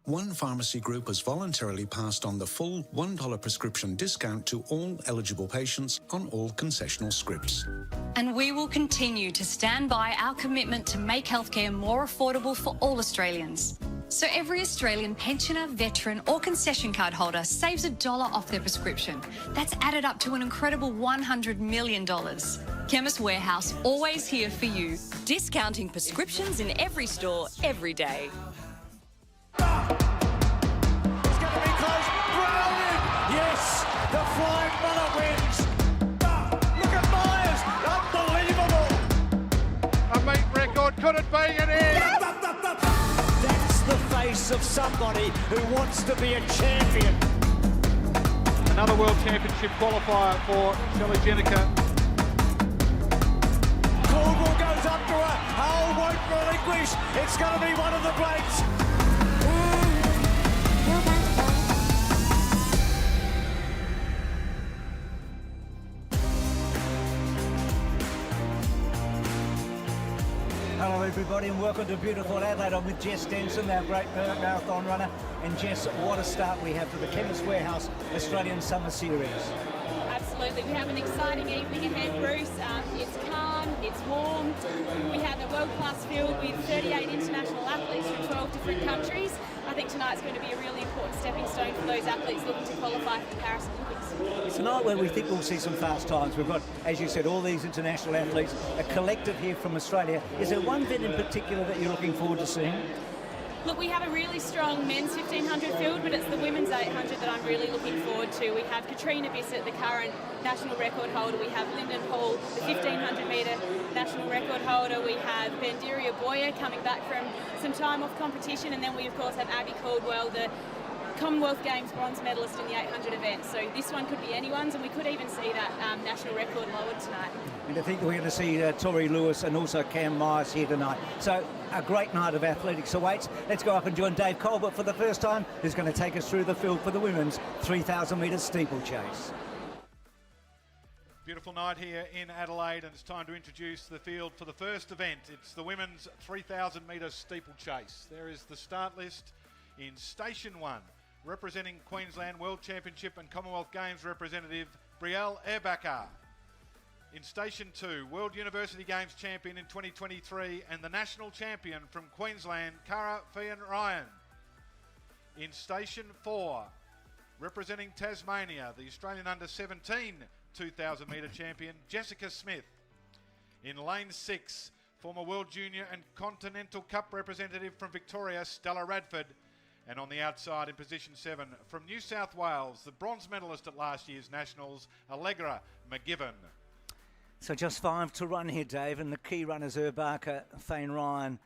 one pharmacy group has voluntarily passed on the full $1 prescription discount to all eligible patients on all concessional scripts. And we will continue to stand by our commitment to make healthcare more affordable for all Australians. So every Australian pensioner, veteran or concession card holder saves $1 off their prescription. That's added up to an incredible $100 million. Chemist Warehouse, always here for you. Discounting prescriptions in every store, every day. It's going to be close. Browning! Yes! The Flying Runner wins! Look at Myers! Unbelievable! A meat record, could it be? It is! That's the face of somebody who wants to be a champion. Another World Championship qualifier for Shelley Jenica. Caldwell goes up to her. Hull won't relinquish. It's going to be one of the breaks. Hello everybody and welcome to beautiful Adelaide. I'm with Jess Denson, our great marathon runner. And Jess, what a start we have for the Chemist Warehouse Australian Summer Series. Absolutely, we have an exciting evening ahead, Bruce. It's calm, it's warm. We have a world-class field with 38 international athletes from 12 different countries. I think tonight's going to be a really important stepping stone for those athletes looking to qualify for the Paris Olympics. It's a night where we think we'll see some fast times. We've got, as you said, all these international athletes, a collective here from Australia. Is there one event in particular that you're looking forward to seeing? Look, we have a really strong men's 1500 field, but it's the women's 800 that I'm really looking forward to. We have Katrina Bissett, the current national record holder. We have Lyndon Hall, the 1500 metre national record holder. We have Bandiria Boyer coming back from some time off competition. And then we, of course, have Abby Caldwell, the Commonwealth Games bronze medalist in the 800 event. So this one could be anyone's, and we could even see that national record lowered tonight. And I think we're going to see Tori Lewis and also Cam Myers here tonight. So a great night of athletics awaits. Let's go up and join Dave Colbert for the first time, who's going to take us through the field for the women's 3,000 metre steeplechase. Beautiful night here in Adelaide, and it's time to introduce the field for the first event. It's the women's 3,000 metre steeplechase. There is the start list in Station 1. Representing Queensland World Championship and Commonwealth Games representative Brielle Erbacher. In Station 2, World University Games champion in 2023 and the national champion from Queensland, Cara Ryan. In Station 4, representing Tasmania, the Australian Under-17 2,000 metre champion, Jessica Smith. In Lane 6, former World Junior and Continental Cup representative from Victoria, Stella Radford. And on the outside in position 7, from New South Wales, the bronze medalist at last year's Nationals, Allegra McGibbon. So just 5 to run here, Dave, and the key runners are Barker, Fane Ryan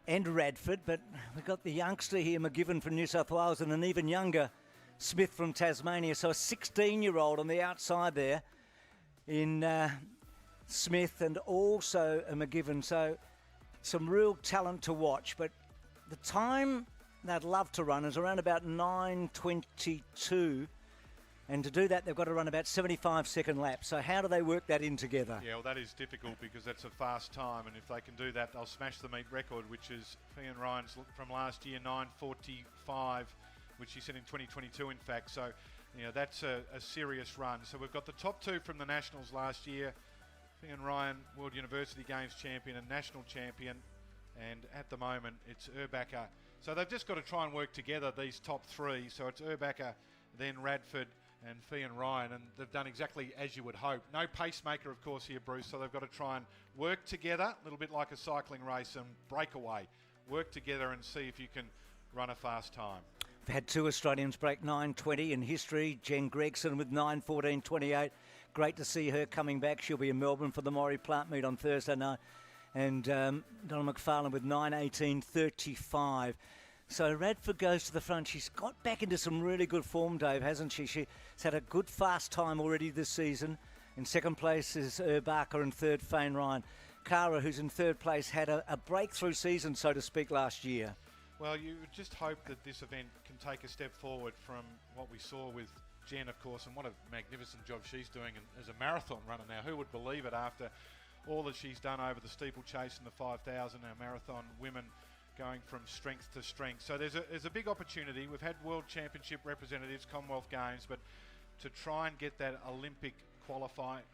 and Radford. But we've got the youngster here, McGibbon from New South Wales, and an even younger Smith from Tasmania. So a 16-year-old on the outside there in Smith and also a McGibbon. So some real talent to watch. But the time they'd love to run is around about 9:22, and to do that they've got to run about 75-second laps. So how do they work that in together? Yeah, well, that is difficult because that's a fast time, and if they can do that, they'll smash the meet record, which is Fian Ryan's from last year, 9:45, which he set in 2022, in fact. So, you know, that's a serious run. So we've got the top 2 from the Nationals last year, Fian Ryan, World University Games champion and national champion, and at the moment it's Erbacher. So they've just got to try and work together, these top 3. So it's Erbacher, then Radford and Fian Ryan, and they've done exactly as you would hope. No pacemaker, of course, here, Bruce, so they've got to try and work together, a little bit like a cycling race, and break away. Work together and see if you can run a fast time. We've had 2 Australians break 9:20 in history. Jen Gregson with 9:14.28. Great to see her coming back. She'll be in Melbourne for the Maury Plant meet on Thursday night. And Donna McFarlane with 9:18.35. So Radford goes to the front. She's got back into some really good form, Dave, hasn't she? She's had a good fast time already this season. In second place is Barker and third Fane Ryan. Cara, who's in third place, had a breakthrough season, so to speak, last year. Well, you would just hope that this event can take a step forward from what we saw with Jen, of course, and what a magnificent job she's doing as a marathon runner now. Who would believe it after all that she's done over the steeplechase and the 5,000, our marathon women going from strength to strength. So there's a big opportunity. We've had World Championship representatives, Commonwealth Games, but to try and get that Olympic qualifying,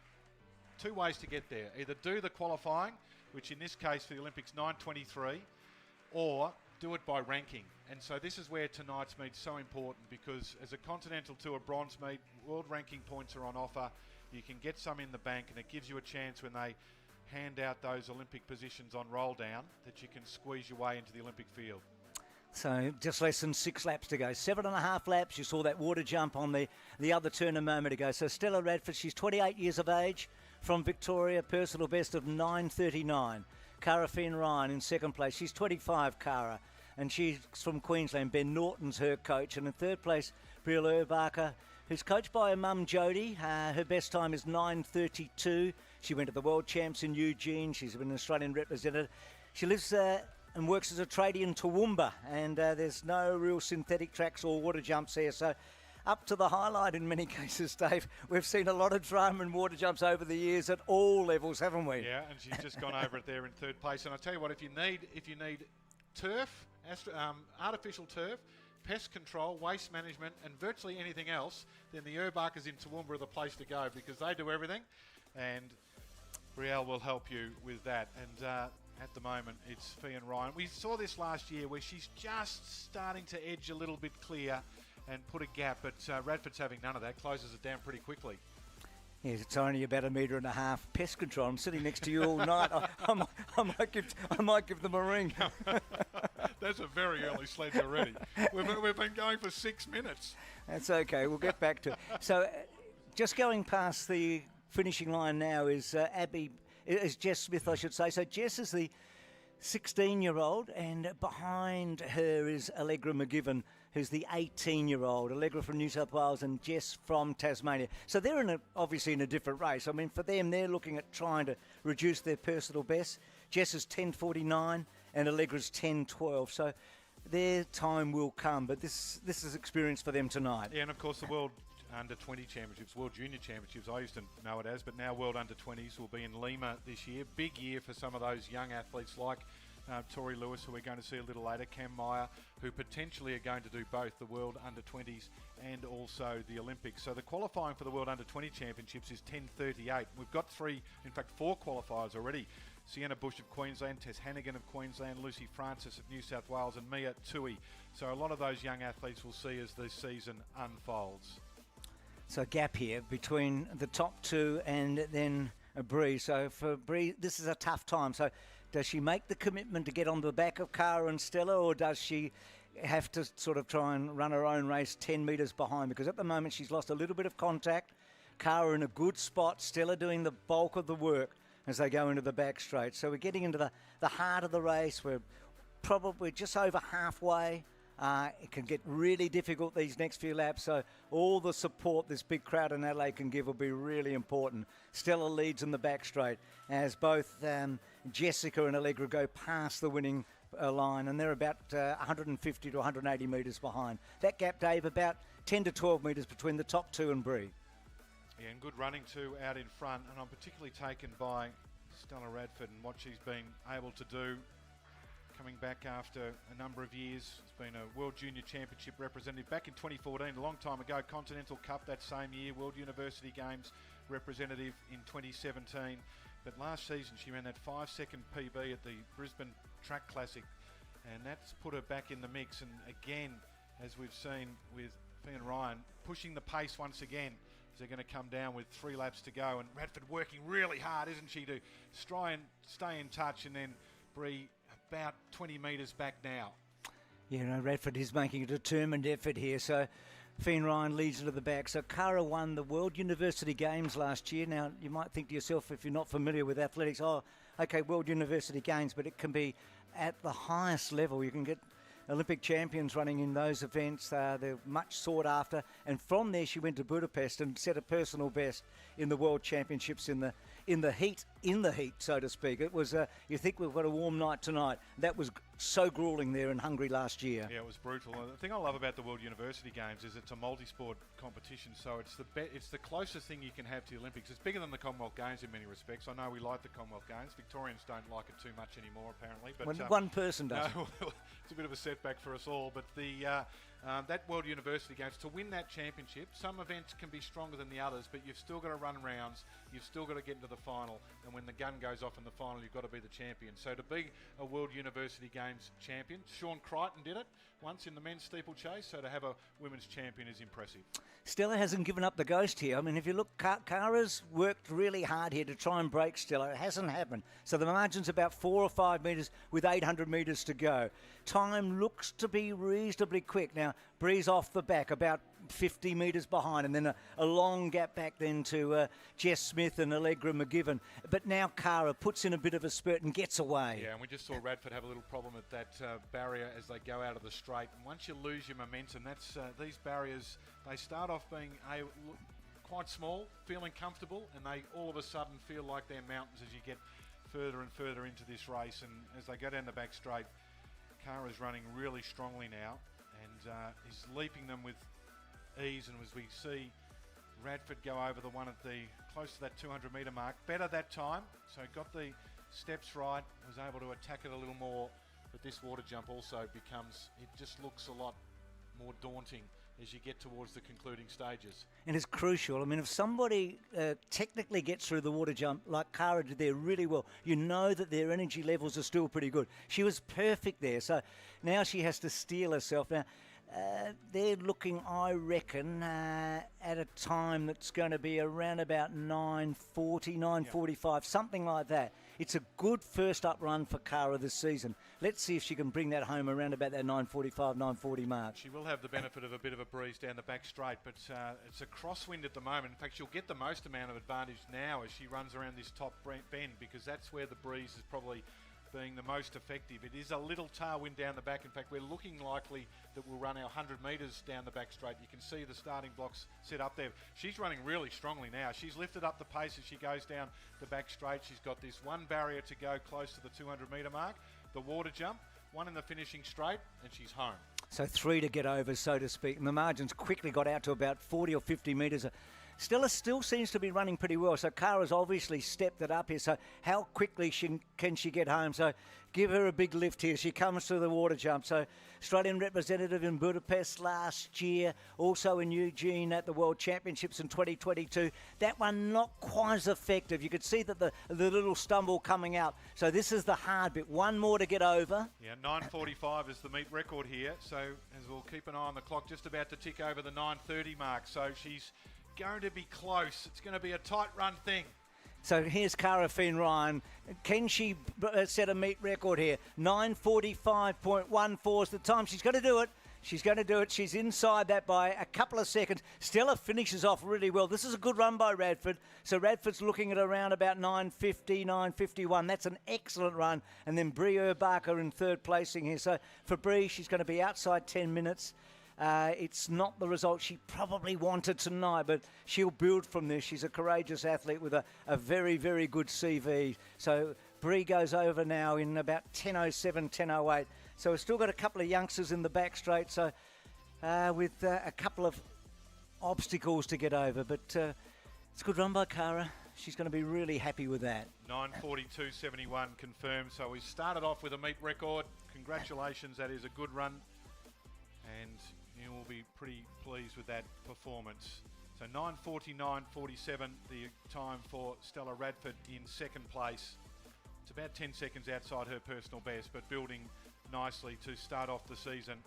2 ways to get there. Either do the qualifying, which in this case for the Olympics 9:23, or do it by ranking. And so this is where tonight's meet's so important, because as a Continental Tour bronze meet, world ranking points are on offer. You can get some in the bank, and it gives you a chance when they hand out those Olympic positions on roll down that you can squeeze your way into the Olympic field. So just less than 6 laps to go. 7.5 laps. You saw that water jump on the other turn a moment ago. So Stella Radford, she's 28 years of age, from Victoria, personal best of 9:39. Cara Finn Ryan in second place. She's 25, Cara, and she's from Queensland. Ben Norton's her coach. And in third place, Brielle Urbacher, who's coached by her mum, Jodie. Her best time is 9:32. She went to the World Champs in Eugene. She's been an Australian representative. She lives and works as a tradie in Toowoomba, and there's no real synthetic tracks or water jumps there. So up to the highlight in many cases, Dave. We've seen a lot of drama and water jumps over the years at all levels, haven't we? Yeah, and she's just gone over it there in third place. And I tell you what, if you need turf, artificial turf, pest control, waste management, and virtually anything else, then the Urbachers in Toowoomba are the place to go, because they do everything, and Brielle will help you with that. And at the moment, it's Fee and Ryan. We saw this last year where she's just starting to edge a little bit clear and put a gap, but Radford's having none of that, closes it down pretty quickly. Yes, it's only about 1.5 metres pest control. I'm sitting next to you all night. I might give them a ring. That's a very early sledge already. We've been going for 6 minutes. That's okay. We'll get back to it. So, just going past the finishing line now is Jess Smith, I should say. So Jess is the 16-year-old, and behind her is Allegra McGivern, who's the 18-year-old. Allegra from New South Wales and Jess from Tasmania. So they're obviously in a different race. I mean, for them, they're looking at trying to reduce their personal best. Jess is 10:49 and Allegra's 10:12. So their time will come, but this is experience for them tonight. Yeah, and of course the World Under-20 Championships, World Junior Championships, I used to know it as, but now World Under-20s will be in Lima this year. Big year for some of those young athletes like Tori Lewis, who we're going to see a little later, Cam Meyer, who potentially are going to do both the World Under-20s and also the Olympics. So the qualifying for the World Under-20 Championships is 10:38. We've got 4 qualifiers already. Sienna Bush of Queensland, Tess Hannigan of Queensland, Lucy Francis of New South Wales, and Mia Tui. So a lot of those young athletes we'll see as the season unfolds. So a gap here between the top 2 and then Bree. So for Bree, this is a tough time. So does she make the commitment to get on the back of Cara and Stella, or does she have to sort of try and run her own race 10 metres behind? Because at the moment she's lost a little bit of contact. Cara in a good spot, Stella doing the bulk of the work as they go into the back straight. So we're getting into the heart of the race. We're probably just over halfway. It can get really difficult these next few laps, so all the support this big crowd in Adelaide can give will be really important. Stella leads in the back straight as both Jessica and Allegra go past the winning line, and they're about 150 to 180 metres behind. That gap, Dave, about 10 to 12 metres between the top 2 and Bree. Yeah, and good running too out in front, and I'm particularly taken by Stella Radford and what she's been able to do. Coming back after a number of years, it's been a World Junior Championship representative back in 2014, a long time ago, Continental Cup that same year, World University Games representative in 2017. But last season she ran that 5-second PB at the Brisbane Track Classic, and that's put her back in the mix. And again, as we've seen with Fee and Ryan, pushing the pace once again, as they're going to come down with 3 laps to go. And Radford working really hard, isn't she, to try and stay in touch, and then Bree about 20 metres back now. Yeah, no, Radford is making a determined effort here. So Finn Ryan leads into the back. So Cara won the World University Games last year. Now, you might think to yourself, if you're not familiar with athletics, oh, okay, World University Games, but it can be at the highest level. You can get Olympic champions running in those events. They're much sought after. And from there, she went to Budapest and set a personal best in the World Championships in the heat, so to speak. It was, you think we've got a warm night tonight. That was so grueling there in Hungary last year. Yeah, it was brutal. The thing I love about the World University Games is it's a multi-sport competition, so it's the closest thing you can have to the Olympics. It's bigger than the Commonwealth Games in many respects. I know we like the Commonwealth Games. Victorians don't like it too much anymore, apparently. But One person does. No, it's a bit of a setback for us all. But that World University Games, to win that championship, some events can be stronger than the others, but you've still got to run rounds, you've still got to get into the final, and when the gun goes off in the final, you've got to be the champion. So to be a World University Games champion, Sean Crichton did it once in the men's steeplechase, so to have a women's champion is impressive. Stella hasn't given up the ghost here. I mean, if you look, Kara's worked really hard here to try and break Stella. It hasn't happened. So the margin's about 4 or 5 metres with 800 metres to go. Time looks to be reasonably quick. Now, Bree's off the back, about 50 metres behind, and then a long gap back then to Jess Smith and Allegra McGivern. But now Kara puts in a bit of a spurt and gets away. Yeah, and we just saw Radford have a little problem at that barrier as they go out of the straight. And once you lose your momentum, that's these barriers, they start off being quite small, feeling comfortable, and they all of a sudden feel like they're mountains as you get further and further into this race. And as they go down the back straight, Kara's running really strongly now and is leaping them with ease, and as we see Radford go over the one at the close to that 200 metre mark, better that time, so got the steps right, was able to attack it a little more, but this water jump also becomes, it just looks a lot more daunting as you get towards the concluding stages. And it's crucial. I mean, if somebody technically gets through the water jump like Kara did there really well, you know that their energy levels are still pretty good. She was perfect there, so now she has to steel herself. Now, they're looking, I reckon, at a time that's going to be around about 9:40, 9:45, something like that. It's a good first up run for Kara this season. Let's see if she can bring that home around about that 9:45, 9:40 mark. She will have the benefit of a bit of a breeze down the back straight, but it's a crosswind at the moment. In fact, she'll get the most amount of advantage now as she runs around this top bend, because that's where the breeze is probably being the most effective. It is a little tailwind down the back. In fact, we're looking likely that we'll run our 100 metres down the back straight. You can see the starting blocks set up there. She's running really strongly now. She's lifted up the pace as she goes down the back straight. She's got this one barrier to go close to the 200 metre mark, the water jump, one in the finishing straight, and she's home. So 3 to get over, so to speak, and the margins quickly got out to about 40 or 50 metres. Stella still seems to be running pretty well, so Kara's obviously stepped it up here. So how quickly can she get home? So give her a big lift here. She comes to the water jump. So Australian representative in Budapest last year, also in Eugene at the World Championships in 2022. That one not quite as effective. You could see that the little stumble coming out. So this is the hard bit. One more to get over. Yeah, 9:45 is the meet record here. So as we'll keep an eye on the clock, just about to tick over the 9:30 mark. So she's going to be close. It's going to be a tight run thing. So here's Cara Finn-Ryan. Can she set a meet record here? 9:45.14 is the time. She's going to do it. She's going to do it. She's inside that by a couple of seconds. Stella finishes off really well. This is a good run by Radford. So Radford's looking at around about 9:50, 9:51. That's an excellent run. And then Brie Urbacher in third placing here. So for Brie, she's going to be outside 10 minutes. It's not the result she probably wanted tonight, but she'll build from this. She's a courageous athlete with a very, very good CV. So Brie goes over now in about 10:07, 10:08. So we've still got a couple of youngsters in the back straight, so with a couple of obstacles to get over. But it's a good run by Kara. She's going to be really happy with that. 9:42.71 confirmed. So we started off with a meet record. Congratulations, that is a good run. And you will be pretty pleased with that performance. So 9:49.47 the time for Stella Radford in second place. It's about 10 seconds outside her personal best, but building nicely to start off the season.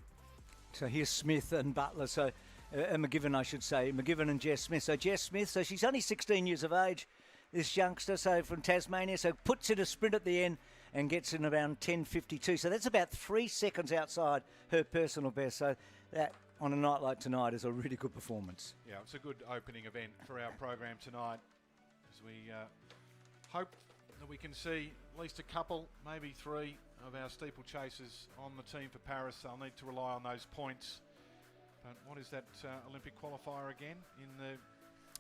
So here's Smith and Butler, so McGivern, I should say, McGivern and Jess Smith. So Jess Smith, so she's only 16 years of age, this youngster, so from Tasmania, so puts in a sprint at the end and gets in around 10:52. So that's about 3 seconds outside her personal best. So that, on a night like tonight, is a really good performance. Yeah, it's a good opening event for our program tonight, as we hope that we can see at least a couple, maybe 3 of our steeplechasers on the team for Paris. They'll need to rely on those points. But what is that Olympic qualifier again in the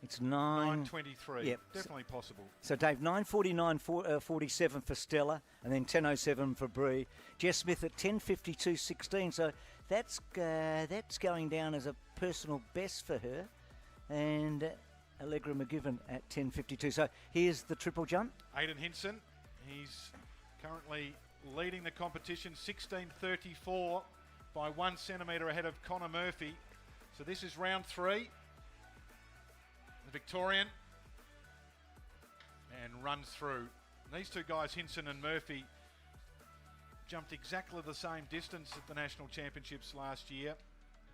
It's 9. 9:23. Yep. Definitely possible. So, Dave, 9:49.47 for Stella, and then 10:07 for Bree. Jess Smith at 10:52.16. So that's going down as a personal best for her, and Allegra McGivern at 10:52. So here's the triple jump. Aidan Hinson, he's currently leading the competition, 16:34 by 1 centimetre ahead of Connor Murphy. So this is round 3. The Victorian, and runs through. And these two guys, Hinson and Murphy, jumped exactly the same distance at the National Championships last year,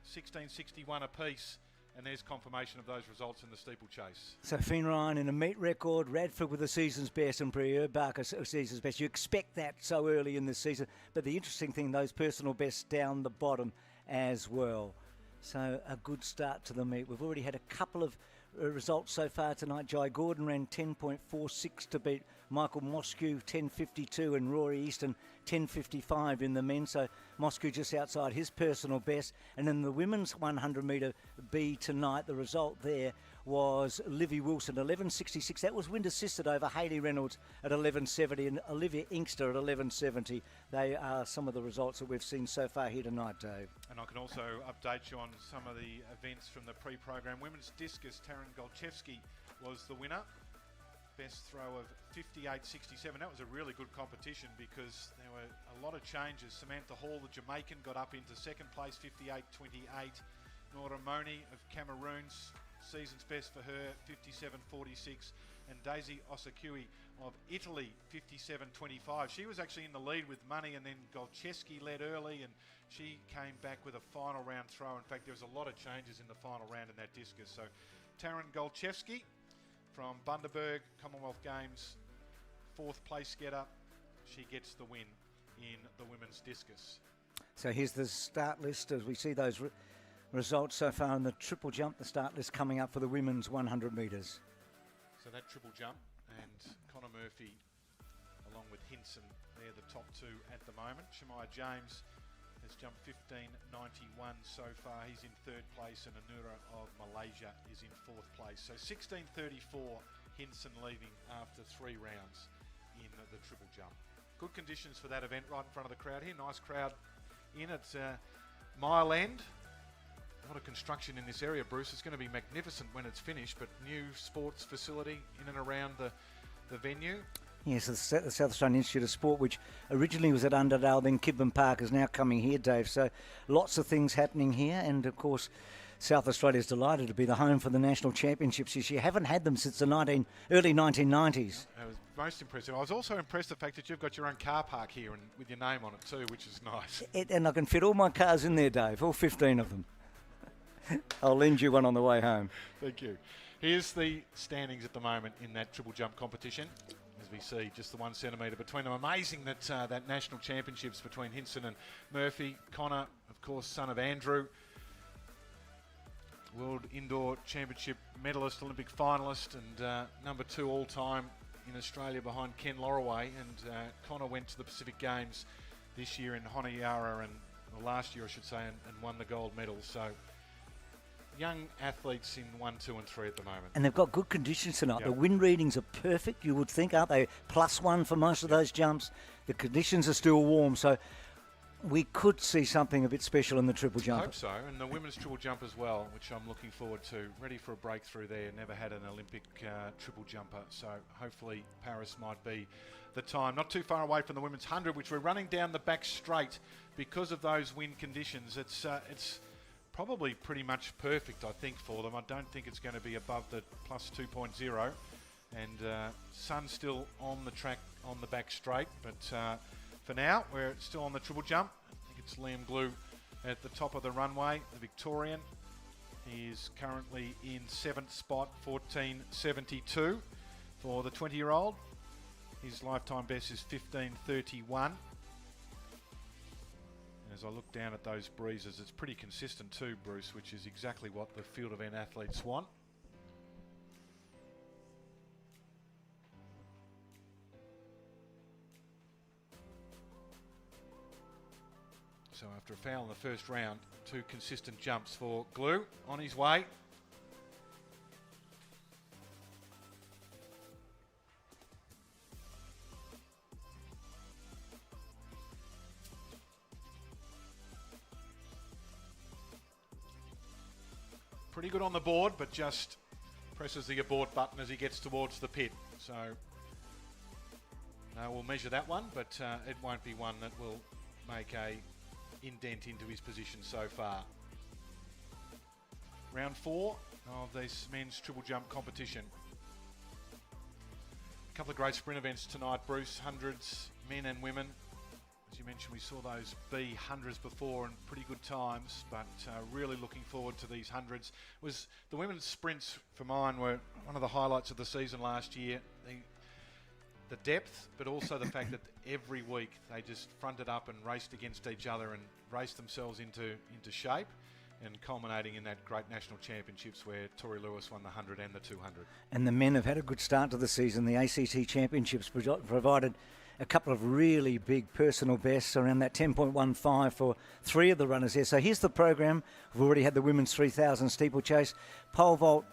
16:61 apiece. And there's confirmation of those results in the steeplechase. So Finn Ryan in a meet record, Radford with a season's best, and Brie Barker a season's best. You expect that so early in the season, but the interesting thing, those personal bests down the bottom as well. So a good start to the meet. We've already had a couple of results so far tonight. Jai Gordon ran 10.46 to beat Michael Mosque, 10.52, and Rory Easton 10.55 in the men. So Mosque just outside his personal best. And in the women's 100 metre B tonight, the result there was Livy Wilson 11.66. That was wind assisted over Hayley Reynolds at 11.70 and Olivia Inkster at 11.70. They are some of the results that we've seen so far here tonight, Dave. And I can also update you on some of the events from the pre-program. Women's discus, Taryn Golchevsky was the winner. Best throw of 58.67. That was a really good competition because there were a lot of changes. Samantha Hall, the Jamaican, got up into second place, 58.28. Nora Moni of Cameroon's season's best for her, 57.46. And Daisy Osakui of Italy, 57.25. She was actually in the lead with money, and then Golchevsky led early, and she came back with a final round throw. In fact, there was a lot of changes in the final round in that discus. So Taryn Golchevsky from Bundaberg Commonwealth Games, 4th place getter. She gets the win in the women's discus. So here's the start list as we see those results so far in the triple jump. The start list coming up for the women's 100 metres. So that triple jump, and Connor Murphy along with Hinson, they're the top two at the moment. Shemaiah James has jumped 15.91 so far. He's in 3rd place, and Anura of Malaysia is in 4th place. So 16.34, Hinson leaving after 3 rounds in the triple jump. Good conditions for that event right in front of the crowd here. Nice crowd in at Mile End. A lot of construction in this area, Bruce. It's going to be magnificent when it's finished, but new sports facility in and around the venue. Yes, the South Australian Institute of Sport, which originally was at Underdale, then Kidman Park, is now coming here, Dave. So lots of things happening here. And, of course, South Australia is delighted to be the home for the National Championships this year. Haven't had them since the early 1990s. It was most impressive. I was also impressed the fact that you've got your own car park here and with your name on it too, which is nice. And I can fit all my cars in there, Dave, all 15 of them. I'll lend you one on the way home. Thank you. Here's the standings at the moment in that triple jump competition. As we see, just the 1 centimetre between them. Amazing that that national championships between Hinson and Murphy. Connor, of course, son of Andrew, World Indoor Championship medalist, Olympic finalist, and number 2 all-time in Australia behind Ken Lorraway. And Connor went to the Pacific Games this year in Honiara, or last year I should say, and won the gold medal. So young athletes in 1, 2 and 3 at the moment. And they've got good conditions tonight. Yep. The wind readings are perfect, you would think, aren't they? +1 for most of those jumps. The conditions are still warm, so we could see something a bit special in the triple jump. I hope so, and the women's triple jump as well, which I'm looking forward to. Ready for a breakthrough there. Never had an Olympic triple jumper, so hopefully Paris might be the time. Not too far away from the women's 100, which we're running down the back straight because of those wind conditions. It's probably pretty much perfect, I think, for them. I don't think it's going to be above the +2.0. And sun still on the track on the back straight. But for now, we're still on the triple jump. I think it's Liam Glue at the top of the runway, the Victorian. He is currently in 7th spot, 14.72 for the 20-year-old. His lifetime best is 15.31. As I look down at those breezes, it's pretty consistent too, Bruce, which is exactly what the field event athletes want. So after a foul in the first round, 2 consistent jumps for Glue on his way. pretty good on the board, but just presses the abort button as he gets towards the pit. So, no, we'll measure that one, but it won't be one that will make a indent into his position so far. Round 4 of this men's triple jump competition. A couple of great sprint events tonight, Bruce. Hundreds, men and women. As you mentioned, we saw those B hundreds before and pretty good times, but really looking forward to these hundreds. Was the women's sprints for mine were one of the highlights of the season last year. The depth, but also the fact that every week they just fronted up and raced against each other and raced themselves into shape, and culminating in that great national championships where Tori Lewis won the 100 and the 200. And the men have had a good start to the season. The ACT Championships provided a couple of really big personal bests, around that 10.15 for 3 of the runners there. So here's the program. We've already had the women's 3,000 steeplechase, pole vault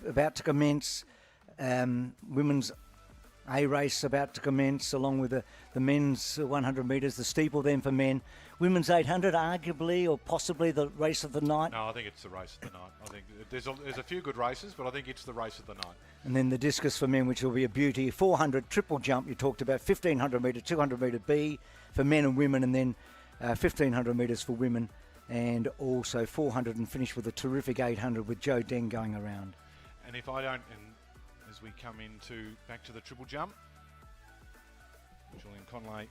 about to commence, women's A race about to commence, along with the men's 100 metres, the steeple then for men. Women's 800, arguably or possibly the race of the night. No, I think it's the race of the night. I think there's a few good races, but I think it's the race of the night. And then the discus for men, which will be a beauty. 400 triple jump, you talked about, 1,500 metre, 200 metre B for men and women, and then 1,500 metres for women, and also 400, and finish with a terrific 800 with Joe Deng going around. And if I don't, and as we come back to the triple jump, Julian Conley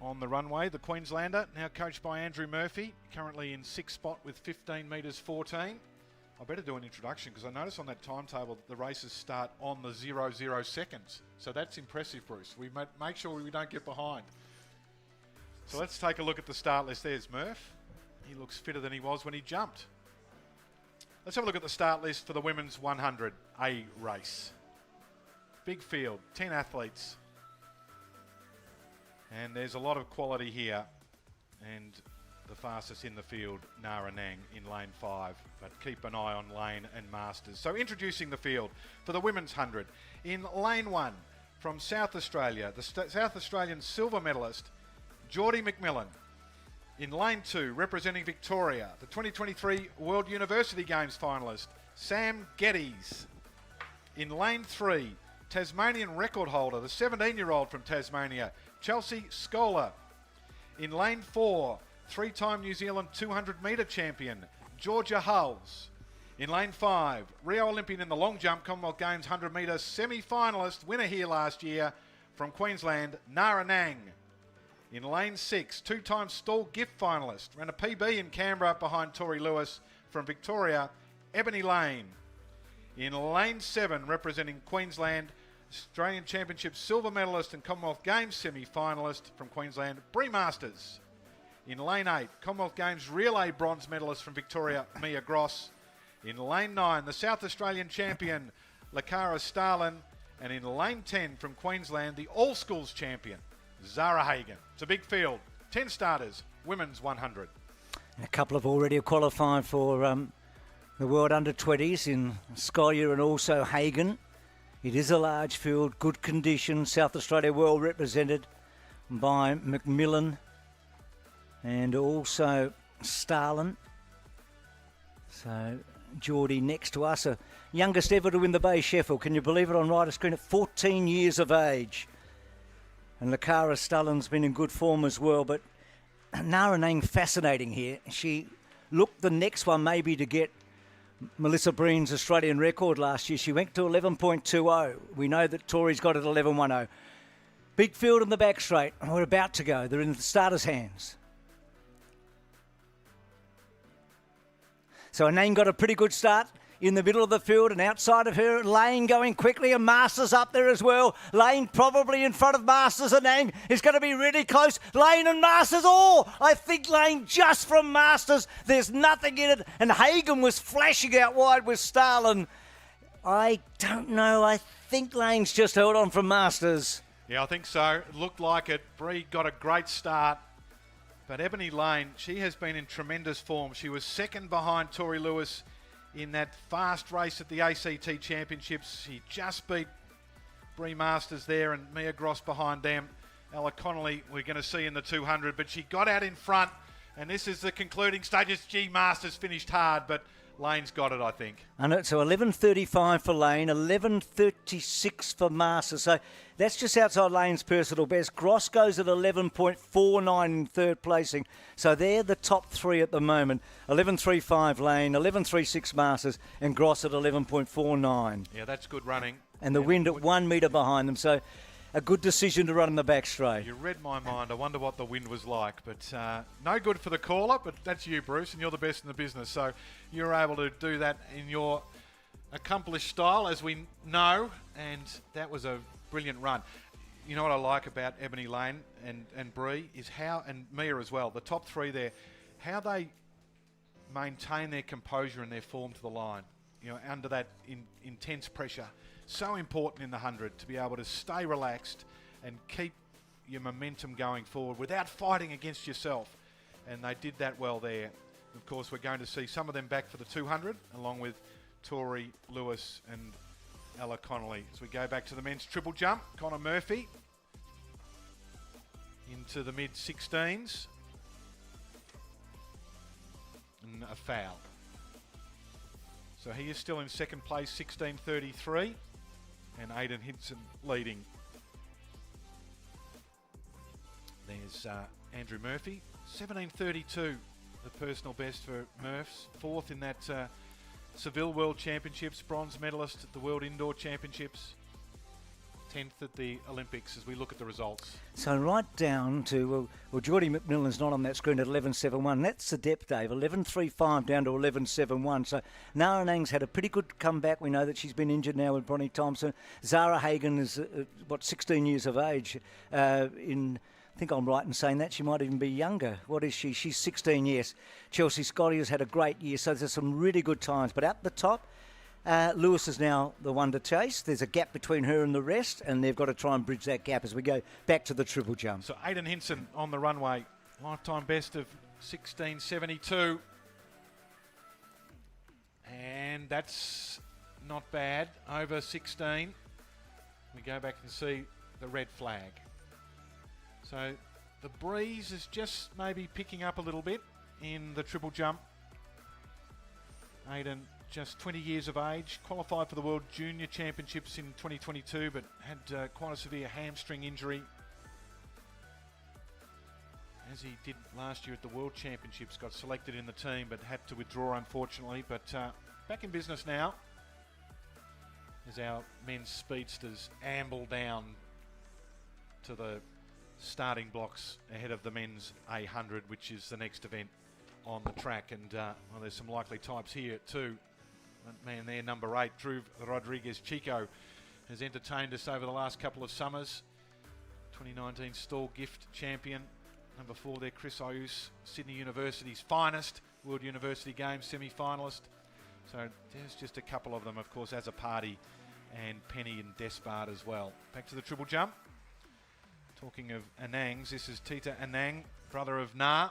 on the runway, the Queenslander, now coached by Andrew Murphy, currently in 6th spot with 15 metres 14. I better do an introduction because I notice on that timetable the races start on the 00 seconds. So that's impressive, Bruce. We make sure we don't get behind. So let's take a look at the start list. There's Murph. He looks fitter than he was when he jumped. Let's have a look at the start list for the women's 100 A race. Big field, 10 athletes. And there's a lot of quality here. And the fastest in the field, Nara Nang in lane 5. But keep an eye on Lane and Masters. So introducing the field for the women's 100. In lane 1, from South Australia, the South Australian silver medalist, Geordie McMillan. In lane 2, representing Victoria, the 2023 World University Games finalist, Sam Geddes. In lane 3, Tasmanian record holder, the 17-year-old from Tasmania, Chelsea Scholar. In lane 4, 3-time New Zealand 200-metre champion, Georgia Hulls. In lane 5, Rio Olympian in the long jump, Commonwealth Games 100-metre semi-finalist, winner here last year from Queensland, Nara Nang. In lane 6, 2-time stall gift finalist, ran a PB in Canberra behind Tori Lewis from Victoria, Ebony Lane. In lane 7, representing Queensland, Australian Championship silver medalist and Commonwealth Games semi-finalist from Queensland, Bree Masters. In lane 8, Commonwealth Games relay bronze medalist from Victoria, Mia Gross. In lane 9, the South Australian champion, Lakara Starlin. And in lane 10 from Queensland, the All Schools champion, Zara Hagan. It's a big field. 10 starters, women's 100. A couple have already qualified for the World Under-20s in Scollier and also Hagan. It is a large field, good condition. South Australia well represented by McMillan and also Starlin. So Geordie next to us, a youngest ever to win the Bay Sheffield. Can you believe it, on rider screen at 14 years of age? And Lakara Starlin's been in good form as well, but Nara Nang fascinating here. She looked the next one maybe to get Melissa Breen's Australian record last year. She went to 11.20. We know that Tori's got it 11.10. Big field in the back straight. We're about to go. They're in the starters' hands. So Nang got a pretty good start in the middle of the field, and outside of her, Lane going quickly, and Masters up there as well. Lane probably in front of Masters, and Nang is going to be really close. Lane and Masters, I think Lane just from Masters. There's nothing in it, and Hagan was flashing out wide with Starlin. I don't know. I think Lane's just held on from Masters. Yeah, I think so. It looked like it. Bree got a great start. But Ebony Lane, she has been in tremendous form. She was second behind Tori Lewis in that fast race at the ACT Championships. She just beat Bree Masters there, and Mia Gross behind them. Ella Connolly we're going to see in the 200, but she got out in front, and this is the concluding stages. Masters finished hard, but Lane's got it, I think. I know, so 11.35 for Lane, 11.36 for Master. So that's just outside Lane's personal best. Gross goes at 11.49 in third placing. So they're the top three at the moment. 11.35 Lane, 11.36 Masters, and Gross at 11.49. Yeah, that's good running. And the wind at 1 metre behind them. So a good decision to run in the back straight. You read my mind. I wonder what the wind was like. But no good for the caller, but that's you, Bruce, and you're the best in the business. So you're able to do that in your accomplished style, as we know, and that was a brilliant run. You know what I like about Ebony Lane and Bree is how, and Mia as well, the top three there, how they maintain their composure and their form to the line, you know, under that intense pressure. So important in the 100 to be able to stay relaxed and keep your momentum going forward without fighting against yourself. And they did that well there. Of course, we're going to see some of them back for the 200, along with Tori, Lewis and Ella Connolly. As we go back to the men's triple jump, Connor Murphy into the mid-16s. And a foul. So he is still in second place, 16.33. And Aidan Hinson leading. There's Andrew Murphy, 17.32, the personal best for Murphs. Fourth in that Seville World Championships, bronze medalist at the World Indoor Championships. 10th at the Olympics as we look at the results. So right down to, well, Geordie McMillan's not on that screen at 11.71. That's the depth, Dave. 11.35 down to 11.71. So Nara Nang's had a pretty good comeback. We know that she's been injured now with Bronnie Thompson. Zara Hagen is, 16 years of age. I think I'm right in saying that. She might even be younger. What is she? She's 16 years. Chelsea Scotty has had a great year. So there's some really good times. But at the top, Lewis is now the one to chase. There's a gap between her and the rest, and they've got to try and bridge that gap as we go back to the triple jump. So Aidan Hinson on the runway, lifetime best of 16.72. And that's not bad, over 16. We go back and see the red flag. So the breeze is just maybe picking up a little bit in the triple jump. Aidan, just 20 years of age, qualified for the World Junior Championships in 2022, but had quite a severe hamstring injury, as he did last year at the World Championships. Got selected in the team, but had to withdraw, unfortunately. But back in business now, as our men's speedsters amble down to the starting blocks ahead of the men's 800, which is the next event on the track. And well, there's some likely types here too. That man there, number 8, Drew Rodriguez Chico, has entertained us over the last couple of summers. 2019 Stall Gift champion. Number 4 there, Chris Ayus, Sydney University's finest, World University Games semi-finalist. So there's just a couple of them, of course, as a party, and Penny and Despard as well. Back to the triple jump. Talking of Anangs, this is Tita Anang, brother of Na.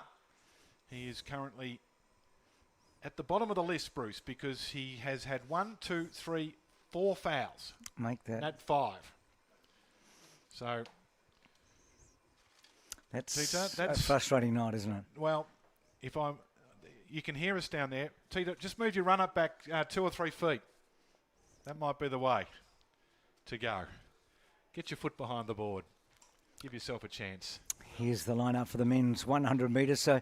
He is currently at the bottom of the list, Bruce, because he has had 4 fouls. Make that. At 5. So That's Tita, a frustrating night, isn't it? Well, you can hear us down there. Tita, just move your run up back 2 or 3 feet. That might be the way to go. Get your foot behind the board. Give yourself a chance. Here's the lineup for the men's 100 metres. So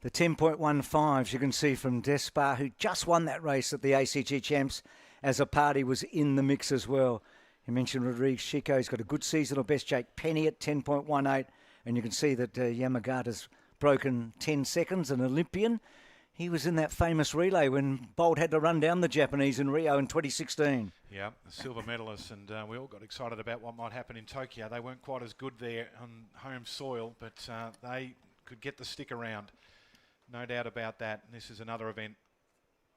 the 10.15s you can see from Despard, who just won that race at the ACG Champs, as a party was in the mix as well. You mentioned Rodriguez Chico. He's got a good seasonal best. Jake Penny at 10.18. And you can see that Yamagata's broken 10 seconds, an Olympian. He was in that famous relay when Bolt had to run down the Japanese in Rio in 2016. Yeah, a silver medalist, and we all got excited about what might happen in Tokyo. They weren't quite as good there on home soil, but they could get the stick around. No doubt about that. And this is another event,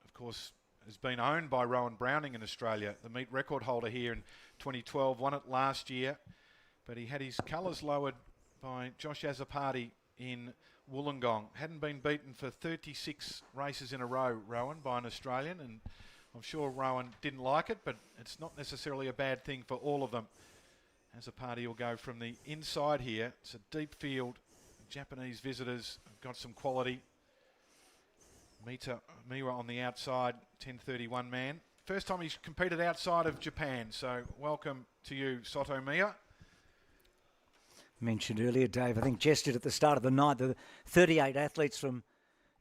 of course, has been owned by Rowan Browning in Australia, the meet record holder here in 2012, won it last year, but he had his colours lowered by Josh Azzopardi in Wollongong. Hadn't been beaten for 36 races in a row, Rowan, by an Australian, and I'm sure Rowan didn't like it, but it's not necessarily a bad thing for all of them. Azzopardi will go from the inside here. It's a deep field. Japanese visitors have got some quality. Miwa on the outside, 10:31 man. First time he's competed outside of Japan, so welcome to you, Soto Mia. Mentioned earlier, Dave, I think gestured at the start of the night, the 38 athletes from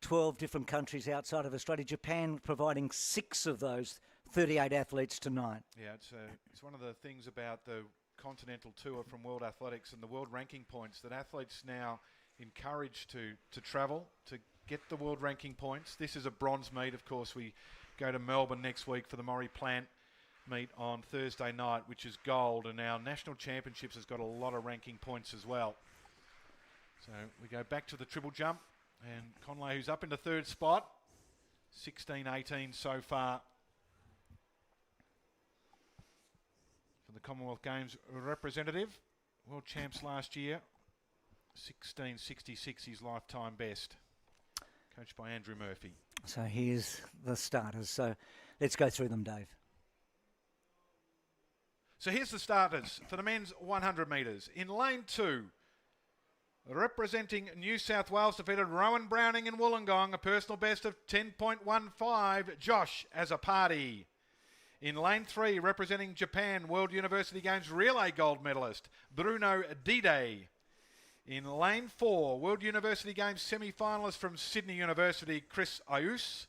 12 different countries outside of Australia. Japan providing 6 of those 38 athletes tonight. Yeah, it's one of the things about the Continental Tour from World Athletics and the world ranking points that athletes now encouraged to travel to get the world ranking points. This is a bronze meet. Of course, we go to Melbourne next week for the Maury Plant meet on Thursday night, which is gold, and our national championships has got a lot of ranking points as well. So we go back to the triple jump, and Conley, who's up into third spot, 16-18 so far for the Commonwealth Games representative. World champs last year, 16.66 his lifetime best, coached by Andrew Murphy. So here's the starters. So let's go through them, Dave. So here's the starters for the men's 100 metres. In lane 2, representing New South Wales, defeated Rowan Browning in Wollongong, a personal best of 10.15, Josh Azzopardi. In lane 3, representing Japan, World University Games relay gold medalist, Bruno Dide. In lane 4, World University Games semi-finalist from Sydney University, Chris Ayus.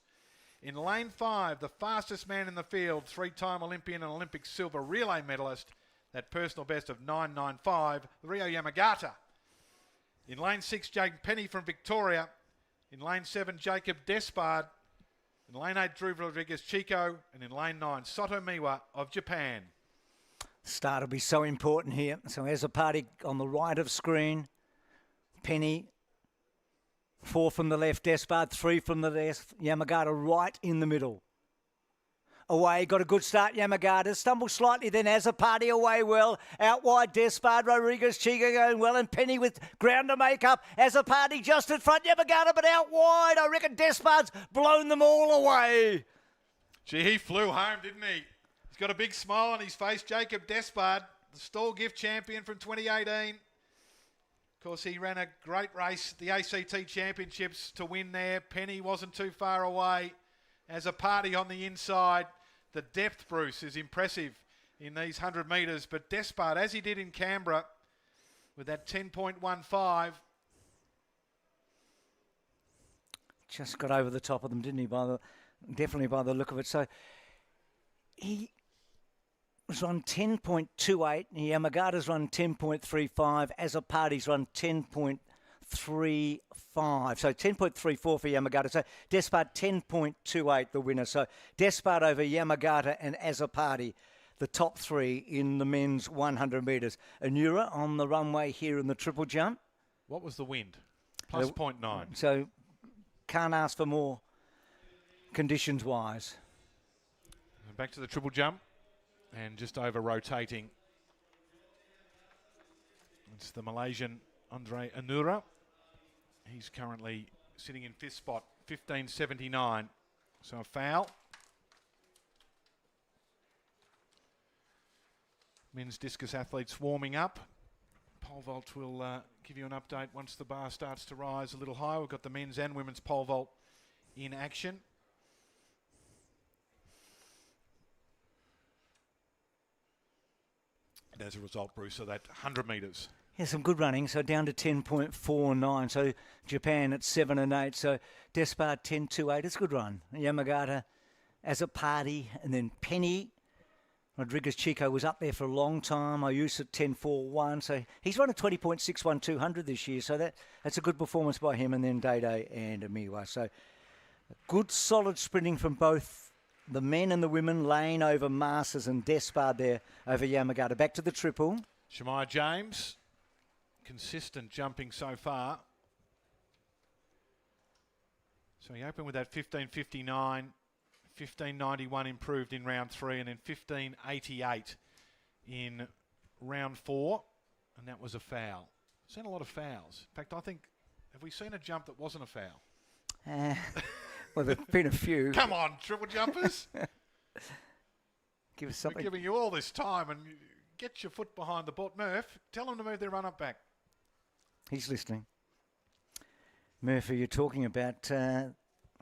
In lane 5, the fastest man in the field, 3-time Olympian and Olympic silver relay medalist, that personal best of 9.95, Rio Yamagata. In lane 6, Jake Penny from Victoria. In lane 7, Jacob Despard. In lane 8, Drew Rodriguez Chico. And in lane 9, Soto Miwa of Japan. Start will be so important here. So Azzopardi on the right of screen. Penny, 4 from the left, Despard, 3 from the left, Yamagata right in the middle. Away, got a good start, Yamagata, stumbled slightly, then Azzopardi away well, out wide, Despard, Rodriguez, Chica going well, and Penny with ground to make up, Azzopardi just in front, Yamagata, but out wide, I reckon Despard's blown them all away. Gee, he flew home, didn't he? He's got a big smile on his face, Jacob Despard, the stall gift champion from 2018. Of course, he ran a great race, the ACT Championships, to win there. Penny wasn't too far away. Azzopardi on the inside. The depth, Bruce, is impressive in these 100 metres. But Despard, as he did in Canberra, with that 10.15. Just got over the top of them, didn't he? Definitely by the look of it. So he was run 10.28, Yamagata's run 10.35, Azzopardi's run 10.35, so 10.34 for Yamagata. So Despard 10.28, the winner. So Despard over Yamagata and Azzopardi, the top 3 in the men's 100 metres. Anura on the runway here in the triple jump. What was the wind? Plus 0.9. So can't ask for more conditions-wise. Back to the triple jump. And just over rotating, it's the Malaysian Andre Anura. He's currently sitting in 5th spot, 15.79. So a foul. Men's discus athletes warming up. Pole vault will give you an update once the bar starts to rise a little higher. We've got the men's and women's pole vault in action. As a result, Bruce, of that 100 metres. Yeah, some good running. So down to 10.49. So Japan at 7 and 8. So Despard 10.28. It's a good run. Yamagata, Azzopardi, and then Penny. Rodriguez Chico was up there for a long time. Ayuso at 10.41. So he's run a 20.61 200 this year. So that's a good performance by him. And then Dede and Miwa. So good solid sprinting from both the men and the women. Lane over Masters and Despard there over Yamagata. Back to the triple. Shemaiah James, consistent jumping so far. So he opened with that 15.59, 15.91 improved in round 3, and then 15.88 in round 4, and that was a foul. Seen a lot of fouls. In fact, I think, have we seen a jump that wasn't a foul? Well, there's been a few. Come on, triple jumpers. Give us something. We're giving you all this time, and get your foot behind the board. Murph, tell them to move their run-up back. He's listening. Murphy, you're talking about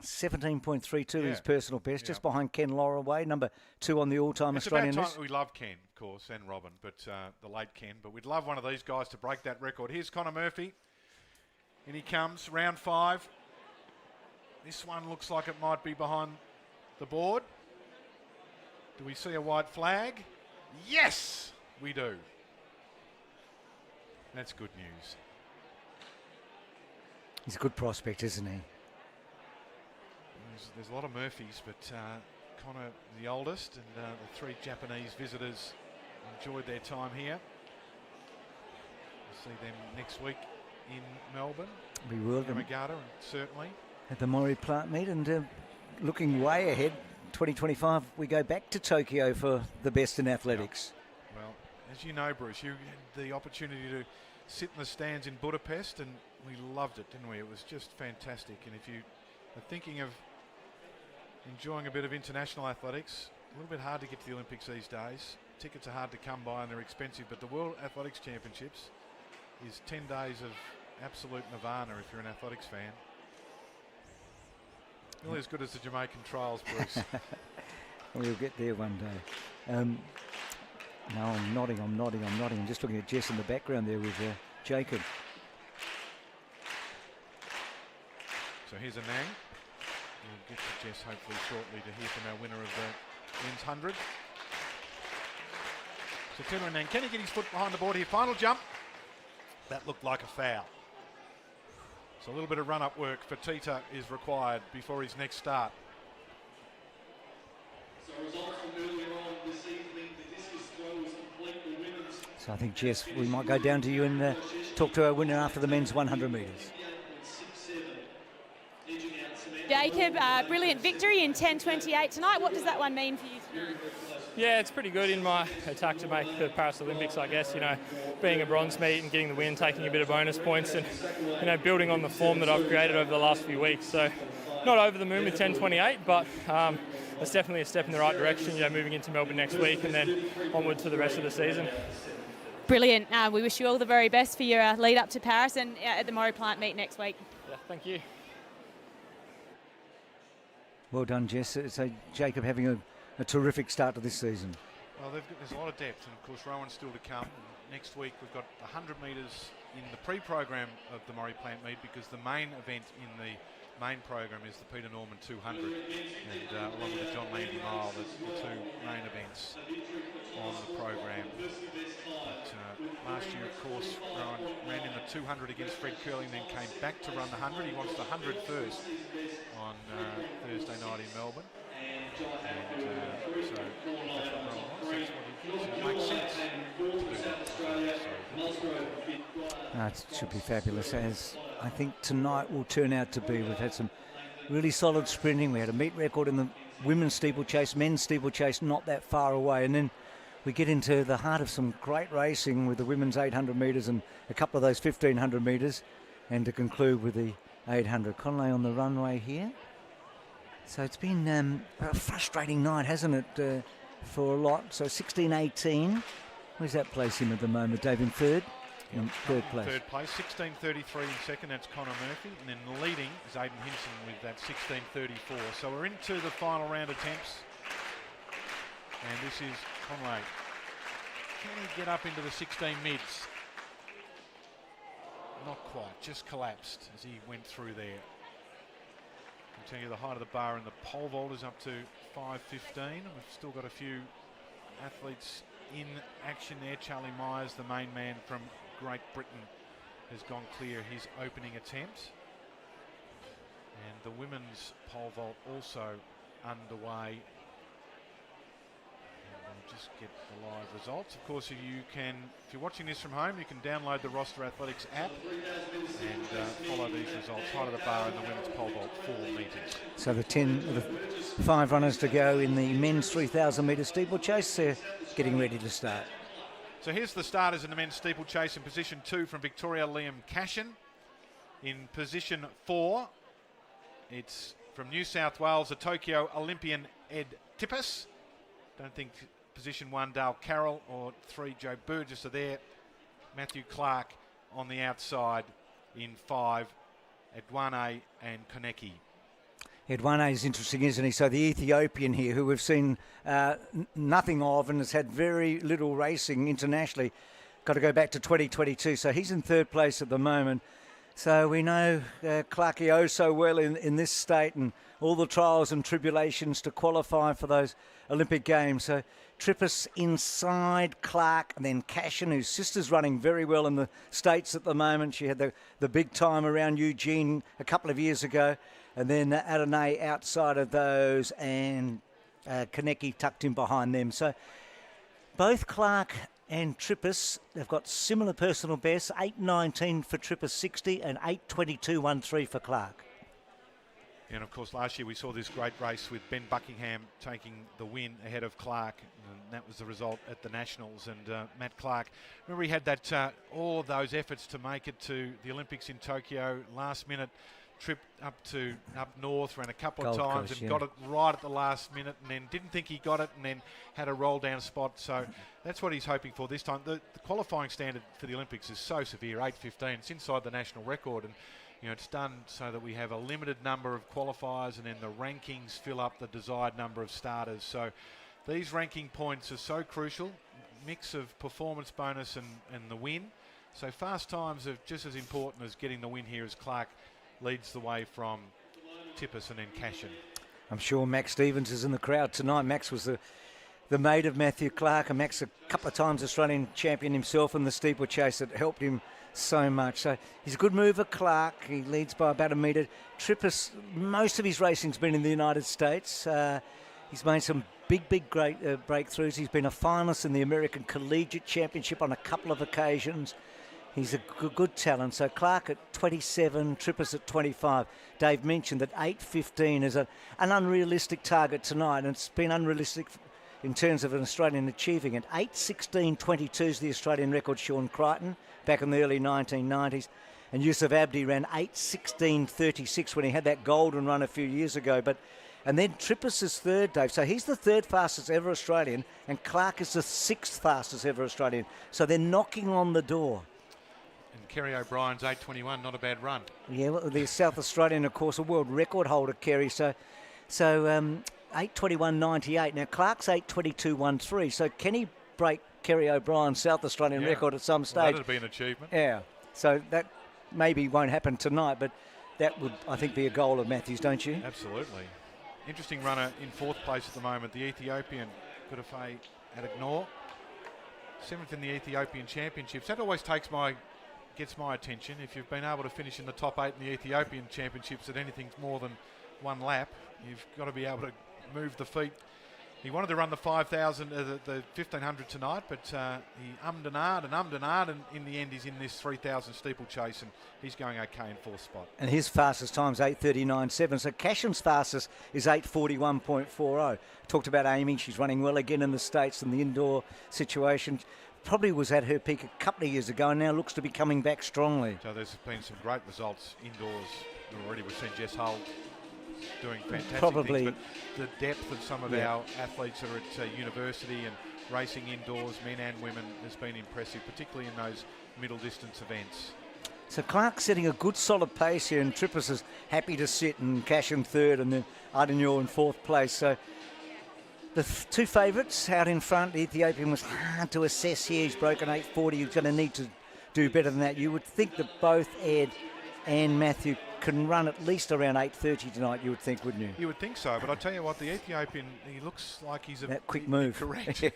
17.32 Yeah. his personal best, Yeah. just behind Ken Laraway, number 2 on the all-time It's Australian about list. time. We love Ken, of course, and Robin, but the late Ken. But we'd love one of these guys to break that record. Here's Connor Murphy. In he comes, round 5. This one looks like it might be behind the board. Do we see a white flag? Yes, we do. That's good news. He's a good prospect, isn't he? There's a lot of Murphys, but Connor, the oldest, and the 3 Japanese visitors enjoyed their time here. We'll see them next week in Melbourne. We will. Yamagata, and certainly. At the Maury Plant meet, and looking way ahead, 2025, we go back to Tokyo for the best in athletics. Yeah. Well, as you know, Bruce, you had the opportunity to sit in the stands in Budapest, and we loved it, didn't we? It was just fantastic. And if you are thinking of enjoying a bit of international athletics, a little bit hard to get to the Olympics these days. Tickets are hard to come by and they're expensive, but the World Athletics Championships is 10 days of absolute nirvana if you're an athletics fan. Nearly as good as the Jamaican trials, Bruce. We'll get there one day. No, I'm nodding. I'm just looking at Jess in the background there with Jacob. So here's a Nang. We'll get to Jess hopefully shortly to hear from our winner of the men's 100. So Tuna Nang, can he get his foot behind the board here? Final jump. That looked like a foul. So a little bit of run-up work for Tita is required before his next start. So results from earlier on this evening, the discus throw was complete. The winners. So I think, Jess, we might go down to you and talk to our winner after the men's 100 metres. Jacob, brilliant victory in 10.28 tonight. What does that one mean for you tonight? Yeah, it's pretty good in my attack to make the Paris Olympics, I guess. You know, being a bronze meet and getting the win, taking a bit of bonus points and, you know, building on the form that I've created over the last few weeks. So not over the moon with 10.28, but it's definitely a step in the right direction, you know, moving into Melbourne next week and then onward to the rest of the season. Brilliant. We wish you all the very best for your lead up to Paris and at the Maury Plant meet next week. Yeah, thank you. Well done, Jess. So Jacob having a terrific start to this season. Well, there's a lot of depth, and of course Rowan's still to come. Next week we've got 100 metres in the pre-program of the Maury Plant meet, because the main event in the main program is the Peter Norman 200, and along with the John Landy Mile, the 2 main events on the program. But last year, of course, Rowan ran in the 200 against Fred Curling, then came back to run the 100. He wants the 100 first on Thursday night in Melbourne. And so if that's what Rowan wants, that's what he thinks. It makes sense to do that. It should be fabulous, as I think tonight will turn out to be. We've had some really solid sprinting. We had a meet record in the women's steeplechase, men's steeplechase not that far away, and then we get into the heart of some great racing with the women's 800 metres and a couple of those 1500 metres, and to conclude with the 800. Conley on the runway here. So it's been a frustrating night, hasn't it, for a lot. So 16-18. Where's that place him at the moment, Dave? In third? In third place. Third place, 16.33 in second, that's Connor Murphy. And then leading is Aidan Hinson with that 16.34. So we're into the final round attempts. And this is Conley. Can he get up into the 16 mids? Not quite, just collapsed as he went through there. Continue the height of the bar and the pole vault is up to 5.15. We've still got a few athletes in action there. Charlie Myers, the main man from Great Britain, has gone clear his opening attempt. And the women's pole vault also underway. We'll just get the live results. Of course, if you're watching this from home, you can download the Roster Athletics app and follow these results. Height of the bar in the women's pole vault, 4 metres. So the 5 runners to go in the men's 3,000 metre steeplechase. They're getting ready to start. So here's the starters in the men's steeplechase. In position 2 from Victoria, Liam Cashin. In position 4, it's from New South Wales, the Tokyo Olympian Ed Tippis. Don't think position 1, Dale Carroll, or 3, Joe Burgess are there. Matthew Clark on the outside in 5, Edwane and Konecki. Edwane is interesting, isn't he? So the Ethiopian here, who we've seen nothing of and has had very little racing internationally, got to go back to 2022. So he's in third place at the moment. So we know Clarkie oh so well in this state and all the trials and tribulations to qualify for those Olympic Games. So Trippus inside Clark, and then Cashin, whose sister's running very well in the States at the moment. She had the big time around Eugene a couple of years ago. And then Adelaide outside of those, and Kaneki tucked in behind them. So both Clark and Trippus, they've got similar personal bests, 8.19 for Trippus 60 and 8.22.13 for Clark. And of course, last year we saw this great race with Ben Buckingham taking the win ahead of Clark, and that was the result at the Nationals. And Matt Clark, remember he had that all of those efforts to make it to the Olympics in Tokyo, last minute trip up north, ran a couple of times and got it right at the last minute, and then didn't think he got it, and then had a roll down spot. So that's what he's hoping for this time. The qualifying standard for the Olympics is so severe, 8.15. It's inside the national record, and it's done so that we have a limited number of qualifiers, and then the rankings fill up the desired number of starters. So these ranking points are so crucial, mix of performance bonus and the win. So fast times are just as important as getting the win here, as Clark leads the way from Tippis and then Cashin. I'm sure Max Stevens is in the crowd tonight. Max was the mate of Matthew Clark, and Max a couple of times Australian champion himself in the steeplechase that helped him so much. So he's a good mover, Clark. He leads by about a metre. Trippus, most of his racing's been in the United States. He's made some big great breakthroughs. He's been a finalist in the American Collegiate Championship on a couple of occasions. He's a good talent. So Clark at 27, Trippus at 25. Dave mentioned that 8.15 is an unrealistic target tonight, and it's been unrealistic in terms of an Australian achieving it. 8.16.22 is the Australian record, Sean Crichton, back in the early 1990s. And Yusuf Abdi ran 8.16.36 when he had that golden run a few years ago. And then Trippus is third, Dave. So he's the third fastest ever Australian, and Clark is the sixth fastest ever Australian. So they're knocking on the door. And Kerry O'Brien's 8.21, not a bad run. Yeah, well, the South Australian, of course, a world record holder, Kerry. So 8.21.98. Now, Clark's 8.22.13. So can he break Kerry O'Brien's South Australian record at some stage? Well, that'd be an achievement. Yeah. So that maybe won't happen tonight, but that would, I think, be a goal of Matthews, don't you? Absolutely. Interesting runner in fourth place at the moment, the Ethiopian Gudafay Adegnor. Seventh in the Ethiopian Championships. That always gets my attention. If you've been able to finish in the top 8 in the Ethiopian Championships at anything more than one lap, you've got to be able to move the feet. He wanted to run the 5,000, the 1,500 tonight, but he ummed and ahed, and in the end he's in this 3,000 steeplechase, and he's going okay in fourth spot. And his fastest time's 8.39.7, so Cashin's fastest is 8.41.40. Talked about Amy, she's running well again in the States in the indoor situation. Probably was at her peak a couple of years ago and now looks to be coming back strongly. So there's been some great results indoors already. We've seen Jess Hull doing fantastic things, but the depth of some of our athletes that are at university and racing indoors, men and women, has been impressive, particularly in those middle distance events. So Clark's setting a good solid pace here, and Trippus is happy to sit, and Cashin third, and then Adegnor in fourth place. So the two favourites out in front. The Ethiopian was hard to assess here. He's broken 8.40. He's going to need to do better than that. You would think that both Ed and Matthew can run at least around 8.30 tonight, you would think, wouldn't you? You would think so, but I tell you what, the Ethiopian, he looks like he's that quick move. Correct. He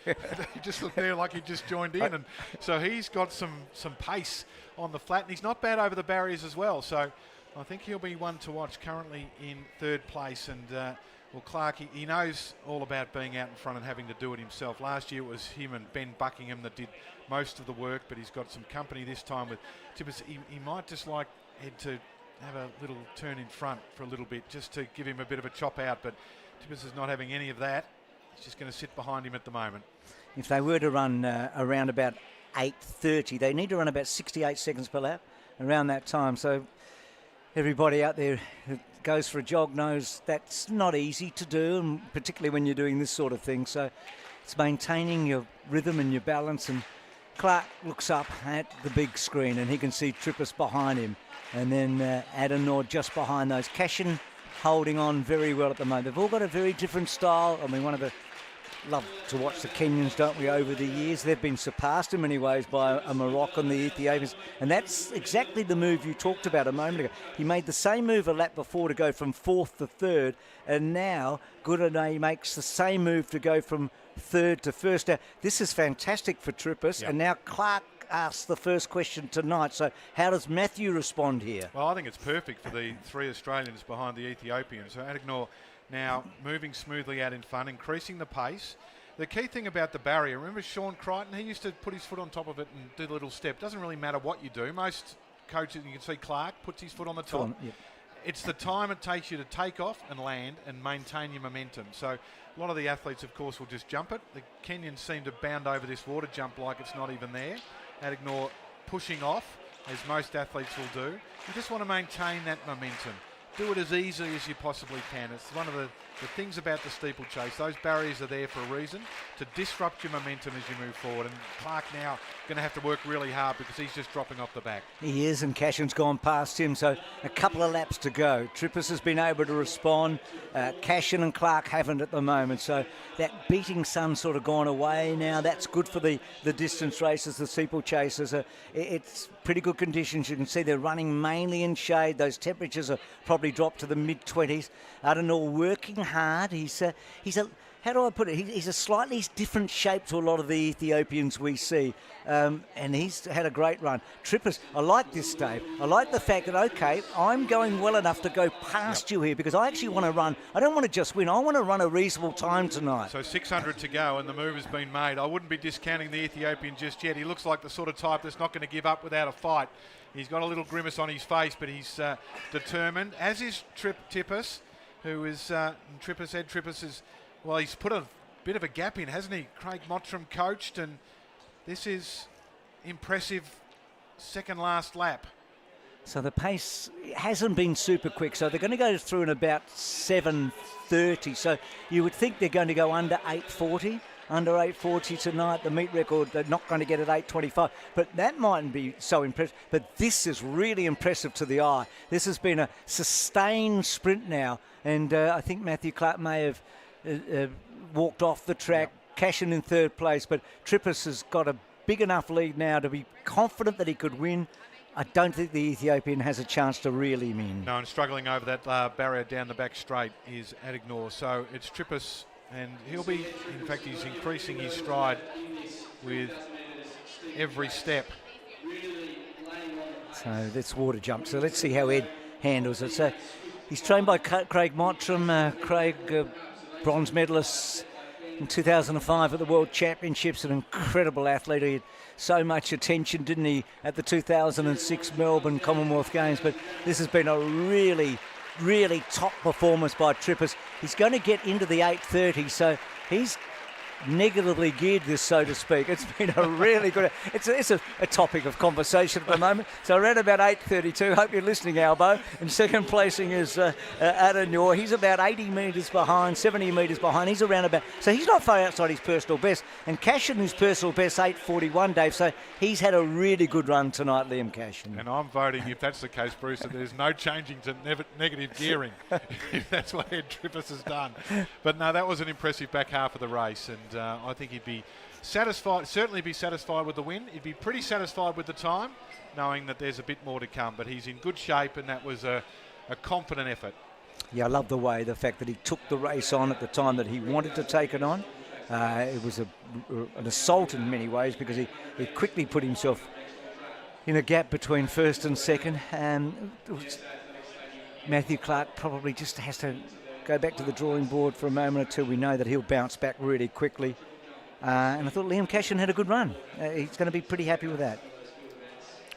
just looked there like he just joined in, and so he's got some pace on the flat, and he's not bad over the barriers as well. So I think he'll be one to watch. Currently in third place, and well, Clark, he knows all about being out in front and having to do it himself. Last year it was him and Ben Buckingham that did most of the work, but he's got some company this time with Tippis. He might just like Ed to have a little turn in front for a little bit, just to give him a bit of a chop out, but Tippis is not having any of that. He's just going to sit behind him at the moment. If they were to run around about 8.30, they need to run about 68 seconds per lap around that time. So everybody out there who goes for a jog knows that's not easy to do, and particularly when you're doing this sort of thing. So it's maintaining your rhythm and your balance. And Clark looks up at the big screen and he can see Trippus behind him, and then Adegnor just behind those. Cashin holding on very well at the moment. They've all got a very different style. I mean, love to watch the Kenyans, don't we, over the years. They've been surpassed in many ways by a Moroccan, the Ethiopians, and that's exactly the move you talked about a moment ago. He made the same move a lap before to go from 4th to 3rd, and now Goodane makes the same move to go from 3rd to 1st. Now, this is fantastic for Trippus, and now Clark asks the first question tonight. So how does Matthew respond here? Well, I think it's perfect for the 3 Australians behind the Ethiopians. So Adignor now moving smoothly out in front, increasing the pace. The key thing about the barrier, remember Sean Crichton? He used to put his foot on top of it and do the little step. Doesn't really matter what you do. Most coaches, you can see Clark puts his foot on the top. It's the time it takes you to take off and land and maintain your momentum. So a lot of the athletes, of course, will just jump it. The Kenyans seem to bound over this water jump like it's not even there. Adignor pushing off, as most athletes will do. You just want to maintain that momentum. Do it as easily as you possibly can. It's one of the things about the steeplechase. Those barriers are there for a reason, to disrupt your momentum as you move forward. And Clark now going to have to work really hard because he's just dropping off the back. He is, and Cashin's gone past him, so a couple of laps to go. Trippus has been able to respond. Cashin and Clark haven't at the moment, so that beating sun's sort of gone away now. That's good for the distance races, the steeplechasers. It's pretty good conditions. You can see they're running mainly in shade. Those temperatures are probably dropped to the mid-20s. I don't know, working hard. He's a how do I put it? He's a slightly different shape to a lot of the Ethiopians we see, and he's had a great run. Trippus, I like this, Dave. I like the fact that, okay, I'm going well enough to go past you here because I actually want to run. I don't want to just win. I want to run a reasonable time tonight. So 600 to go and the move has been made. I wouldn't be discounting the Ethiopian just yet. He looks like the sort of type that's not going to give up without a fight. He's got a little grimace on his face, but he's determined, as is Trippus, who is Trippus is... Well, he's put a bit of a gap in, hasn't he? Craig Mottram coached, and this is impressive second last lap. So the pace hasn't been super quick, so they're going to go through in about 7:30. So you would think they're going to go under 8:40. Under 8:40 tonight. The meet record, they're not going to get at 8:25. But that mightn't be so impressive. But this is really impressive to the eye. This has been a sustained sprint now. And I think Matthew Clark may have walked off the track, Cashin in 3rd place. But Trippus has got a big enough lead now to be confident that he could win. I don't think the Ethiopian has a chance to really win. No, and struggling over that barrier down the back straight is Adignor. So it's Trippus, and he'll be, in fact, he's increasing his stride with every step. So that's water jump. So let's see how Ed handles it. So he's trained by Craig Mottram. Craig, bronze medalist in 2005 at the World Championships, an incredible athlete. He had so much attention, didn't he, at the 2006 Melbourne Commonwealth Games. But this has been a really top performance by Trippus. He's going to get into the 8:30, so he's negatively geared this, so to speak. It's been a really good... It's a topic of conversation at the moment. So around about 8:32, hope you're listening, Albo. And second placing is Adignor. He's about 80 metres behind, 70 metres behind. He's around about... So he's not far outside his personal best. And Cashin, his personal best, 8:41, Dave. So he's had a really good run tonight, Liam Cashin. And I'm voting, if that's the case, Bruce, that there's no changing to negative gearing, if that's what Ed Trippus has done. But no, that was an impressive back half of the race, and I think he'd be satisfied, certainly be satisfied with the win. He'd be pretty satisfied with the time, knowing that there's a bit more to come. But he's in good shape, and that was a confident effort. Yeah, I love the fact that he took the race on at the time that he wanted to take it on. It was an assault in many ways because he quickly put himself in a gap between first and second. Matthew Clark probably just has to go back to the drawing board for a moment or two. We know that he'll bounce back really quickly. And I thought Liam Cashin had a good run. He's going to be pretty happy with that.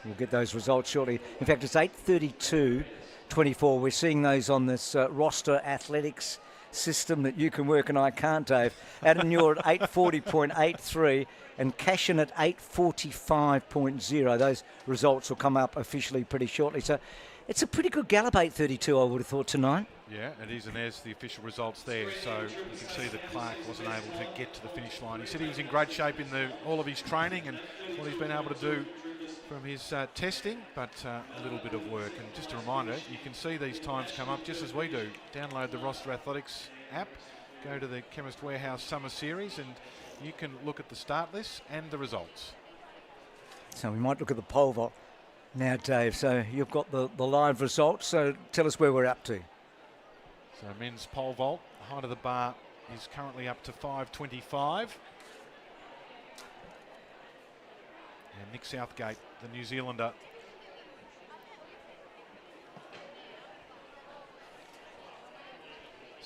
We'll get those results shortly. In fact, it's 8:32.24. We're seeing those on this roster athletics system that you can work and I can't, Dave. Adignor at 8:40.83 and Cashin at 8:45.0. Those results will come up officially pretty shortly. So it's a pretty good gallop, 8:32, I would have thought, tonight. Yeah, it is, and there's the official results there. So you can see that Clark wasn't able to get to the finish line. He said he was in great shape in all of his training and what he's been able to do from his testing, but a little bit of work. And just a reminder, you can see these times come up just as we do. Download the Roster Athletics app, go to the Chemist Warehouse Summer Series, and you can look at the start list and the results. So we might look at the pole vault now, Dave. So you've got the live results, so tell us where we're up to. So men's pole vault, height of the bar is currently up to 5.25. And Nick Southgate, the New Zealander,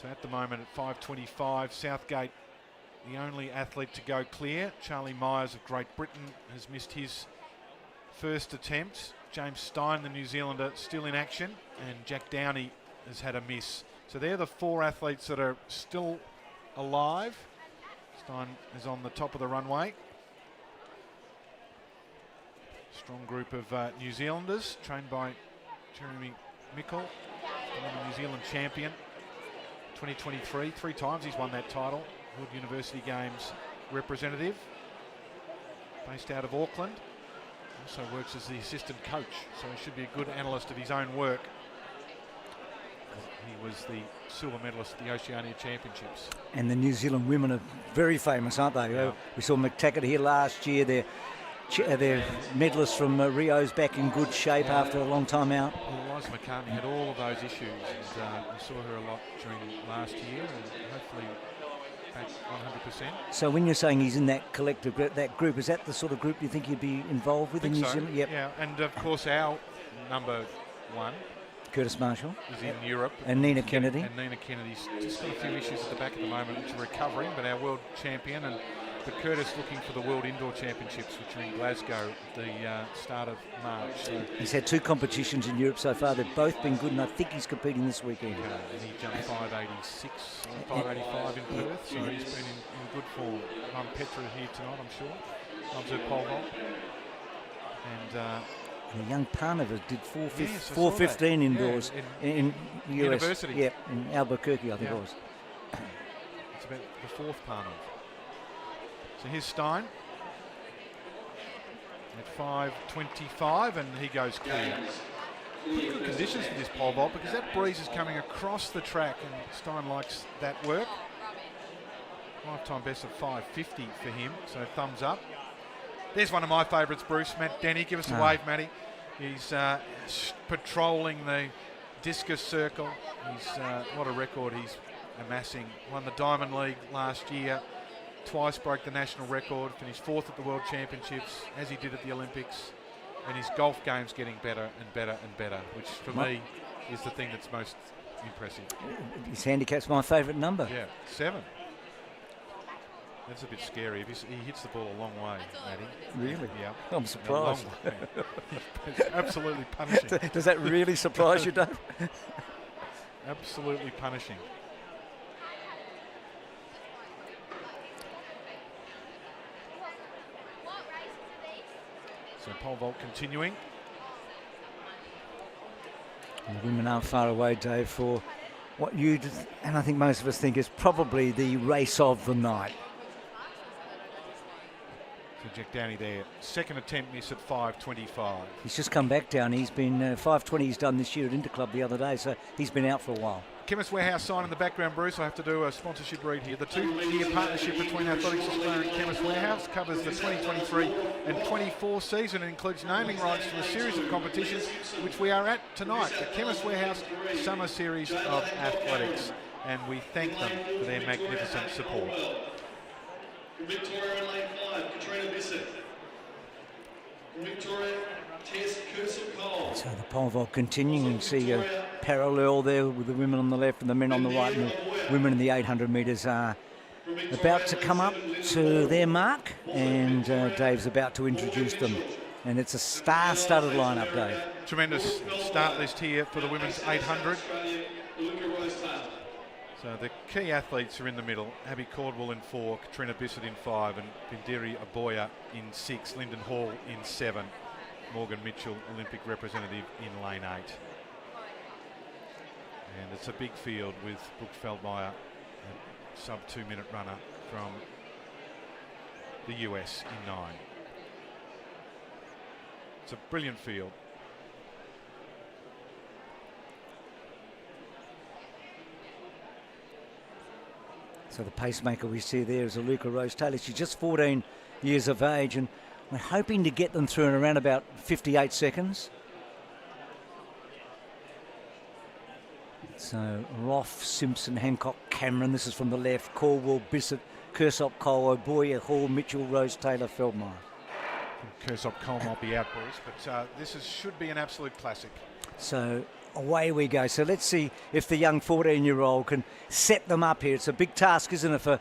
so at the moment at 5.25, Southgate the only athlete to go clear. Charlie Myers of Great Britain has missed his first attempt. James Stein, the New Zealander, still in action, and Jack Downey has had a miss. So they're the 4 athletes that are still alive. Stein is on the top of the runway. Strong group of New Zealanders, trained by Jeremy Mickle, the New Zealand champion, 2023. 3 times he's won that title. Hood University Games representative, based out of Auckland. Also works as the assistant coach, so he should be a good analyst of his own work. He was the silver medalist at the Oceania Championships. And the New Zealand women are very famous, aren't they? Yeah. We saw McTaggart here last year. They're medalists from Rio's back in good shape after a long time out. Well, Liza McCartney had all of those issues, and we saw her a lot during last year, and hopefully back 100%. So when you're saying he's in that collective group, is that the sort of group you think you'd be involved with in New Zealand? Yep. Yeah, and of course our number 1, Curtis Marshall, is in Europe. And Nina Kennedy. And Nina Kennedy's just got a few issues at the back at the moment, which are recovering, but our world champion, and but Curtis looking for the World Indoor Championships, which are in Glasgow at the start of March. So he's had 2 competitions in Europe so far. They've both been good, and I think he's competing this weekend. And he jumped 5.86, 5.85 in Perth, so he's been in good form. Petra here tonight, I'm sure. Loves her pole vault. And the young Parnova did 4.15 indoors in US. University. Yeah, in Albuquerque, I think it was. It's about the 4th Parnov. So here's Stein at 5.25, and he goes clear. Pretty good conditions for this pole vault because that breeze is coming across the track, and Stein likes that work. Lifetime best of 5.50 for him, so thumbs up. There's one of my favourites, Bruce. Matt Denny, give us a wave, Matty. He's patrolling the Discus circle. What a record he's amassing. Won the Diamond League last year. Twice broke the national record, finished 4th at the World Championships, as he did at the Olympics. And his golf game's getting better and better and better, which for me is the thing that's most impressive. His handicap's my favourite number. Yeah, 7. That's a bit scary. He hits the ball a long way, Matty. Really? Yeah. I'm surprised. It's absolutely punishing. Does that really surprise you, Dave? Absolutely punishing. So pole vault continuing. And the women aren't far away, Dave, for what you and I think most of us think is probably the race of the night. So Jack Downey there, 2nd attempt miss at 5.25. He's just come back down. He's been 5.20 he's done this year at Interclub the other day, so he's been out for a while. Chemist Warehouse sign in the background, Bruce. I have to do a sponsorship read here. The 2-year partnership between Athletics Australia and Chemist Warehouse covers the 2023 and 24 season and includes naming rights to a series of competitions which we are at tonight, the Chemist Warehouse Summer Series of Athletics. And we thank them for their magnificent support. Victoria in lane 5, Katrina Bissett. Victoria, Tess Kursel-Cole. So the pole vault continuing. You can see a parallel there with the women on the left and the men on the right, and the women in the 800 metres are about to come up to their mark, and Dave's about to introduce them. And it's a star-studded lineup, Dave. Tremendous start list here for the women's 800. So the key athletes are in the middle. Abby Caldwell in 4, Katrina Bissett in 5, and Bindiri Aboya in 6, Lyndon Hall in 7, Morgan Mitchell, Olympic representative, in lane 8. And it's a big field with Brooke Feldmeyer, a sub-2 minute runner from the US, in 9. It's a brilliant field. So the pacemaker we see there is Aluka Rose-Taylor. She's just 14 years of age, and we're hoping to get them through in around about 58 seconds. So Roth, Simpson, Hancock, Cameron. This is from the left. Caldwell, Bissett, Kersop, Cole, O'Boyer, Hall, Mitchell, Rose-Taylor, Feldmire. Kersop Cole might be out, Bruce, but this should be an absolute classic. So away we go. So let's see if the young 14-year-old can set them up here. It's a big task, isn't it, for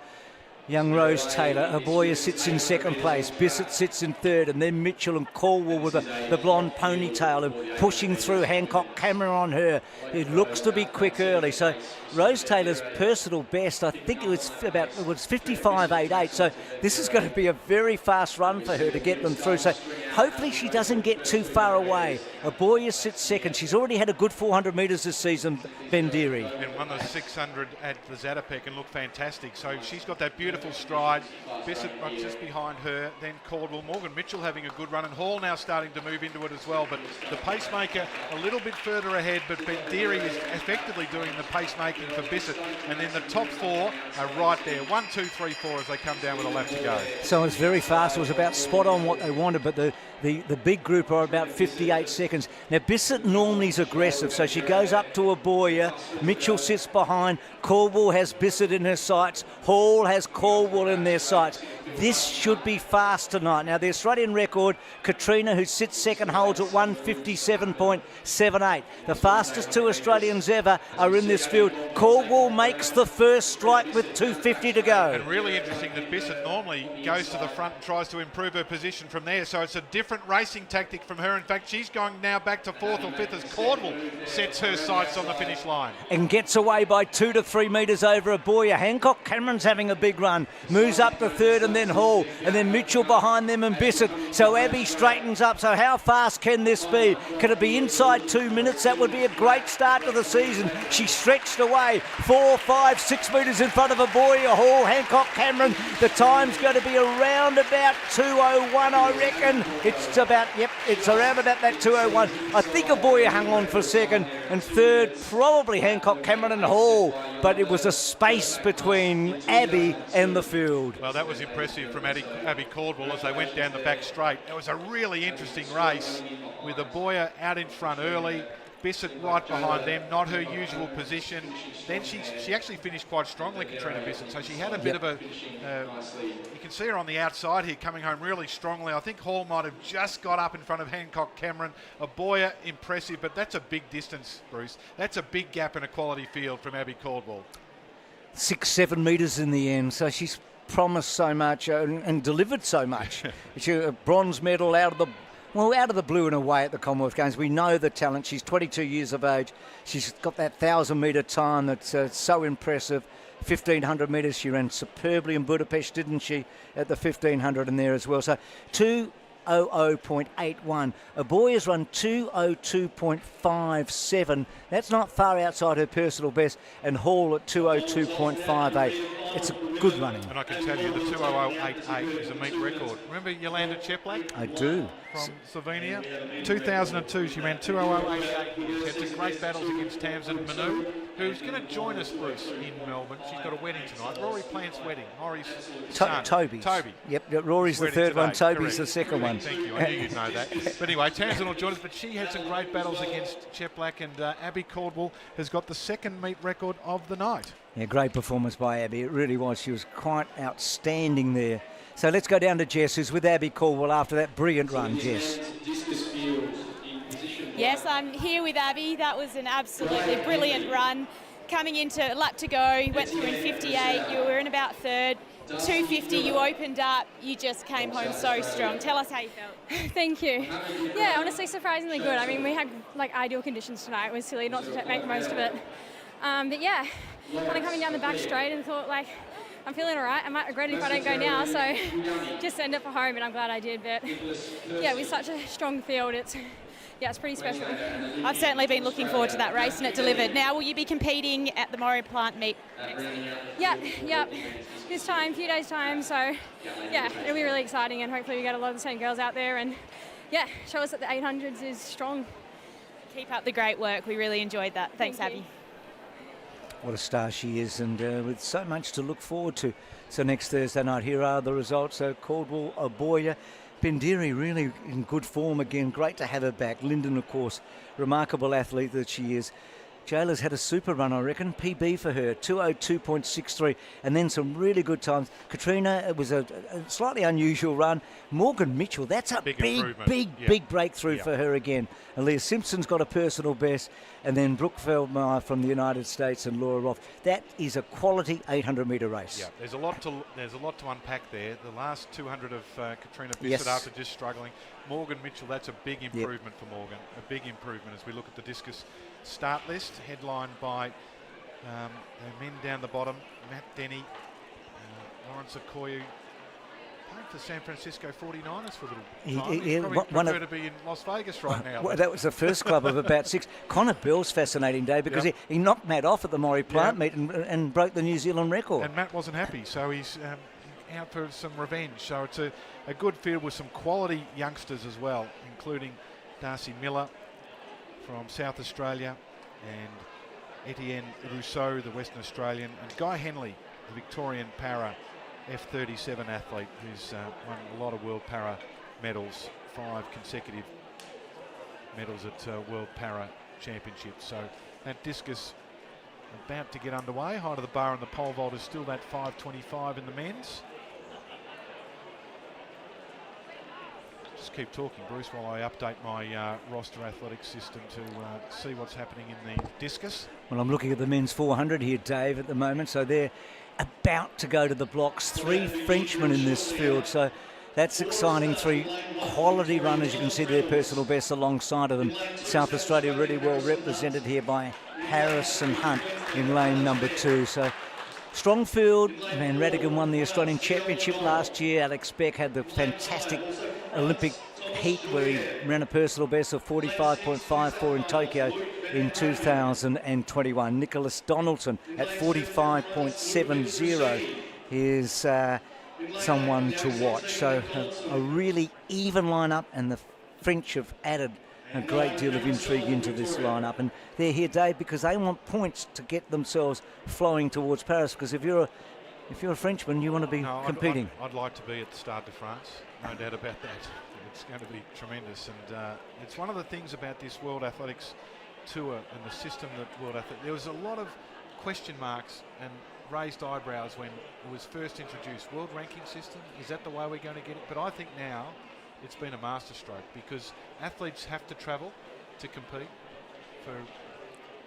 young Rose-Taylor. Aboya sits in second place. Bissett sits in third, and then Mitchell and Caldwell with the blonde ponytail and pushing through. Hancock, Cameron on her. It looks to be quick early. So Rose-Taylor's personal best, I think it was 55.88. So this is going to be a very fast run for her to get them through. So hopefully she doesn't get too far away. Aboya sits second. She's already had a good 400 metres this season, Bendiri. And won the 600 at the Zatopek and looked fantastic. So she's got that beautiful stride. Bissett just behind her, then Caldwell. Morgan Mitchell having a good run, and Hall now starting to move into it as well. But the pacemaker a little bit further ahead, but Bendiri is effectively doing the pacemaking for Bissett. And then the top four are right there. 1, 2, 3, 4 as they come down with a lap to go. So it's very fast. It was about spot on what they wanted, but the big group are about 58 seconds. Now Bissett normally is aggressive, so she goes up to Aboya. Mitchell sits behind. Caldwell has Bissett in her sights. Hall has Caldwell in their sights. This should be fast tonight. Now the Australian record, Katrina, who sits second, holds at 1:57.78. The fastest two Australians ever are in this field. Caldwell makes the first strike with 2:50 to go. And really interesting that Bissett normally goes to the front and tries to improve her position from there. So it's a different racing tactic from her. In fact, she's going now back to fourth or fifth as Caldwell sets her sights on the finish line. And gets away by 2 to 3 metres over Aboya. Hancock Cameron's having a big run. Moves up to third, and then Hall, and then Mitchell behind them and Bissett. So Abby straightens up. So how fast can this be? Can it be inside 2 minutes? That would be a great start to the season. She stretched away 4, 5, 6 metres in front of Aboya, Hall, Hancock, Cameron. The time's going to be around about 2:01, I reckon. It's around about that 2:01. I think Aboya hung on for second, and third probably Hancock, Cameron and Hall. But it was a space between Abby and the field. Well, that was impressive from Abby Caldwell as they went down the back straight. It was a really interesting race with Aboya out in front early, Bissett right behind them, not her usual position. Then she actually finished quite strongly, Katrina Bissett, so she had a bit of a, you can see her on the outside here coming home really strongly. I think Hall might have just got up in front of Hancock Cameron. Aboya impressive, but that's a big distance, Bruce. That's a big gap in a quality field from Abby Caldwell. 6, 7 metres in the end, so she's promised so much and delivered so much. She a bronze medal out of the blue and away at the Commonwealth Games. We know the talent. She's 22 years of age. She's got that 1,000-metre time that's so impressive. 1,500 metres, she ran superbly in Budapest, didn't she, at the 1,500 in there as well. So 2:00.81. Aboya's run 2:02.57. That's not far outside her personal best. And Hall at 2:02.58. It's a good running. And I can tell you the 2:00.88 is a meet record. Remember Yolanda Cheplak? I do. From Slovenia. 2002, she ran 2:00.88. She had some great battles against Tamsin Manu, who's going to join us, Bruce, in Melbourne. She's got a wedding tonight. Rory Plant's wedding. Rory's son. Toby. Yep, Rory's the third one. Toby's the second one. Thank you. I knew you'd know that. But anyway, Tamsin will join us. But she had some great battles against Cheplak, and Abby Caldwell has got the second meet record of the night. Yeah, great performance by Abby. It really was. She was quite outstanding there. So let's go down to Jess, who's with Abby Caldwell after that brilliant run. Jess. Yes, I'm here with Abby. That was an absolutely brilliant run. Coming into lap to go, you went through in 58. You were in about third. 2:50, you opened up. You just came home so strong. Tell us how you felt. Thank you. Yeah, honestly, surprisingly good. I mean, we had ideal conditions tonight. It was silly not to make the most of it. But yeah, kind of coming down the back straight and thought I'm feeling all right. I might regret it if I don't go now, so just send it for home, and I'm glad I did. But yeah, with such a strong field, it's pretty special. I've certainly been looking forward to that race, and it delivered. Now, will you be competing at the Murray Plant meet next week? Yep. This time, a few days' time, so yeah, it'll be really exciting, and hopefully we get a lot of the same girls out there, and yeah, show us that the 800s is strong. Keep up the great work. We really enjoyed that. Thanks, Thank you. Abby. What a star she is, and with so much to look forward to. So next Thursday night, here are the results. So Caldwell, Aboya, Bendiri really in good form again. Great to have her back. Lyndon, of course, remarkable athlete that she is. Jayla's had a super run, I reckon. PB for her, 2:02.63, and then some really good times. Katrina, it was a slightly unusual run. Morgan Mitchell, that's a big breakthrough for her again. Aaliyah Simpson's got a personal best, and then Brooke Feldmeyer from the United States and Laura Roth. That is a quality 800-metre race. Yeah, there's a lot to unpack there. The last 200 of Katrina Bissett after just struggling. Morgan Mitchell, that's a big improvement for Morgan. A big improvement as we look at the Discus start list, headlined by the men down the bottom, Matt Denny, Lawrence Okoye, playing for San Francisco 49ers for a little time. He'd probably prefer to be in Las Vegas right now. Well, that was the first club of about 6. Connor Bell's fascinating day because he knocked Matt off at the Maury Plant meet and broke the New Zealand record. And Matt wasn't happy, so he's out for some revenge. So it's a good field with some quality youngsters as well, including Darcy Miller from South Australia and Etienne Rousseau, the Western Australian, and Guy Henley, the Victorian para F37 athlete who's won a lot of World Para medals, 5 consecutive medals at World Para Championships. So that Discus about to get underway. Height of the bar and the pole vault is still that 5:25 in the men's. Just keep talking, Bruce, while I update my roster athletics system to see what's happening in the Discus. Well, I'm looking at the men's 400 here, Dave, at the moment. So they're about to go to the blocks. 3 Frenchmen in this field. So that's exciting. 3 quality runners. You can see their personal best alongside of them. South Australia really well represented here by Harris and Hunt in lane number 2. So strong field. Van Radigan won the Australian Championship last year. Alex Beck had the fantastic Olympic heat where he ran a personal best of 45.54 in Tokyo in 2021. Nicholas Donaldson at 45.70 is someone to watch. So a really even lineup, and the French have added a great deal of intrigue into this lineup, and they're here, Dave, because they want points to get themselves flowing towards Paris. Because if you're a Frenchman, you want to be competing. I'd like to be at the Stade de France, no doubt about that. It's going to be tremendous, and it's one of the things about this World Athletics Tour and the system that World Athletics. There was a lot of question marks and raised eyebrows when it was first introduced. World ranking system, is that the way we're going to get it? But I think now it's been a masterstroke, because athletes have to travel to compete. For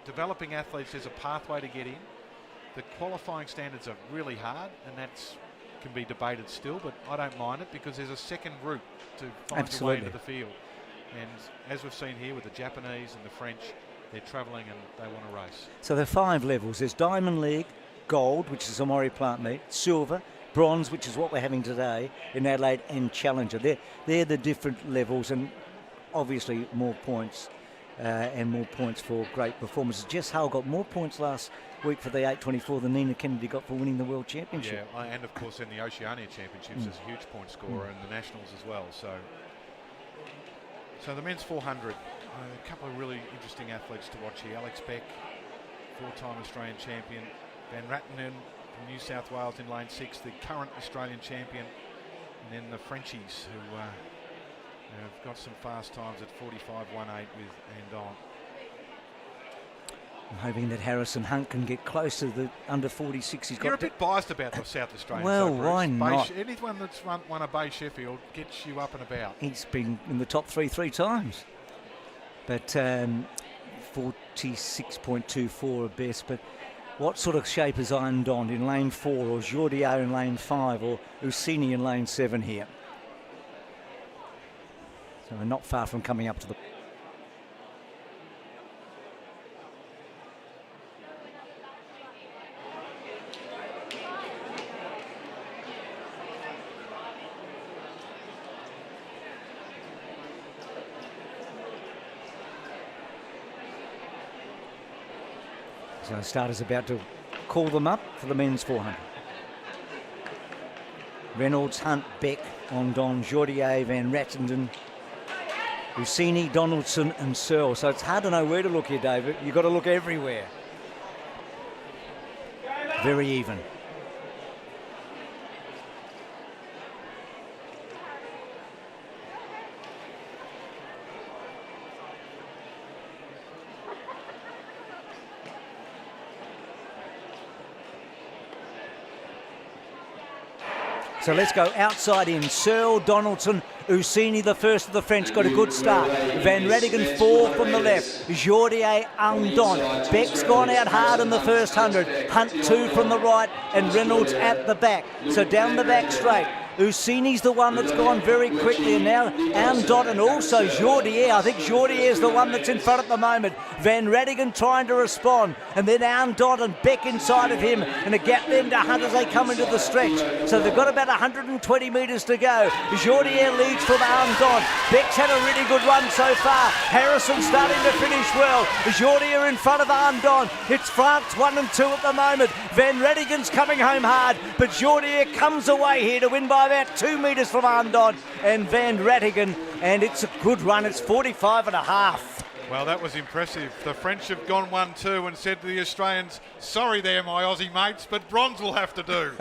developing athletes, there's a pathway to get in. The qualifying standards are really hard, and that's can be debated still, but I don't mind it because there's a second route to find your way into the field. And as we've seen here with the Japanese and the French, they're travelling and they want to race. So there are 5 levels. There's Diamond League, Gold, which is a Maury Plant meet, Silver, Bronze, which is what we're having today in Adelaide, and Challenger. They're the different levels, and obviously more points and more points for great performances. Jess Hull got more points last week for the 824 than Nina Kennedy got for winning the World Championship. Yeah, and of course in the Oceania Championships there's a huge point scorer, and the Nationals as well. So the men's 400, a couple of really interesting athletes to watch here. Alex Beck, 4-time Australian champion. Van Rattenen from New South Wales in lane 6, the current Australian champion. And then the Frenchies, who have got some fast times at 45.18 with Andon. I'm hoping that Harrison Hunt can get close to the under 46. You're a bit biased about the South Australians. Well, why not? Anyone that's won a Bay Sheffield gets you up and about. He's been in the top 3 times. But 46.24 at best. But what sort of shape is Andon in lane 4, or Jordiau in lane 5, or Ussini in lane 7 here? So we're not far from coming up to the... So the starter's about to call them up for the men's 400. Reynolds, Hunt, Beck, Andon, Jordier, Van Rattenden, Ucini, Donaldson and Searle. So it's hard to know where to look here, David. You've got to look everywhere. Very even. So let's go outside in. Searle, Donaldson, Ucini, the first of the French, got a good start. Van Radigan 4 from the left. Jordier, Andon. Beck's gone out hard in the first 100. Hunt 2 from the right and Reynolds at the back. So down the back straight. Ucini's the one that's gone very quickly, and now Andon and also Jordier. I think Jordier's the one that's in front at the moment. Van Radigan trying to respond, and then Andon and Beck inside of him, and a gap then to Hunt as they come into the stretch. So they've got about 120 metres to go. Jordier leads from Andon. Beck's had a really good run so far. Harrison starting to finish well. Jordier in front of Andon. It's France 1 and 2 at the moment. Van Radigan's coming home hard, but Jordier comes away here to win by about 2 metres from Andon and Van Radigan, and it's a good run. It's 45 and a half. Well, that was impressive. The French have gone 1-2 and said to the Australians, sorry there, my Aussie mates, but bronze will have to do.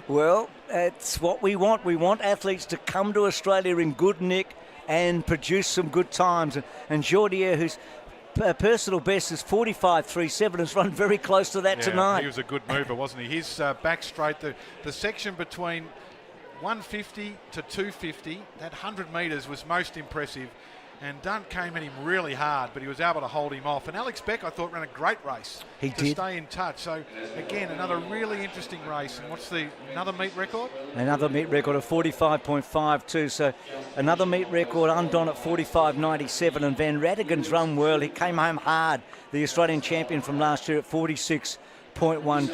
Well, it's what we want. We want athletes to come to Australia in good nick and produce some good times. And Jordier, whose personal best is 45.37, has run very close to that tonight. He was a good mover, wasn't he? His back straight, the section between 150 to 250, that 100 metres was most impressive, and Dunt came at him really hard, but he was able to hold him off. And Alex Beck, I thought, ran a great race to stay in touch. So again, another really interesting race. And what's another meet record? Another meet record of 45.52. So another meet record, Andon at 45.97, and Van Radigan's run well. He came home hard, the Australian champion from last year, at 46.12.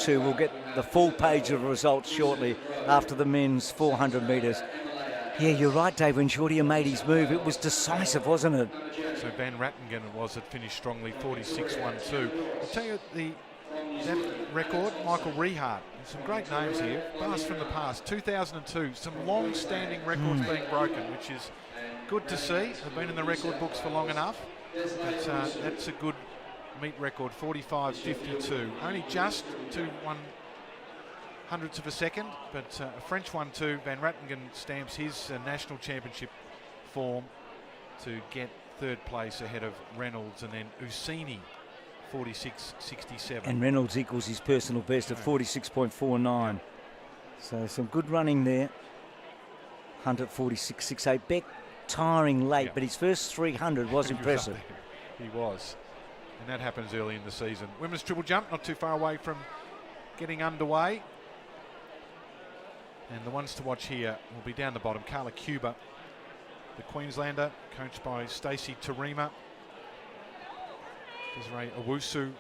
We'll get the full page of results shortly after the men's 400 metres. Yeah, you're right, Dave. When Jordier made his move, it was decisive, wasn't it? So Van Radigan that finished strongly, 46.12. I'll tell you, that record, Michael Rehart. Some great names here. Blast from the past, 2002. Some long-standing records being broken, which is good to see. They've been in the record books for long enough. But that's a good meet record, 45.52. Only just 2/100ths of a second, but a French 1-2. Van Radigan stamps his national championship form to get third place ahead of Reynolds, and then Ucini 46.67. And Reynolds equals his personal best of 46.49. So some good running there. Hunt at 46.68. Beck tiring late, but his first 300 was impressive. He was. And that happens early in the season. Women's triple jump, not too far away from getting underway. And the ones to watch here will be down the bottom. Carla Cuba, the Queenslander, coached by Stacey Tarima. Desiree Owusu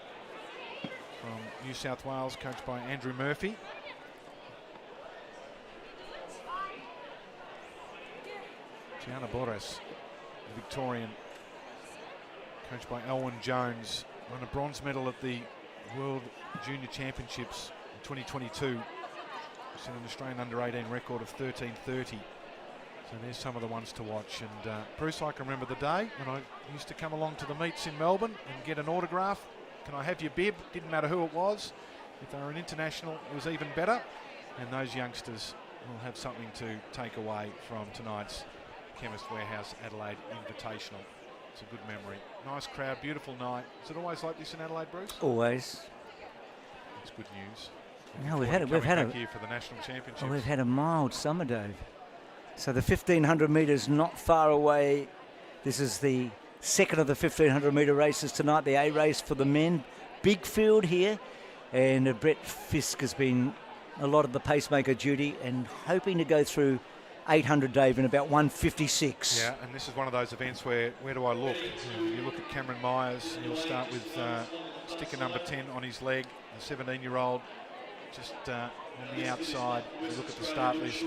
from New South Wales, coached by Andrew Murphy. Gianna Borres, the Victorian, coached by Elwyn Jones, won a bronze medal at the World Junior Championships in 2022. Set an Australian under-18 record of 13.30. So there's some of the ones to watch. And Bruce, I can remember the day when I used to come along to the meets in Melbourne and get an autograph. Can I have your bib? Didn't matter who it was. If they were an international, it was even better. And those youngsters will have something to take away from tonight's Chemist Warehouse Adelaide Invitational. It's a good memory. Nice crowd, beautiful night. Is it always like this in Adelaide, Bruce? Always. It's good news. No, we've had a here for the national championships. Oh, we've had a mild summer, Dave. So the 1,500 metres not far away. This is the second of the 1,500 metre races tonight, the A race for the men. Big field here, and Brett Fisk has been a lot of the pacemaker duty and hoping to go through 800, Dave, in about 1:56. Yeah, and this is one of those events where do I look? You look at Cameron Myers, and you'll start with sticker number 10 on his leg, a 17-year-old. Just on the outside, you look at the start list.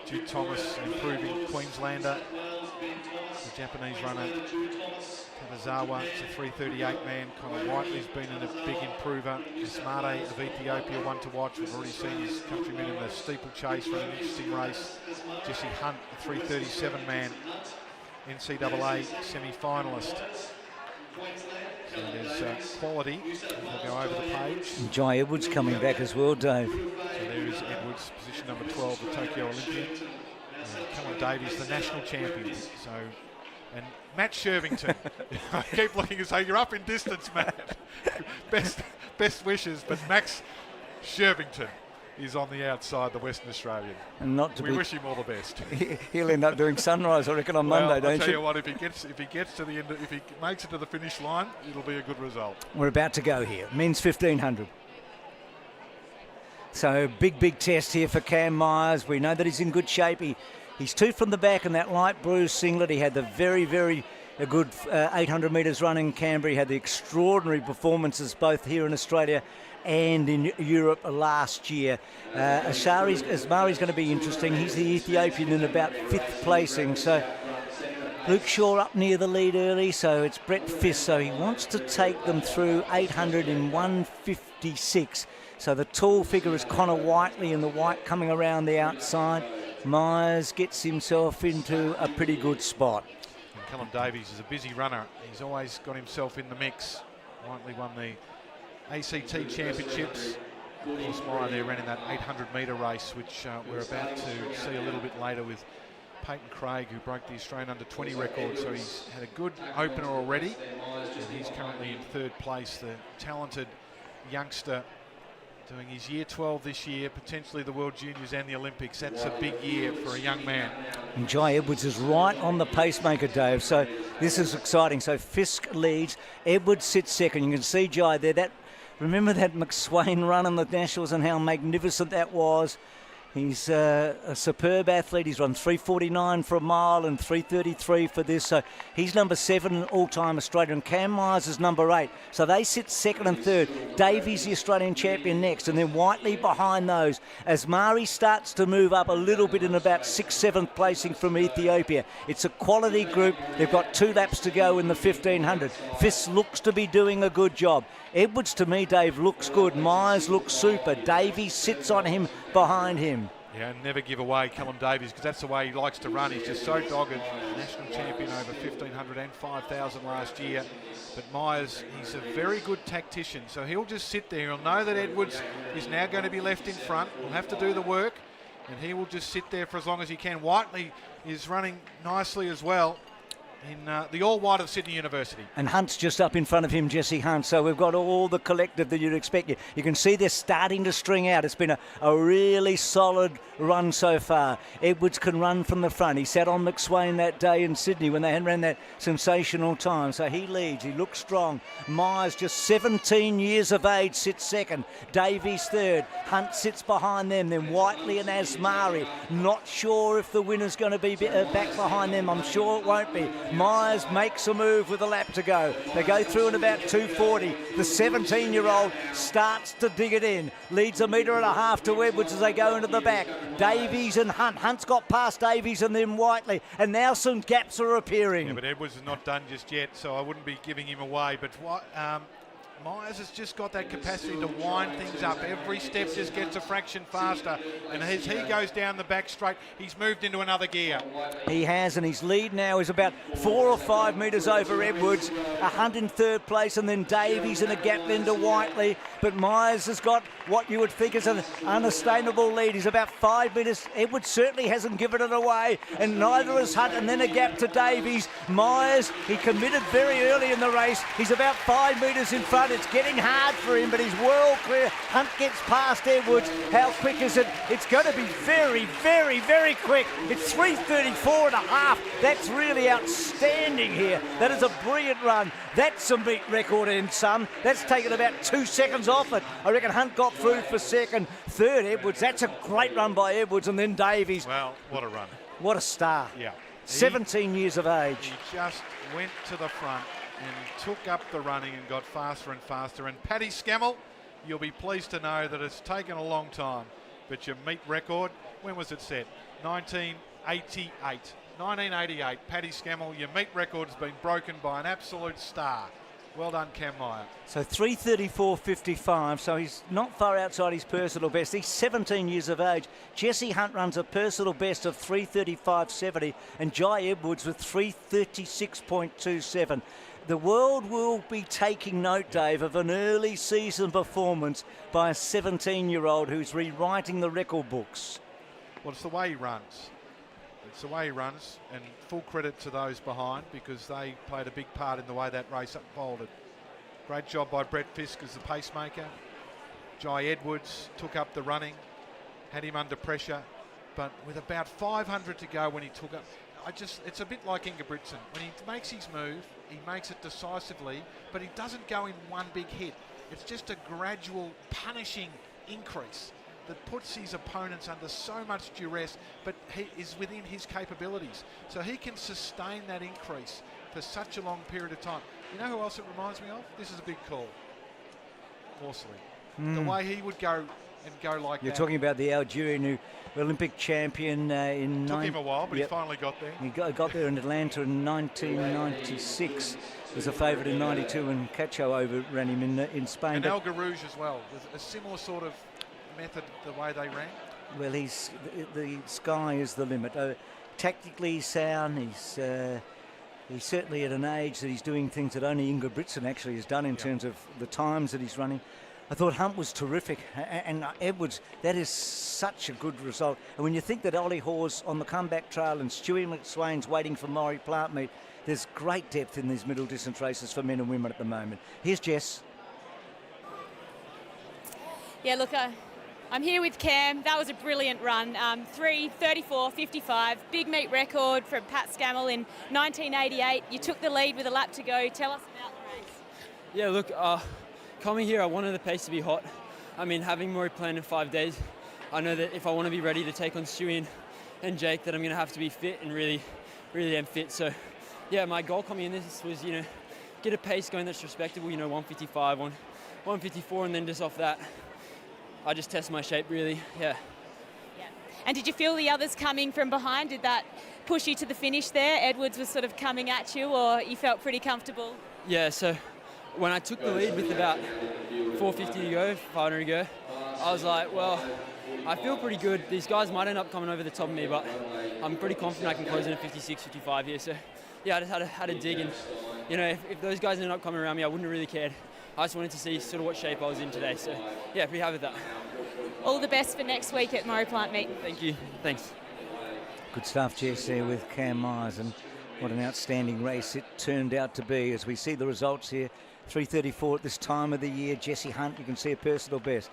Jude Thomas, improving Queenslander. The Japanese runner, Kanazawa, it's a 3:38 man. Connor Whiteley's been in a big improver. Ismate of Ethiopia, one to watch. We've already seen his countrymen in the steeplechase, run an interesting race. Jesse Hunt, a 3:37 man. NCAA semi-finalist. So there's quality. We'll go over the page. And Jai Edwards coming back as well, Dave. So there is Edwards, position number 12, the Tokyo Olympian. Cullen Davies, the national champion. So, and Matt Shervington. I keep looking and saying, you're up in distance, Matt. best wishes, but Max Shervington is on the outside, the Western Australian. And we wish him all the best. He'll end up doing Sunrise, I reckon, on Monday, don't you? I'll tell you what, if he gets to the end, if he makes it to the finish line, it'll be a good result. We're about to go here. Men's 1500. So big test here for Cam Myers. We know that he's in good shape. He's 2 from the back in that light blue singlet. He had the very good 800 metres run in Canberra. He had the extraordinary performances both here in Australia and in Europe last year. Asmari's going to be interesting. He's the Ethiopian in about 5th placing. So Luke Shaw up near the lead early. So it's Brett Fisk. So he wants to take them through 800 in 1:56. So the tall figure is Connor Whiteley in the white coming around the outside. Myers gets himself into a pretty good spot. And Cullen Davies is a busy runner. He's always got himself in the mix. Whiteley won the ACT Championships. Of course, Morrow there ran in that 800-metre race, which we're about to see a little bit later with Peyton Craig, who broke the Australian under-20 record. So he's had a good opener already, and he's currently in 3rd place. The talented youngster doing his year 12 this year, potentially the World Juniors and the Olympics. That's a big year for a young man. And Jai Edwards is right on the pacemaker, Dave. So this is exciting. So Fisk leads. Edwards sits second. You can see Jai there. Remember that McSwain run in the Nationals and how magnificent that was? He's a superb athlete. He's run 3:49 for a mile and 3:33 for this. So he's number 7 all-time Australian. Cam Myers is number 8. So they sit 2nd and 3rd. Davies, the Australian champion, next. And then Whiteley behind those. As Mari starts to move up a little bit in about 6th, 7th placing from Ethiopia. It's a quality group. They've got 2 laps to go in the 1500. Fisk looks to be doing a good job. Edwards, to me, Dave, looks good. Myers looks super. Davies sits on him behind him. Yeah, and never give away Cullen Davies, because that's the way he likes to run. He's just so dogged. National champion over 1,500 and 5,000 last year. But Myers, he's a very good tactician, so he'll just sit there. He'll know that Edwards is now going to be left in front. He'll have to do the work, and he will just sit there for as long as he can. Whiteley is running nicely as well in the all-white of Sydney University. And Hunt's just up in front of him, Jesse Hunt. So we've got all the collective that you'd expect. You can see they're starting to string out. It's been a really solid run so far. Edwards can run from the front. He sat on McSwain that day in Sydney when they had ran that sensational time. So he leads. He looks strong. Myers, just 17 years of age, sits 2nd. Davies 3rd. Hunt sits behind them. Then Whiteley and Asmari. Not sure if the winner's going to be back behind them. I'm sure it won't be. Myers makes a move with a lap to go. They go through in about 2:40. The 17-year-old starts to dig it in. Leads 1.5 metres to Edwards as they go into the back. Davies and Hunt. Hunt's got past Davies and then Whiteley. And now some gaps are appearing. Yeah, but Edwards is not done just yet, so I wouldn't be giving him away. But Myers has just got that capacity to wind things up. Every step just gets a fraction faster. And as he goes down the back straight, he's moved into another gear. He has, and his lead now is about 4 or 5 metres over Edwards. Hunt in 3rd place, and then Davies in a gap then to Whiteley. But Myers has got what you would think is an unsustainable lead. He's about 5 metres. Edwards certainly hasn't given it away, and neither has Hunt, and then a gap to Davies. Myers, he committed very early in the race. He's about 5 metres in front. It's getting hard for him, but he's well clear. Hunt gets past Edwards. How quick is it? It's going to be very, very, very quick. It's 3:34 and a half. That's really outstanding here. That is a brilliant run. That's a meet record in some. That's taken about 2 seconds off it. I reckon Hunt got through for 2nd. 3rd, Edwards. That's a great run by Edwards, and then Davies. Well, what a run. What a star. Yeah. 17 years of age. He just went to the front and took up the running and got faster and faster. And Paddy Scammell, you'll be pleased to know that it's taken a long time, but your meet record, when was it set? 1988. 1988, Paddy Scammell, your meet record's been broken by an absolute star. Well done, Cam Meyer. So 3:34.55, so he's not far outside his personal best. He's 17 years of age. Jesse Hunt runs a personal best of 3:35.70 and Jai Edwards with 3:36.27. The world will be taking note, Dave, of an early season performance by a 17-year-old who's rewriting the record books. Well, it's the way he runs. It's the way he runs, and full credit to those behind because they played a big part in the way that race unfolded. Great job by Brett Fisk as the pacemaker. Jai Edwards took up the running, had him under pressure, but with about 500 to go when he took up, it's a bit like Ingebrigtsen. When he makes his move, he makes it decisively, but he doesn't go in one big hit. It's just a gradual punishing increase that puts his opponents under so much duress, but he is within his capabilities. So he can sustain that increase for such a long period of time. You know who else it reminds me of? This is a big call. Horsley. The way he would go and go like You're that. talking about the Algerian Olympic champion in... Took him a while, but he finally got there. He got there in Atlanta in 1996. Was a favourite in 92 and Cacho overran him in Spain. And El Garouge as well, with a similar sort of method, the way they ran. Well, the sky is the limit. Tactically sound, he's certainly at an age that he's doing things that only Ingebrigtsen actually has done in terms of the times that he's running. I thought Hunt was terrific, and Edwards, that is such a good result. And when you think that Ollie Hawes on the comeback trail and Stewie McSwain's waiting for Maury Plant Meet, there's great depth in these middle distance races for men and women at the moment. Here's Jess. Yeah, look, I'm here with Cam. That was a brilliant run. 3:34.55, big meet record from Pat Scammell in 1988. You took the lead with a lap to go. Tell us about the race. Yeah, look, coming here, I wanted the pace to be hot. I mean, having Maury planned in 5 days, I know that if I want to be ready to take on Stewie and Jake, that I'm going to have to be fit and really am fit. So, yeah, my goal coming in this was, get a pace going that's respectable, 155, 154, and then just off that, I just test my shape really, yeah. And did you feel the others coming from behind? Did that push you to the finish there? Edwards was sort of coming at you, or you felt pretty comfortable? Yeah, so when I took the lead with about 450 to go, 500 to go, I was like, well, I feel pretty good. These guys might end up coming over the top of me, but I'm pretty confident I can close in at 56, 55 here. So, yeah, I just had a dig, and if those guys ended up coming around me, I wouldn't have really cared. I just wanted to see sort of what shape I was in today. So, yeah, pretty happy with that. All the best for next week at Maury Plant Meet. Thank you. Thanks. Good stuff, Jess, there with Cam Myers, and what an outstanding race it turned out to be. As we see the results here, 3:34 at this time of the year. Jesse Hunt, you can see a personal best.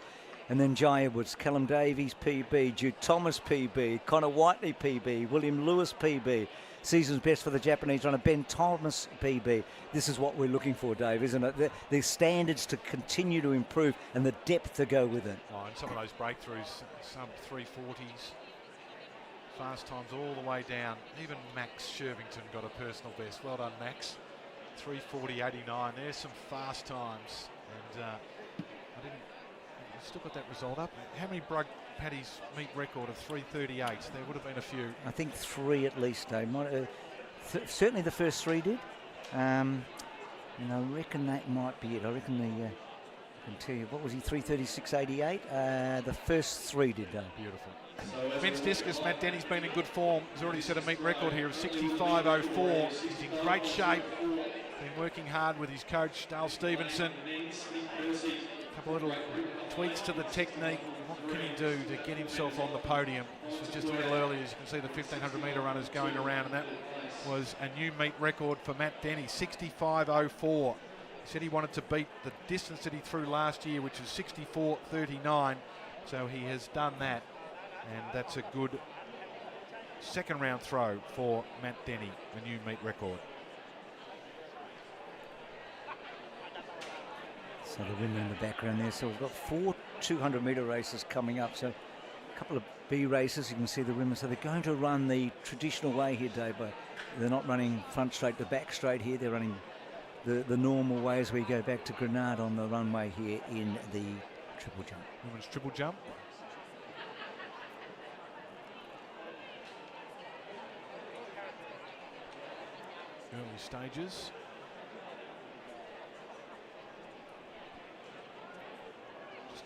And then Jai Edwards, Callum Davies PB, Jude Thomas PB, Connor Whiteley PB, William Lewis PB. Season's best for the Japanese runner, Ben Thomas PB. This is what we're looking for, Dave, isn't it? The standards to continue to improve and the depth to go with it. Oh, and some of those breakthroughs, some 340s, fast times all the way down. Even Max Shervington got a personal best. Well done, Max. 340.89. There's some fast times. And I still got that result up. How many broke Paddy's meet record of 3:38? There would have been a few. I think 3 at least, Dave. Certainly the first 3 did. And I reckon that might be it. I reckon I can tell you, what was he, 3:36.88? The first 3 did, Dave. Beautiful. Men's discus, Matt Denny's been in good form. He's already set a meet record here of 65.04. He's in great shape. Been working hard with his coach, Dale Stevenson. A couple of little tweaks to the technique. What can he do to get himself on the podium? This was just a little early, as you can see the 1500 metre runners going around, and that was a new meet record for Matt Denny, 65.04. He said he wanted to beat the distance that he threw last year, which was 64.39. So he has done that, and that's a good second round throw for Matt Denny, a new meet record. So the winner in the background there. So we've got 4 200 metre races coming up. So a couple of B races, you can see the women. So they're going to run the traditional way here, Dave. But they're not running front straight to back straight here. They're running the normal way as we go back to Grenade on the runway here in the triple jump. Women's triple jump. Early stages.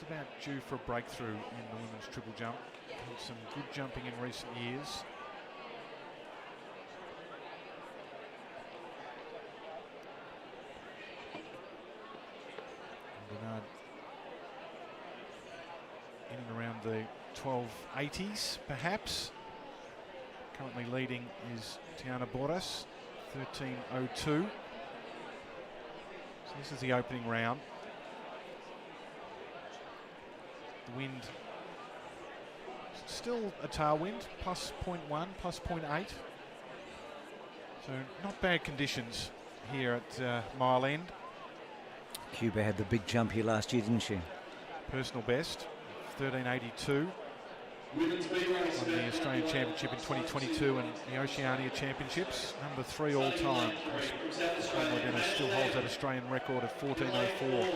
just about due for a breakthrough in the women's triple jump. Had some good jumping in recent years. Bernard in and around the 1280s, perhaps. Currently leading is Tiana Borras, 13:02. So this is the opening round. The wind, still a tailwind, plus 0.1, plus 0.8. So not bad conditions here at Mile End. Cuba had the big jump here last year, didn't she? Personal best, 13:82. Won the Australian Championship in 2022 and the Oceania Championships, number 3 all time. Dennis still holds that Australian record of 14:04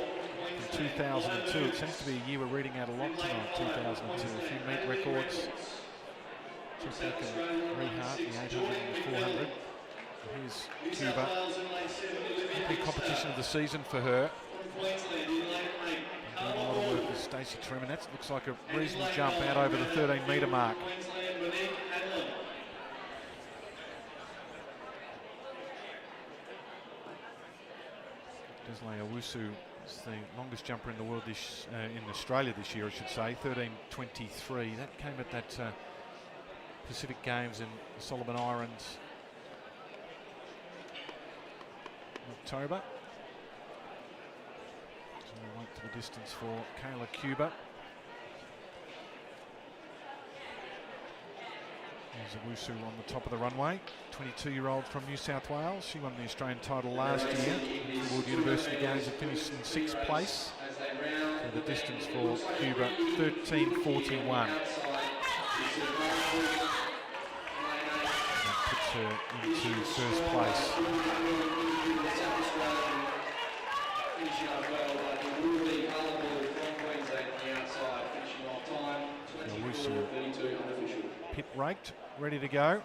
in 2002. It seems to be a year we're reading out a lot tonight, 2002. A few meet records. Chipek and Rehart, the 800 and the 400. And here's Cuba. Big competition of the season for her. Doing a lot of work with Stacey Trim, and that looks like a reasonable jump out over the 13-metre mark. Desley Owusu is the longest jumper in the world in Australia this year, I should say, 13:23. That came at that Pacific Games in Solomon Islands in October. We'll wait to the distance for Kayla Cuba. There's Owusu on the top of the runway, 22-year-old from New South Wales. She won the Australian title last year at the World University Games and finished in 6th place. So the distance for Cuba, 13:41. That puts her into 1st place. Pit raked, ready to go.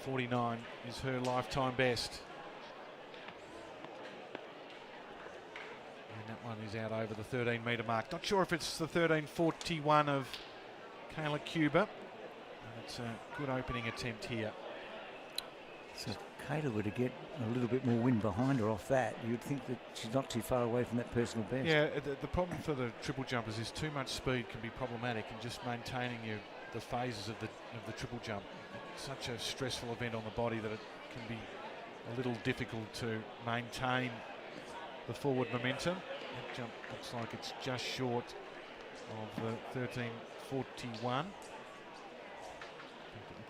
$13.49 is her lifetime best. And that one is out over the 13-metre mark. Not sure if it's the 13:41 of Kayla Cuba. But it's a good opening attempt here. So Kayla were to get a little bit more wind behind her off that, you'd think that she's not too far away from that personal best. Yeah, the problem for the triple jumpers is too much speed can be problematic, and just maintaining the phases of the triple jump. It's such a stressful event on the body that it can be a little difficult to maintain the forward momentum. That jump looks like it's just short of the 13:41.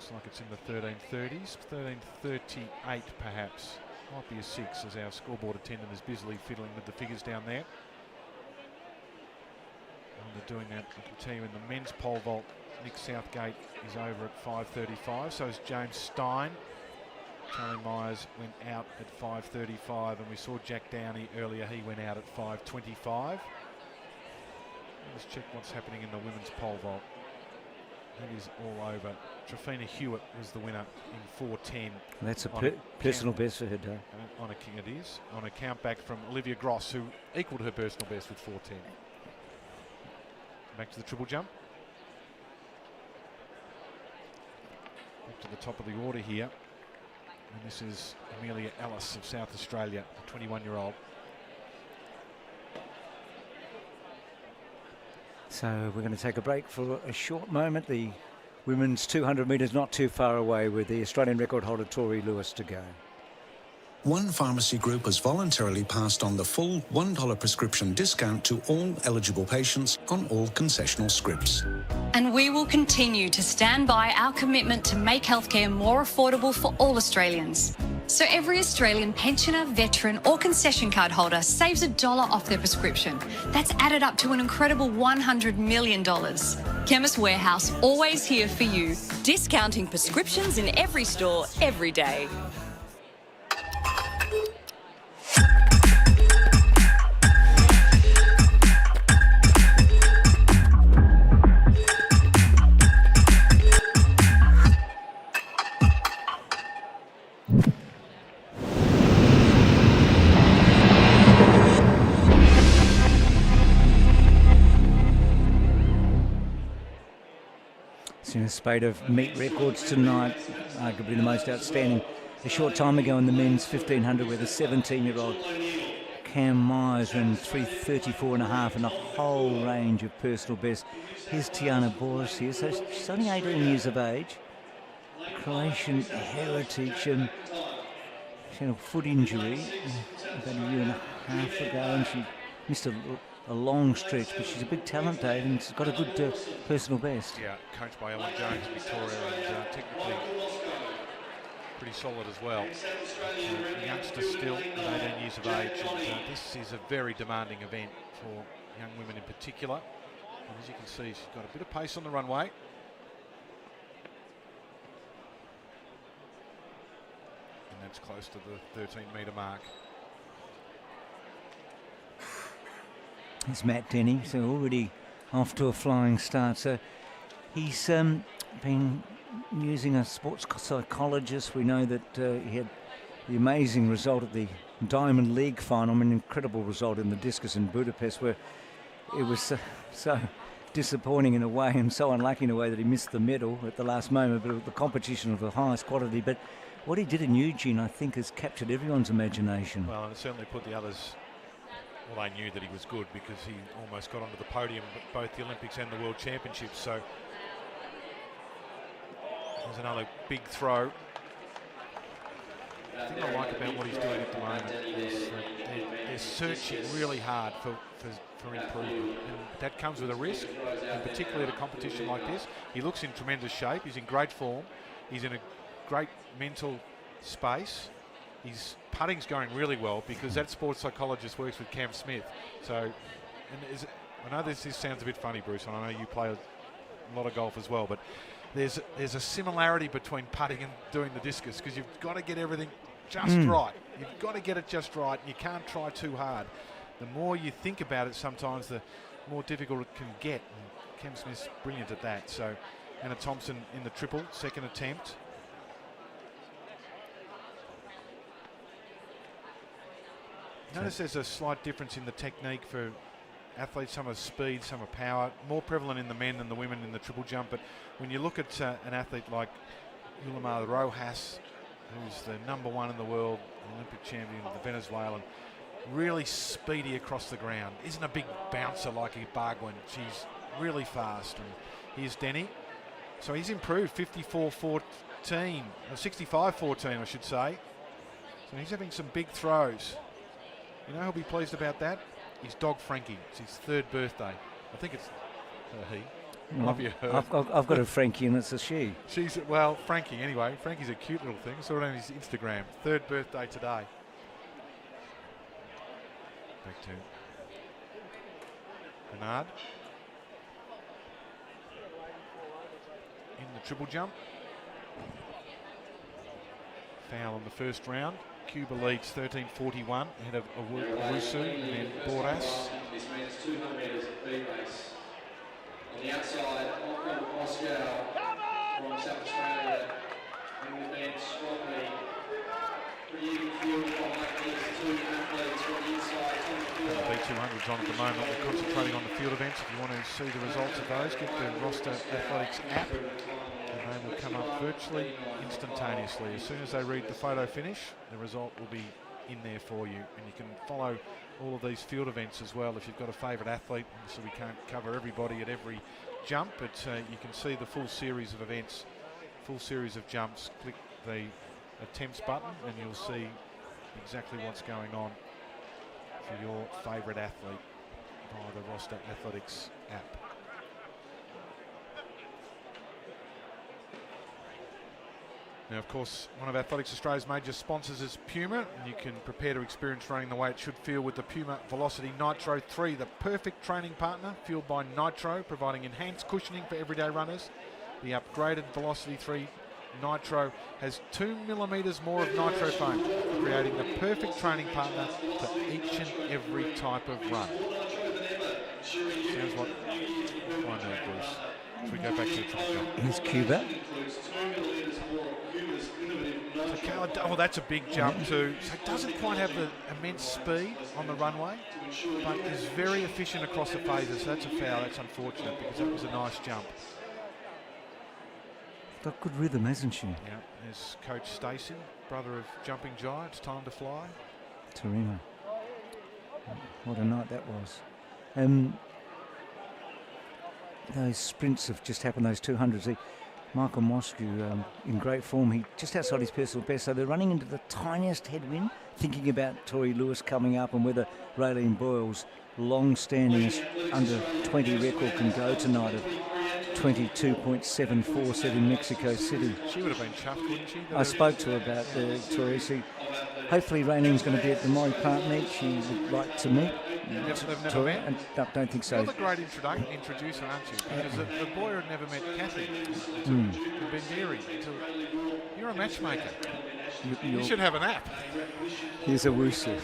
Looks like it's in the 13:30s, 13:38 perhaps. Might be a 6 as our scoreboard attendant is busily fiddling with the figures down there. While they're doing that, I can tell you in the men's pole vault, Nick Southgate is over at 5:35, so is James Stein. Charlie Myers went out at 5:35, and we saw Jack Downey earlier, he went out at 5:25. Let's check what's happening in the women's pole vault. That is all over. Trafina Hewitt was the winner in 4:10. That's a personal best for her, Dave. On a count back from Olivia Gross, who equalled her personal best with 4:10. Back to the triple jump. Back to the top of the order here. And this is Amelia Ellis of South Australia, a 21-year-old. So we're going to take a break for a short moment. The women's 200 metres not too far away with the Australian record holder Tori Lewis to go. One pharmacy group has voluntarily passed on the full $1 prescription discount to all eligible patients on all concessional scripts. And we will continue to stand by our commitment to make healthcare more affordable for all Australians. So every Australian pensioner, veteran or concession card holder saves $1 off their prescription. That's added up to an incredible $100 million. Chemist Warehouse, always here for you. Discounting prescriptions in every store, every day. Seen a spate of meet records tonight, arguably the most outstanding. A short time ago in the men's 1500 where the 17-year-old Cam Myers ran 3:34.5 and a whole range of personal best. Here's Tiana Boris here, so she's only 18 years of age. Croatian heritage, and she had a foot injury about a year and a half ago, and she missed a long stretch, but she's a big talent, Dave, and she's got a good personal best. Yeah, coached by Ellen Jones in Victoria, and technically pretty solid as well. A youngster still at 18 years of age, and this is a very demanding event for young women in particular. And as you can see, she's got a bit of pace on the runway. And that's close to the 13-metre mark. It's Matt Denny, so already off to a flying start. So he's been using a sports psychologist. We know that he had the amazing result at the Diamond League final, an incredible result in the Discus in Budapest, where it was so disappointing in a way and so unlucky in a way that he missed the medal at the last moment, but the competition of the highest quality. But what he did in Eugene, I think, has captured everyone's imagination. Well, and it certainly put the others, well, they knew that he was good because he almost got onto the podium at both the Olympics and the World Championships. So there's another big throw. The thing I like about what he's doing at the moment is that they're searching really hard for improvement, and that comes with a risk, and particularly at a competition like this. He looks in tremendous shape, he's in great form, he's in a great mental space. His putting's going really well because that sports psychologist works with Cam Smith. So, and I know this sounds a bit funny, Bruce, and I know you play a lot of golf as well, but there's a similarity between putting and doing the discus, because you've got to get everything just right. You've got to get it just right. You can't try too hard. The more you think about it, sometimes the more difficult it can get. And Cam Smith's brilliant at that. So Anna Thompson in the triple, second attempt. Notice there's a slight difference in the technique for athletes. Some are speed, some are power. More prevalent in the men than the women in the triple jump. But when you look at an athlete like Yulimar Rojas, who's the #1 in the world, Olympic champion, the Venezuelan, really speedy across the ground. Isn't a big bouncer like Ibarguen. She's really fast. And here's Denny. So he's improved 54-14, or 65-14, I should say. So he's having some big throws. You know who'll be pleased about that? His dog Frankie. It's his 3rd birthday. I think it's he. Might be a her. I've got a Frankie and it's a she. She's, well, Frankie anyway. Frankie's a cute little thing. Saw it on his Instagram. 3rd birthday today. Back to Bernard. In the triple jump. Foul in the first round. Cuba leads 13-41 ahead of Owusu and then Bordas. This means 200 metres B race. On the outside, Oscar from South Australia in the bench, strongly. Pretty even field behind these 2 athletes from the inside. B200's on at the moment. We're concentrating on the field events. If you want to see the results of those, get the Roster Athletics app. And they will come up virtually instantaneously. As soon as they read the photo finish, the result will be in there for you. And you can follow all of these field events as well if you've got a favourite athlete. So we can't cover everybody at every jump, but you can see the full series of events, full series of jumps. Click the attempts button and you'll see exactly what's going on for your favourite athlete via the Roster Athletics app. Now, of course, one of Athletics Australia's major sponsors is Puma, and you can prepare to experience running the way it should feel with the Puma Velocity Nitro 3, the perfect training partner, fueled by Nitro, providing enhanced cushioning for everyday runners. The upgraded Velocity 3 Nitro has 2 millimetres more of nitro foam, creating the perfect training partner for each and every type of run. Sounds like I know, Bruce. As we go back to the top jump. Here's Cuba. Oh, that's a big jump too. So it doesn't quite have the immense speed on the runway, but is very efficient across the phases. So that's a foul. That's unfortunate because that was a nice jump. Got good rhythm, hasn't she? Yeah, there's Coach Stacey, brother of Jumping Giants, Time to Fly. Tarima. What a night that was. Those sprints have just happened, those 200s. Michael Moscow in great form. He just outside his personal best. So they're running into the tiniest headwind, thinking about Tori Lewis coming up and whether Raylene Boyle's long-standing under 20 record can go tonight at 22.74 set in Mexico City. She would have been chuffed, wouldn't she? I spoke to her about Tori. Hopefully Raylene's going to be at the Maury Park meet. She would like to meet They've never Tori. met? And no, don't think so. You're the great introducer, aren't you? Because the boy had never met Kathy in Bendiri. You're a matchmaker. You should have an app. Here's a Wusu.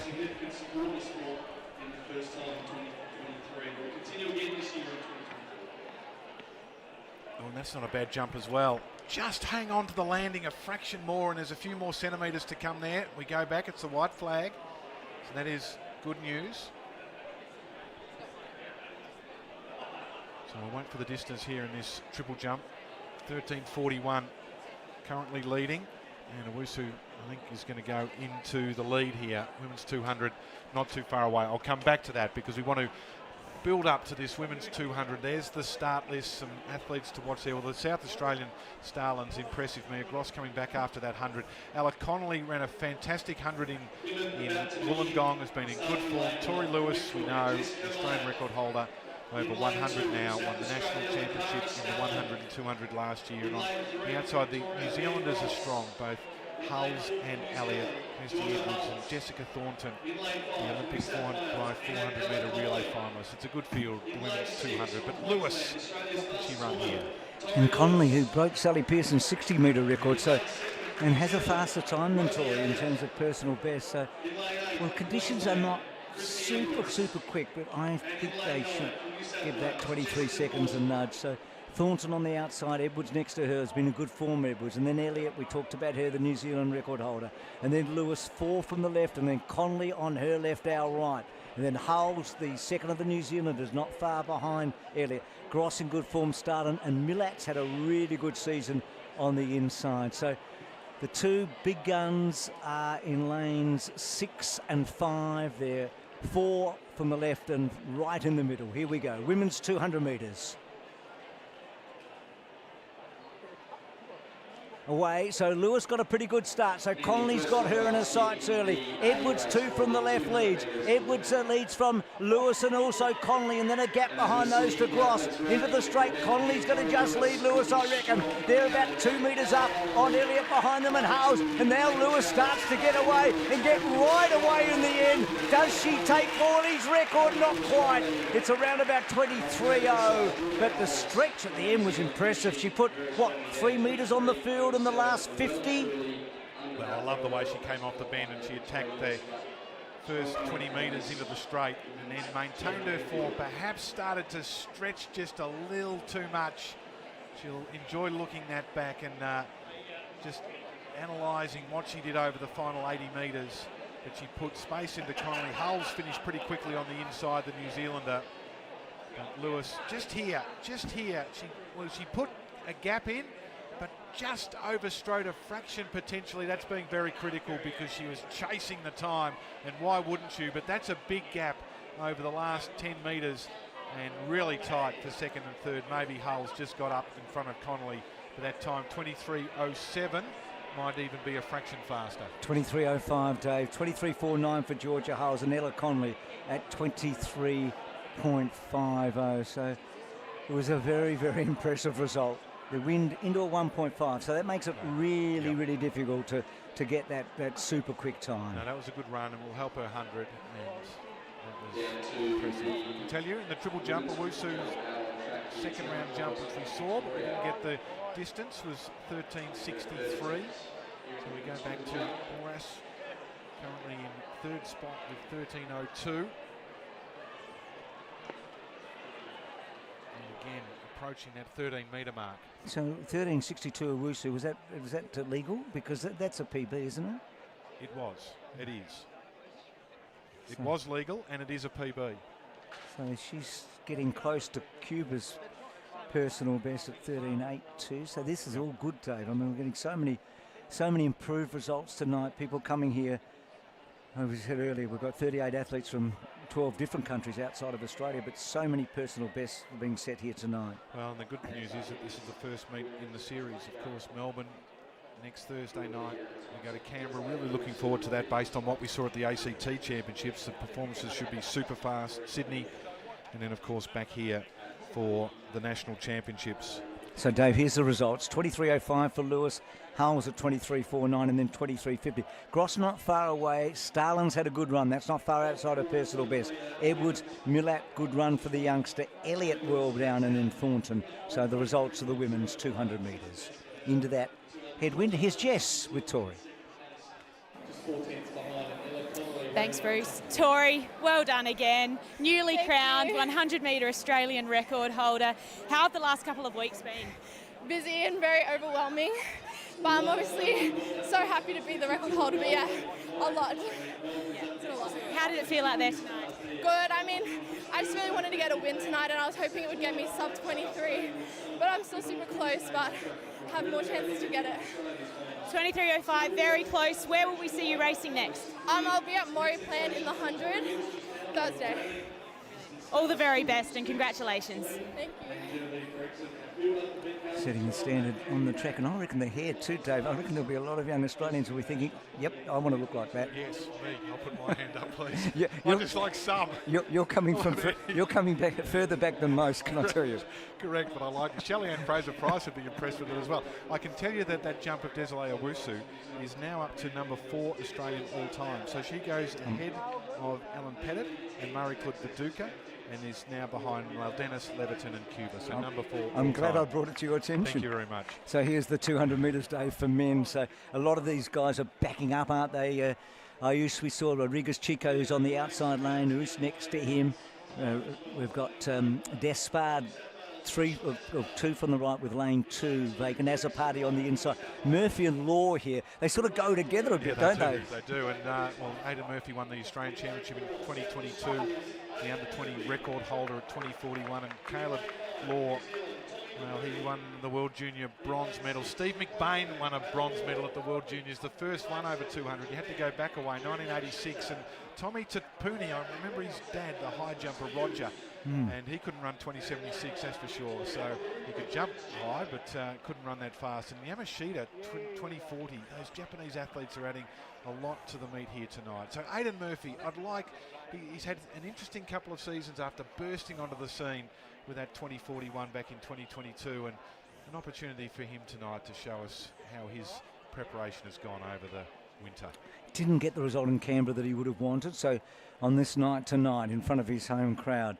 Oh, and that's not a bad jump as well. Just hang on to the landing a fraction more, and there's a few more centimetres to come there. We go back, it's the white flag. So that is good news. So I went for the distance here in this triple jump. 13.41 currently leading. And Owusu, I think, is going to go into the lead here. Women's 200, not too far away. I'll come back to that because we want to build up to this women's 200. There's the start list, some athletes to watch there. Well, the South Australian Starlins, impressive. Mia Gross coming back after that 100. Ella Connolly ran a fantastic 100 in Wollongong, has been in good form. Tori Lewis, we know, Australian record holder, over 100 now, won the national championship in the 100 and 200 last year. And on the outside, the New Zealanders are strong, both Hulls and Elliott, Kirsty Edwards and Jessica Thornton, the Olympic 400 metre relay finalists. It's a good field, the women's 200. But Lewis, what did she run here? And Connolly, who broke Sally Pearson's 60 metre record, and has a faster time than Tori in terms of personal best. So, well, conditions are not super quick, but I think they should give that 23 seconds a nudge. So Thornton on the outside, Edwards next to her has been a good form, Edwards. And then Elliott, we talked about her, the New Zealand record holder. And then Lewis, 4 from the left, and then Connolly on her left, our right. And then Hulls, the second of the New Zealanders, not far behind Elliott. Gross in good form starting, and Millat's had a really good season on the inside. So the two big guns are in lanes 6 and 5 there. 4 from the left and right in the middle. Here we go. Women's 200 metres. Away, so Lewis got a pretty good start. So Connolly's got her in her sights early. Edwards, 2 from the left leads. Edwards leads from Lewis and also Connolly, and then a gap behind those to Gross. Into the straight, Connolly's going to just lead Lewis, I reckon. They're about 2 metres up on Elliott behind them and Howes, and now Lewis starts to get away and get right away in the end. Does she take Morley's record? Not quite. It's around about 23.0, but the stretch at the end was impressive. She put, 3 metres on the field in the last 50. Well, I love the way she came off the bend and she attacked the first 20 metres into the straight and then maintained her form, perhaps started to stretch just a little too much. She'll enjoy looking that back and just analysing what she did over the final 80 metres. But she put space into Connolly. Hulls finished pretty quickly on the inside, the New Zealander. But Lewis, just here, she put a gap in, but just overstrode a fraction potentially. That's being very critical because she was chasing the time, and why wouldn't you? But that's a big gap over the last 10 metres and really tight for second and third. Maybe Hulls just got up in front of Connolly for that time. 23.07 might even be a fraction faster. 23.05, Dave. 23.49 for Georgia Hulls and Ella Connolly at 23.50. So it was a very impressive result. The wind into a 1.5, so that makes it really difficult to get that super quick time. No, that was a good run and will help her 100, and that was impressive. I can tell you in the triple jump, Owusu's second round jump, which we saw, but we didn't get the distance, was 13.63. So we go back to Boras, currently in third spot with 13.02. And again, approaching that 13 metre mark. So 13.62 Owusu, was that legal? Because that's a PB, isn't it? It was. It is. It was legal and it is a PB. So she's getting close to Cuba's personal best at 13.82. So this is all good, Dave. I mean, we're getting so many improved results tonight. People coming here. As we said earlier, we've got 38 athletes from 12 different countries outside of Australia, but so many personal bests are being set here tonight. Well, and the good news is that this is the first meet in the series. Of course, Melbourne next Thursday night. We go to Canberra. Really looking forward to that based on what we saw at the ACT Championships. The performances should be super fast. Sydney, and then, of course, back here for the National Championships. So, Dave, here's the results. 23.05 for Lewis. Hull was at 23.49 and then 23.50. Gross not far away. Starlin's had a good run. That's not far outside of personal best. Edwards, Millat, good run for the youngster. Elliott well down and then Thornton. So the results of the women's 200 metres. Into that headwind. Here's Jess with Tori. Thanks, Bruce. Tori, well done again. Newly crowned 100-metre Australian record holder. How have the last couple of weeks been? Busy and very overwhelming, but I'm obviously so happy to be the record holder. But yeah, a lot. Yeah, it's been a lot. How did it feel out there tonight? Good. I mean, I just really wanted to get a win tonight, and I was hoping it would get me sub 23. But I'm still super close, but have more chances to get it. 23.05, very close. Where will we see you racing next? I'll be at Maury Plan in the 100 Thursday. All the very best and congratulations. Thank you. Setting the standard on the track, and I reckon they're here too, Dave. I reckon there'll be a lot of young Australians who'll be thinking, yep, I want to look like that. Yes, me. I'll put my hand up, please. Yeah, I'm just like some. You're coming from you're coming back further back than most, can I tell you? Correct, but I like it. Shelley-Ann Fraser-Price would be impressed with it as well. I can tell you that jump of Desiree Owusu is now up to number 4 Australian all time. So she goes ahead of Alan Pettit and Marie-Claude Viduka, and is now behind Dennis, Leverton and Cuba. So number 4. I'm glad I brought it to your attention. Thank you very much. So here's the 200 metres, Dave, for men. So a lot of these guys are backing up, aren't they? Ayush, we saw Rodriguez Chico, who's on the outside lane, who's next to him. We've got Despard, 2 from the right with lane 2 vacant. Azzopardi on the inside. Murphy and Law here. They sort of go together a bit, don't they? They do. And Aidan Murphy won the Australian Championship in 2022. The under-20 record holder at 2041. And Caleb Law, well, he won the World Junior bronze medal. Steve McBain won a bronze medal at the World Juniors, the first one over 200. You had to go back away, 1986. And Tommy Tapuni, I remember his dad, the high jumper Roger, and he couldn't run 2076, that's for sure. So he could jump high, but couldn't run that fast. And Yamashita, 2040, those Japanese athletes are adding a lot to the meet here tonight. So Aidan Murphy, he's had an interesting couple of seasons after bursting onto the scene with that 2041 back in 2022, and an opportunity for him tonight to show us how his preparation has gone over the winter. Didn't get the result in Canberra that he would have wanted, so on this night tonight in front of his home crowd.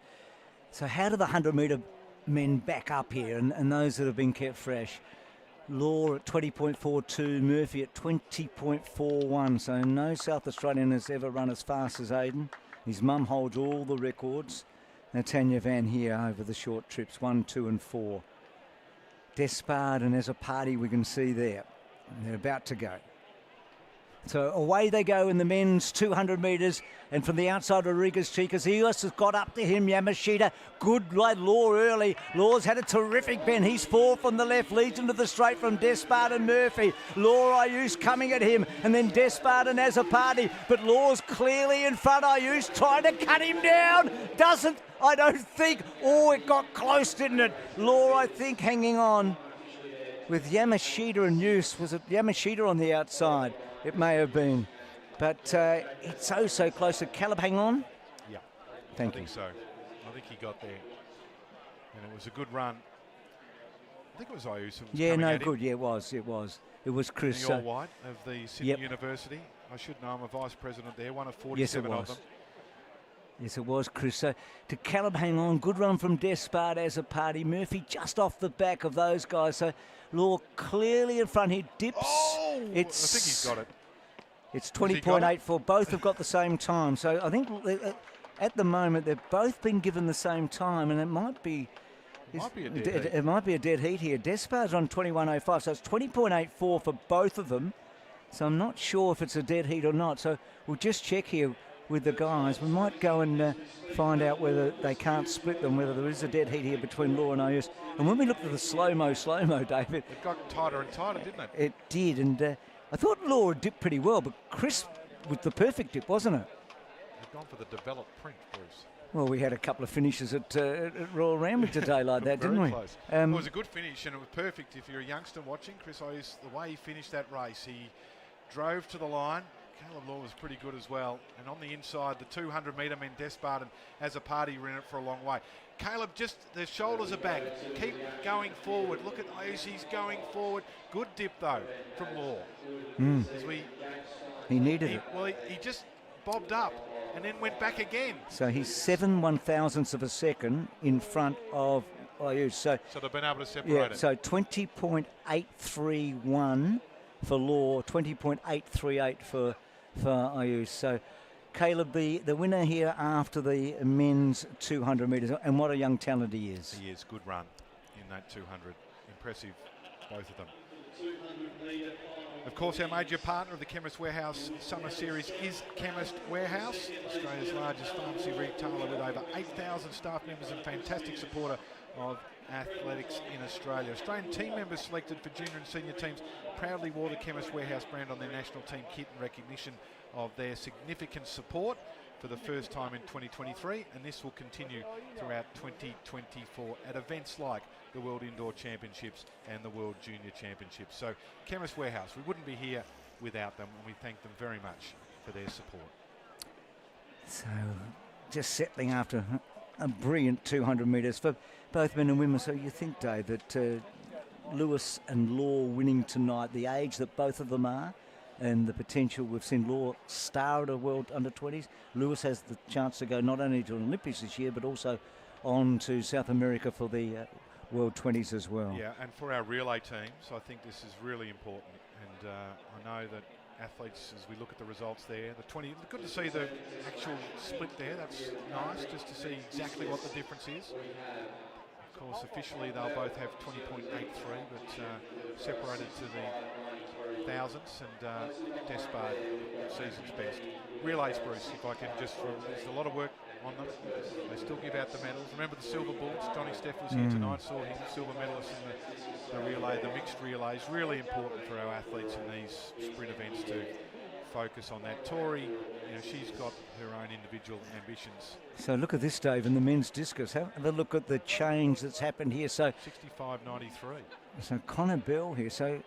So how do the 100-metre men back up here, and those that have been kept fresh? Law at 20.42, Murphy at 20.41, so no South Australian has ever run as fast as Aidan. His mum holds all the records. Now Tanya Van here over the short trips, 1, 2 and 4. Despard and Azzopardi we can see there. They're about to go. So away they go in the men's 200 metres, and from the outside Rodriguez Chicas, he has got up to him, Yamashita, good like Law early. Law's had a terrific bend, he's 4 from the left, leads into the straight from Despard and Murphy. Law Ayush coming at him, and then Despard and Azzopardi, but Law's clearly in front. Ayush trying to cut him down, doesn't, I don't think. Oh, it got close, didn't it? Law, I think, hanging on with Yamashita and Use. Was it Yamashita on the outside? It may have been, but it's so close. Did Caleb hang on? Yeah, Thank I you. think so. I think he got there, and it was a good run. I think it was Ayush. Yeah, no, good. Yeah, it was. It was Chris. All white of the Sydney University. I should know. I'm a vice president there. One of 47 of them. Yes, it was, Chris. So to Caleb hang on. Good run from Despard as a party. Murphy just off the back of those guys. So Law clearly in front. He dips. Oh, I think he's got it. It's 20.84. Both have got the same time. So I think at the moment they've both been given the same time, and it might be. It might be a dead heat here. Despard's on 21.05, so it's 20.84 for both of them. So I'm not sure if it's a dead heat or not. So we'll just check here. with the guys. We might go and find out whether they can't split them, whether there is a dead heat here between Law and Ayus. And when we looked at the slow-mo, David... It got tighter and tighter, didn't it? It did, and I thought Law dipped pretty well, but Chris with the perfect dip, wasn't it? They've gone for the developed print, Bruce. Well, we had a couple of finishes at Royal Randwick today like that, didn't we? Close. It was a good finish, and it was perfect if you're a youngster watching. Chris Ayus, the way he finished that race, he drove to the line. Caleb Law was pretty good as well. And on the inside, the 200-metre men, Despard and Azzopardi were in it for a long way. Caleb, just their shoulders are back. Keep going forward. Look at Ayus, he's going forward. Good dip, though, from Law. He needed it. Well, he just bobbed up and then went back again. So he's 7/1000ths of a second in front of Ayus. So they've been able to separate it. So 20.831 for Law, 20.838 for Ayus. So Caleb, the winner here after the men's 200 metres, and what a young talent he is. He is. Good run in that 200. Impressive, both of them. Of course, our major partner of the Chemist Warehouse Summer Series is Chemist Warehouse, Australia's largest pharmacy retailer with over 8,000 staff members and fantastic supporter of athletics in Australia. Australian team members selected for junior and senior teams proudly wore the Chemist Warehouse brand on their national team kit in recognition of their significant support for the first time in 2023, and this will continue throughout 2024 at events like the World Indoor Championships and the World Junior Championships. So Chemist Warehouse, we wouldn't be here without them, and we thank them very much for their support. So just settling after a brilliant 200 metres for both men and women. So you think, Dave, that Lewis and Law winning tonight, the age that both of them are, and the potential, we've seen Law star at a World Under-20s. Lewis has the chance to go not only to the Olympics this year, but also on to South America for the World 20s as well. Yeah, and for our relay teams, I think this is really important. And I know that athletes, as we look at the results there, the 20, good to see the actual split there. That's nice, just to see exactly what the difference is. Of course, officially they'll both have 20.83, but separated to the thousandths, and Despard season's best. Relays, Bruce, if I can just, there's a lot of work on them. They still give out the medals. Remember the silver bulls? Johnny Steff was here tonight, saw him silver medalist in the relay, the mixed relays. Really important for our athletes in these sprint events to focus on that. Tori, she's got her own individual ambitions. So look at this, Dave, in the men's discus. Have a look at the change that's happened here. So 65.93. So Connor Bell here. So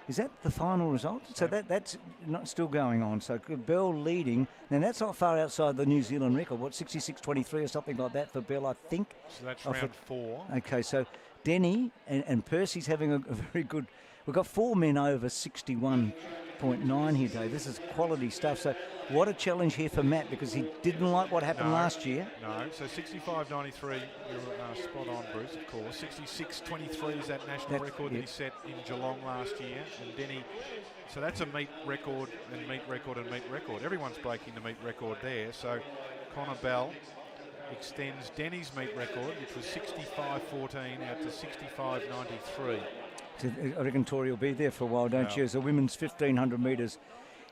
is that the final result? So that's not still going on. So Bell leading. Now that's not far outside the New Zealand record. What, 66.23 or something like that for Bell, I think. So that's round 4. Okay, so Denny and Percy's having a very good. We've got 4 men over 61.9 here, Dave. This is quality stuff. So what a challenge here for Matt, because he didn't like what happened last year. No, so 65.93, you're spot on, Bruce, of course. 66.23 is that national record that he set in Geelong last year. And Denny, so that's a meet record and meet record and meet record. Everyone's breaking the meet record there. So Connor Bell extends Denny's meet record, which was 65.14, out to 65.93. I reckon Tori will be there for a while, don't you? As the women's 1,500 metres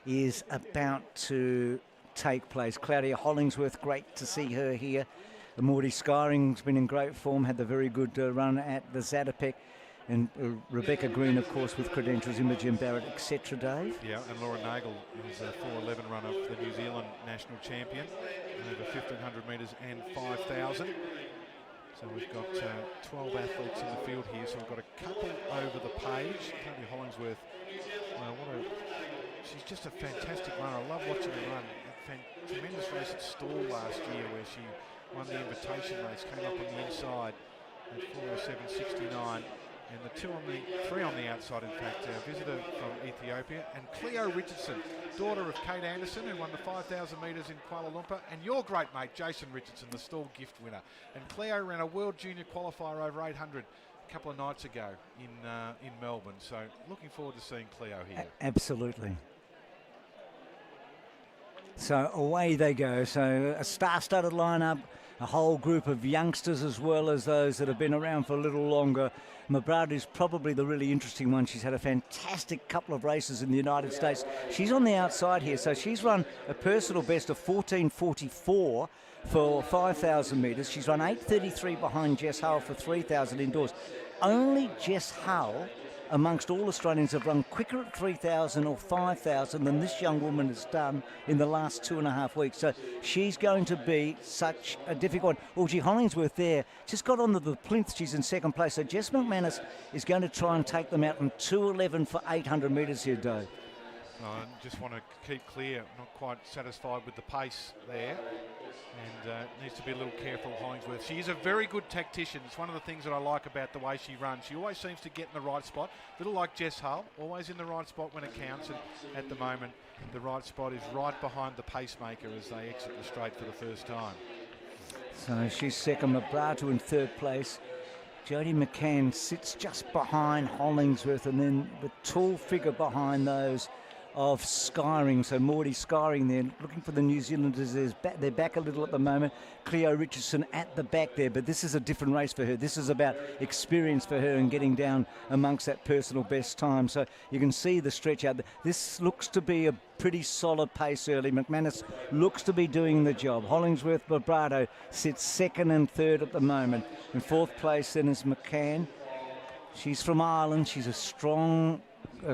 is about to take place. Claudia Hollingsworth, great to see her here. Morty Skyring's been in great form, had the very good run at the Zatopek. And Rebecca Green, of course, with credentials, Imogen Barrett, etc., Dave. Yeah, and Laura Nagel is a 4:11 runner for the New Zealand national champion over 1,500 metres and 5,000. So we've got 12 athletes in the field here. So we've got a couple over the page. Claudia Hollingsworth, she's just a fantastic runner. I love watching her run. A tremendous race at Stall last year where she won the invitation race, came up on the inside at 4:07.69. And the 3 on the outside, in fact, our visitor from Ethiopia, and Cleo Richardson, daughter of Kate Anderson, who won the 5,000 metres in Kuala Lumpur, and your great mate, Jason Richardson, the stall gift winner. And Cleo ran a World Junior qualifier over 800 a couple of nights ago in Melbourne. So looking forward to seeing Cleo here. Absolutely. So away they go. So a star-studded lineup a whole group of youngsters as well as those that have been around for a little longer. Mabrado is probably the really interesting one. She's had a fantastic couple of races in the United States. She's on the outside here, so she's run a personal best of 14:44 for 5,000 metres. She's run 8:33 behind Jess Hull for 3,000 indoors. Only Jess Hull amongst all Australians have run quicker at 3,000 or 5,000 than this young woman has done in the last 2.5 weeks. So she's going to be such a difficult one. Audrey Hollingsworth there just got onto the plinth. She's in second place. So Jess McManus is going to try and take them out in 2:11 for 800 metres here, Dave. I just want to keep clear. Not quite satisfied with the pace there, and needs to be a little careful, Hollingsworth. She is a very good tactician. It's one of the things that I like about the way she runs. She always seems to get in the right spot. A little like Jess Hull, always in the right spot when it counts, and at the moment the right spot is right behind the pacemaker as they exit the straight for the first time. So she's second, Mabrado in third place. Jodie McCann sits just behind Hollingsworth, and then the tall figure behind those of Skyring. So Maudie Skyring there, looking for the New Zealanders. They're back a little at the moment. Cleo Richardson at the back there, but this is a different race for her. This is about experience for her and getting down amongst that personal best time. So you can see the stretch out there. This looks to be a pretty solid pace early. McManus looks to be doing the job. Hollingsworth Mabrado sits second and third at the moment. In fourth place then is McCann. She's from Ireland. She's a strong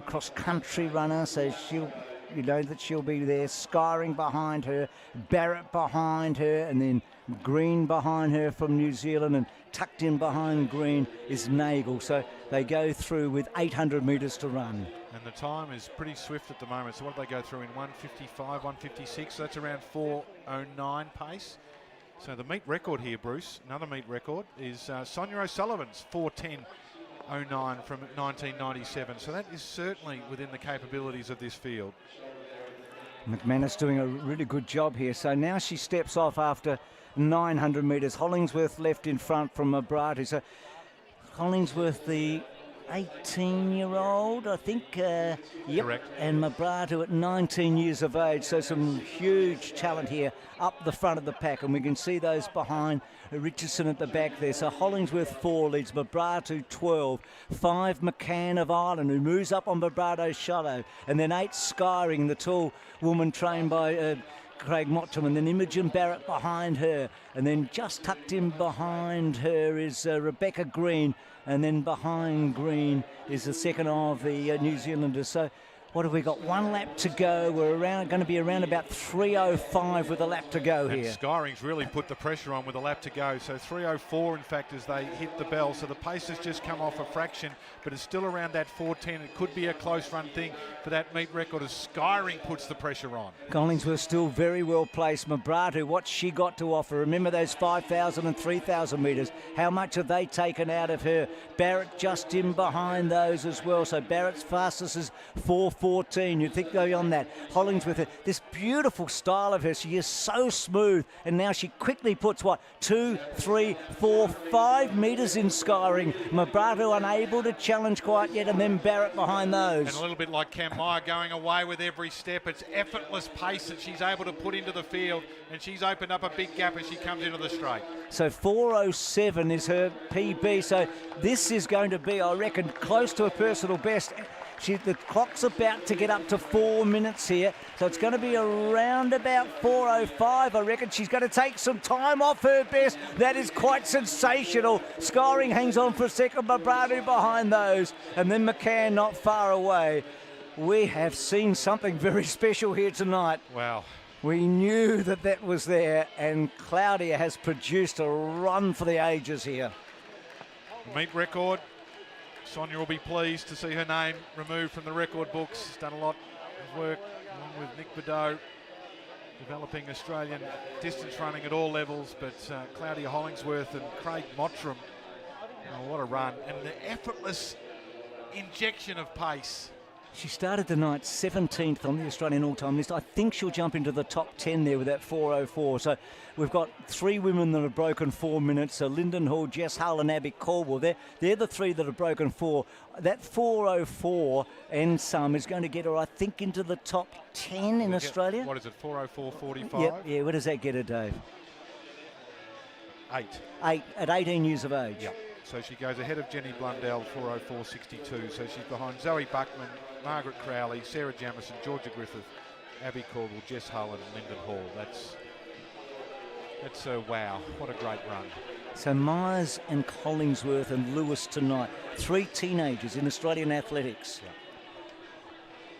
cross-country runner, so you know that she'll be there. Skyring behind her, Barrett behind her, and then Green behind her from New Zealand, and tucked in behind Green is Nagel. So they go through with 800 metres to run. And the time is pretty swift at the moment. So what do they go through in 1:55, 1:56? So that's around 4:09 pace. So the meet record here, Bruce, another meet record, is Sonia O'Sullivan's 4:10.09 from 1997. So that is certainly within the capabilities of this field. McManus doing a really good job here. So now she steps off after 900 metres. Hollingsworth left in front from Mabrado. So Hollingsworth, the 18-year-old, I think. Yep. Correct. And Mabrado at 19 years of age. So some huge talent here up the front of the pack. And we can see those behind Richardson at the back there. So Hollingsworth 4 leads, Mabrado 12. 5 McCann of Ireland, who moves up on Mabrado's shadow. And then 8 Skyring, the tall woman trained by Craig Mottram, and then Imogen Barrett behind her. And then just tucked in behind her is Rebecca Green. And then behind Green is the second of the New Zealanders. So what have we got? 1 lap to go. We're going to be around about 3:05 with a lap to go here. And Skyring's really put the pressure on with a lap to go. So 3:04, in fact, as they hit the bell. So the pace has just come off a fraction, but it's still around that 4:10. It could be a close run thing for that meet record as Skyring puts the pressure on. Hollingsworth still very well placed. Mabrado, what's she got to offer? Remember those 5,000 and 3,000 metres. How much have they taken out of her? Barrett just in behind those as well. So Barrett's fastest is 4:14. You'd think they're on that. Hollingsworth, this beautiful style of her. She is so smooth. And now she quickly puts, 2, 3, 4, 5 metres in Skyring. Mabrado unable to challenge quite yet. And then Barrett behind those. And a little bit like Cam Meyer going away with every step. It's effortless pace that she's able to put into the field. And she's opened up a big gap as she comes into the straight. So 4:07 is her PB. So this is going to be, I reckon, close to a personal best. The clock's about to get up to 4 minutes here, so it's going to be around about 4:05. I reckon she's going to take some time off her best. That is quite sensational. Skyring hangs on for a second, Mabrado behind those, and then McCann not far away. We have seen something very special here tonight. Wow. We knew that was there, and Claudia has produced a run for the ages here. Meet record. Sonia will be pleased to see her name removed from the record books. She's done a lot of work along with Nick Beddoe, developing Australian distance running at all levels, but Claudia Hollingsworth and Craig Mottram, what a run. And the effortless injection of pace. She started the night 17th on the Australian all-time list. I think she'll jump into the top 10 there with that 4:04. So we've got 3 women that have broken 4 minutes. So Lyndon Hall, Jess Hull and Abby Caldwell. They're the 3 that have broken 4. That 4:04 and some is going to get her, I think, into the top 10 in Australia. What is it, 4:04.45? Yeah, where does that get her, Dave? 8. At 18 years of age. Yep. So she goes ahead of Jenny Blundell, 4:04.62. So she's behind Zoe Buckman, Margaret Crowley, Sarah Jamison, Georgia Griffith, Abby Caldwell, Jess Hull and Lyndon Hall. That's wow, what a great run. So Myers and Collingsworth and Lewis tonight, 3 teenagers in Australian athletics. Yep.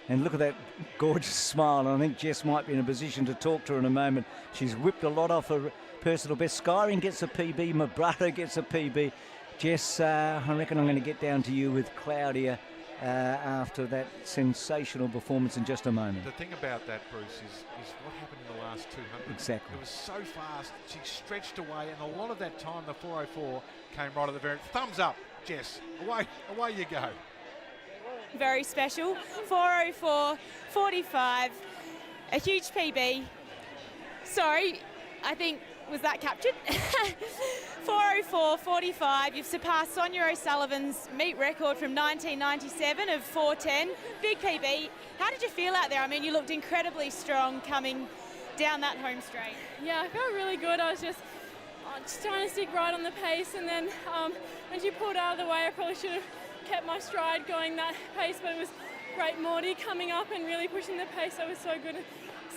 And look at that gorgeous smile. And I think Jess might be in a position to talk to her in a moment. She's whipped a lot off her personal best. Skyring gets a PB, Mabrata gets a PB. Jess, I reckon I'm going to get down to you with Claudia after that sensational performance in just a moment. The thing about that, Bruce, is what happened in the last 200. Exactly. It was so fast. She stretched away, and a lot of that time, the 4:04 came right at the very thumbs up. Jess, away you go. Very special. 4:04.45, a huge PB. Sorry, I think, was that captured? 4:04.45. You've surpassed Sonia O'Sullivan's meet record from 1997 of 4:10. Big PB. How did you feel out there? I mean, you looked incredibly strong coming down that home straight. Yeah, I felt really good. I was just trying to stick right on the pace, and then when she pulled out of the way, I probably should have kept my stride going that pace, but it was great Morty coming up and really pushing the pace. That was so good.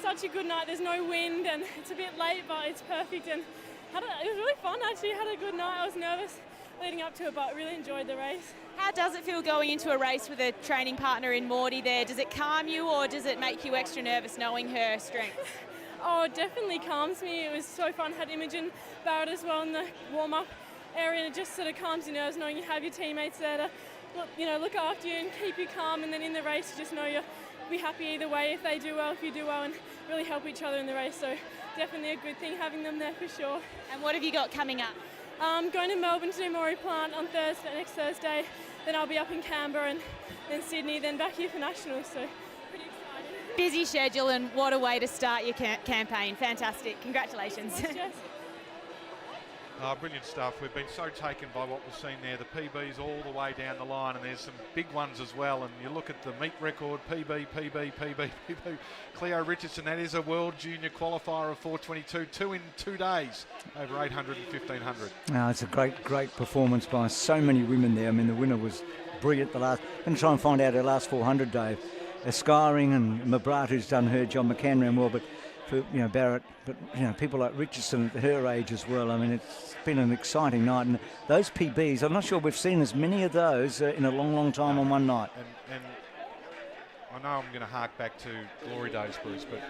Such a good night. There's no wind and it's a bit late, but it's perfect, and it was really fun actually. Had a good night. I was nervous leading up to it, but really enjoyed the race. How does it feel going into a race with a training partner in Morty there? Does it calm you, or does it make you extra nervous knowing her strength? Oh, it definitely calms me. It was so fun. Had Imogen Barrett as well in the warm-up area, and it just sort of calms your nerves knowing you have your teammates there to look after you and keep you calm, and then in the race you just know you'll be happy either way, if they do well, if you do well, and really help each other in the race. So definitely a good thing having them there for sure. And what have you got coming up? Going to Melbourne to do Maury Plant on next Thursday, then I'll be up in Canberra and then Sydney, then back here for Nationals, so pretty exciting. Busy schedule, and what a way to start your campaign. Fantastic. Congratulations. Thanks, Jess. Brilliant stuff. We've been so taken by what we've seen there. The PBs all the way down the line, and there's some big ones as well. And you look at the meet record, PB. Cleo Richardson, that is a World Junior qualifier of 4:22, 2 in 2 days, over 800 and 1500. It's a great performance by so many women there. I mean, the winner was brilliant the last. I'm going to try and find out her last 400, Dave. Skyring and Mabrata, who's done her job, McCann ran well, but for Barrett, but people like Richardson at her age as well. I mean, it's been an exciting night, and those PBs, I'm not sure we've seen as many of those in a long time on one night. And I know I'm going to hark back to glory days, Bruce, but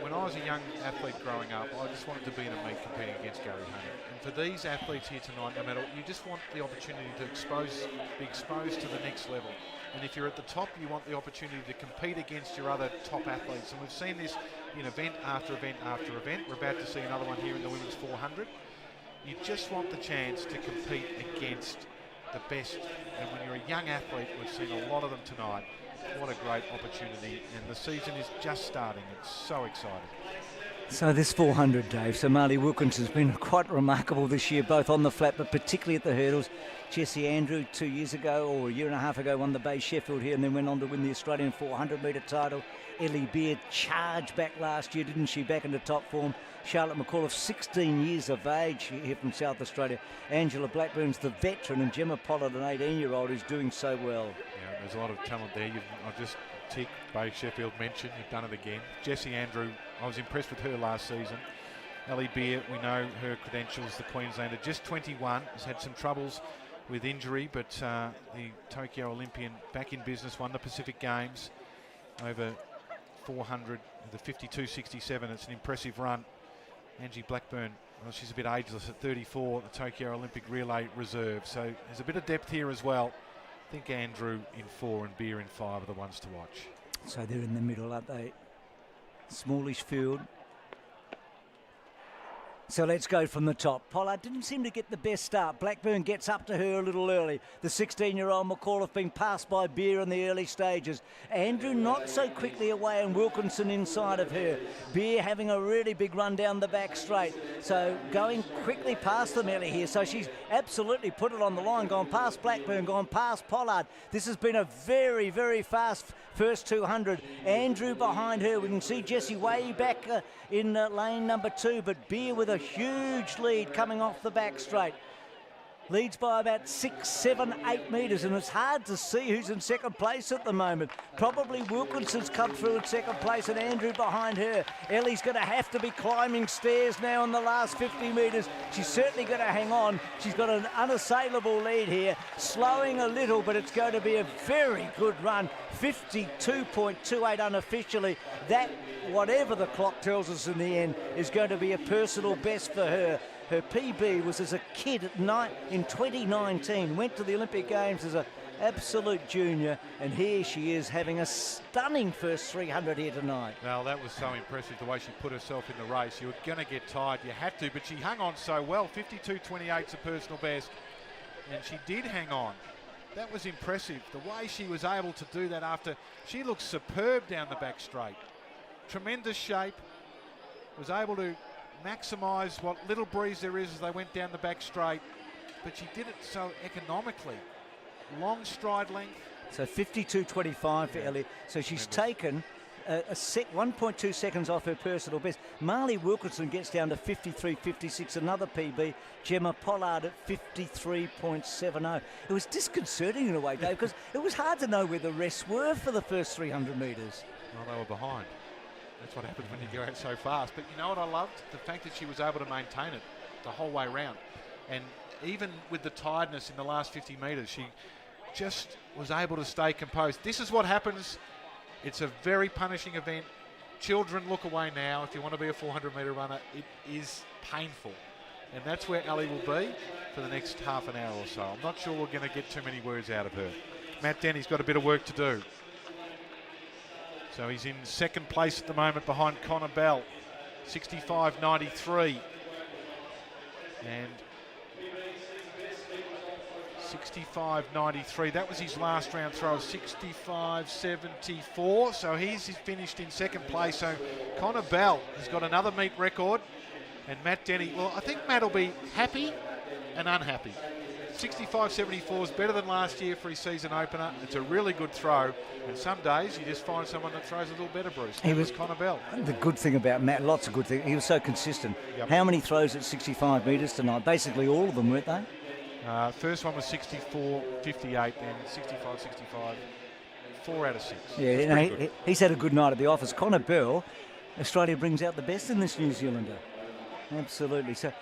when I was a young athlete growing up, I just wanted to be in a meet competing against Gary Hunter. And for these athletes here tonight, no matter, you just want the opportunity to be exposed to the next level. And if you're at the top, you want the opportunity to compete against your other top athletes. And we've seen this in event after event after event. We're about to see another one here in the women's 400. You just want the chance to compete against the best. And when you're a young athlete, we've seen a lot of them tonight. What a great opportunity. And the season is just starting. It's so exciting. So this 400, Dave, so Marley Wilkins has been quite remarkable this year, both on the flat but particularly at the hurdles. Jessie Andrew 2 years ago, or a year and a half ago, won the Bay Sheffield here and then went on to win the Australian 400 metre title. Ellie Beard charged back last year, didn't she, back into top form. Charlotte McAuliffe, 16 years of age here from South Australia. Angela Blackburn's the veteran, and Gemma Pollard, an 18-year-old, who's doing so well. Yeah, there's a lot of talent there. I've just ticked Bay Sheffield mentioned. You've done it again. Jessie Andrew, I was impressed with her last season. Ellie Beer, we know her credentials, the Queenslander, just 21, has had some troubles with injury, but the Tokyo Olympian back in business, won the Pacific Games over 400, the 52.67. It's an impressive run. Angie Blackburn, well, she's a bit ageless at 34, the Tokyo Olympic relay reserve. So there's a bit of depth here as well. I think Andrew in 4 and Beer in 5 are the ones to watch. So they're in the middle, aren't they? Smallish field. So let's go from the top. Pollard didn't seem to get the best start. Blackburn gets up to her a little early. The 16-year-old McAuliffe being passed by Beer in the early stages. Andrew not so quickly away, and Wilkinson inside of her. Beer having a really big run down the back straight. So going quickly past them early here. So she's absolutely put it on the line, gone past Blackburn, gone past Pollard. This has been a very, very fast first 200. Andrew behind her. We can see Jessie way back in lane number 2, but Beer with a a huge lead coming off the back straight. Leads by about 6, 7, 8 metres, and it's hard to see who's in second place at the moment. Probably Wilkinson's come through in second place and Andrew behind her. Ellie's going to have to be climbing stairs now in the last 50 metres. She's certainly going to hang on. She's got an unassailable lead here, slowing a little, but it's going to be a very good run. 52.28 unofficially. That, whatever the clock tells us in the end, is going to be a personal best for her. Her PB was as a kid in 2019, went to the Olympic Games as an absolute junior, and here she is having a stunning first 300 here tonight. Well, that was so impressive, the way she put herself in the race. You were going to get tired, you had to, but she hung on so well. 52.28's a personal best, and she did hang on. That was impressive, the way she was able to do that after. She looked superb down the back straight. Tremendous shape, was able to maximise what little breeze there is as they went down the back straight, but she did it so economically. Long stride length. So 52.25 for Ellie. So she's taken 1.2 seconds off her personal best. Marley Wilkinson gets down to 53.56, another PB. Gemma Pollard at 53.70. It was disconcerting in a way, Dave, because it was hard to know where the rest were for the first 300 metres. Well, they were behind. That's what happens when you go out so fast. But you know what I loved? The fact that she was able to maintain it the whole way round. And even with the tiredness in the last 50 metres, she just was able to stay composed. This is what happens. It's a very punishing event. Children, look away now. If you want to be a 400-metre runner, it is painful. And that's where Ali will be for the next half an hour or so. I'm not sure we're going to get too many words out of her. Matt Denny's got a bit of work to do. So he's in second place at the moment behind Connor Bell, 65.93. And 65.93, that was his last round throw, 65.74. So he's finished in second place. So Connor Bell has got another meet record. And Matt Denny, well, I think Matt will be happy and unhappy. 65.74 is better than last year for his season opener. It's a really good throw, and some days you just find someone that throws a little better, Bruce. He was Connor Bell. The good thing about Matt, lots of good things, he was so consistent. Yep. How many throws at 65 metres tonight? Basically all of them, weren't they? First one was 64.58, then 65.65, 4 out of 6. Yeah, you know, he's had a good night at the office. Connor Bell, Australia brings out the best in this New Zealander. Absolutely. So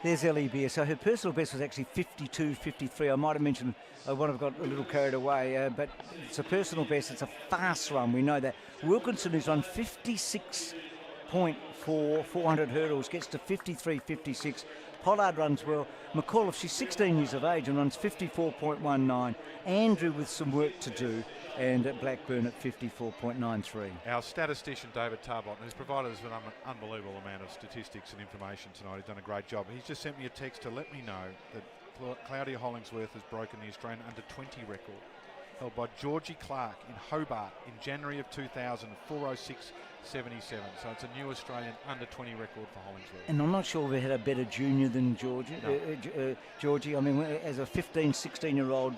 there's Ellie Beer. So her personal best was actually 52.53. I might have mentioned one I've got a little carried away, but it's a personal best. It's a fast run. We know that. Wilkinson, who's run 56.4, 400 hurdles, gets to 53.56. Pollard runs well. McAuliffe, she's 16 years of age and runs 54.19. Andrew with some work to do, and at Blackburn at 54.93. Our statistician, David Tarbot, who's provided us with an unbelievable amount of statistics and information tonight. He's done a great job. He's just sent me a text to let me know that Claudia Hollingsworth has broken the Australian under-20 record held by Georgie Clark in Hobart in January of 2000, 4:06.77. So it's a new Australian under-20 record for Hollingsworth. And I'm not sure we had a better junior than Georgie. No. Georgie, I mean, as a 15, 16-year-old,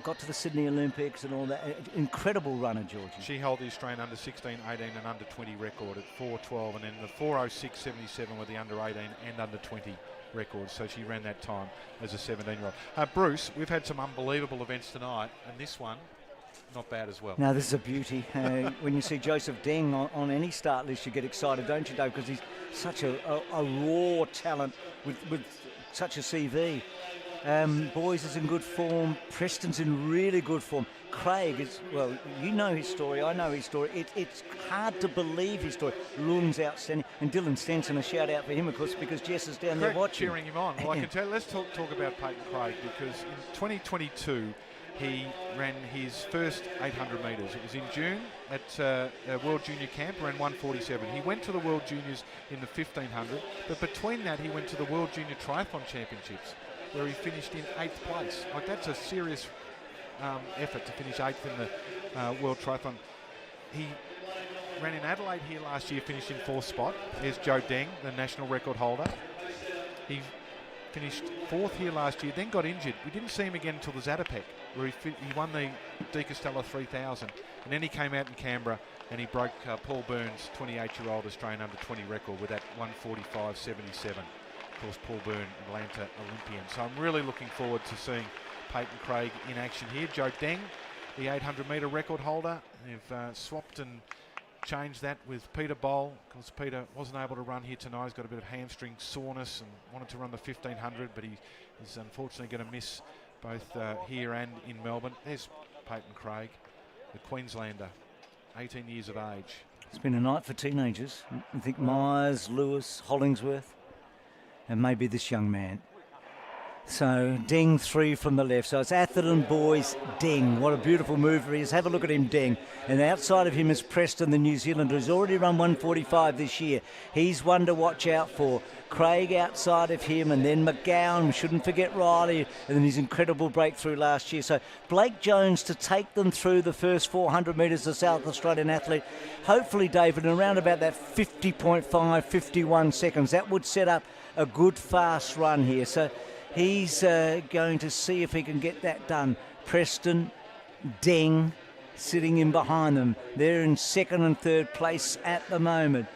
got to the Sydney Olympics and all that. Incredible runner, Georgie. She held the Australian under 16, 18 and under 20 record at 4:12, and then the 4:06.77 were the under 18 and under 20 records. So she ran that time as a 17-year-old. Bruce, we've had some unbelievable events tonight, and this one, not bad as well. No, this is a beauty. When you see Joseph Deng on any start list, you get excited, don't you, Dave? Because he's such a raw talent with such a CV. Boys is in good form. Preston's in really good form. Craig is, well, you know his story. I know his story. It's hard to believe his story. Lun's outstanding. And Dylan Stenson, a shout out for him, of course, because Jess is down there watching. Cheering him on. Well, I can tell you, let's talk about Peyton Craig, because in 2022, he ran his first 800 metres. It was in June at World Junior Camp, ran 1:47. He went to the World Juniors in the 1500, but between that, he went to the World Junior Triathlon Championships, where he finished in 8th place. Like, that's a serious effort to finish 8th in the World Triathlon. He ran in Adelaide here last year, finished in 4th spot. There's Joe Deng, the national record holder. He finished 4th here last year, then got injured. We didn't see him again until the Zatopek, where he won the Discus 3000, and then he came out in Canberra and he broke Paul Byrne's 28-year-old Australian under-20 record with that 1:45.77. Of course, Paul Byrne, Atlanta Olympian. So I'm really looking forward to seeing Peyton Craig in action here. Joe Deng, the 800-metre record holder. They've swapped and changed that with Peter Bowl, because Peter wasn't able to run here tonight. He's got a bit of hamstring soreness and wanted to run the 1500, but he is unfortunately going to miss both here and in Melbourne. There's Peyton Craig, the Queenslander, 18 years of age. It's been a night for teenagers. I think Myers, Lewis, Hollingsworth, and maybe this young man. So Deng 3 from the left. So it's Atherton, Boys, Deng. What a beautiful mover he is. Have a look at him, Deng. And outside of him is Preston, the New Zealander, who's already run 1:45 this year. He's one to watch out for. Craig outside of him, and then McGowan. We shouldn't forget Riley, and then his incredible breakthrough last year. So Blake Jones to take them through the first 400 metres, the South Australian athlete. Hopefully, David, around about that 50.5, 51 seconds. That would set up a good fast run here. So he's going to see if he can get that done. Preston, Deng sitting in behind them. They're in second and third place at the moment.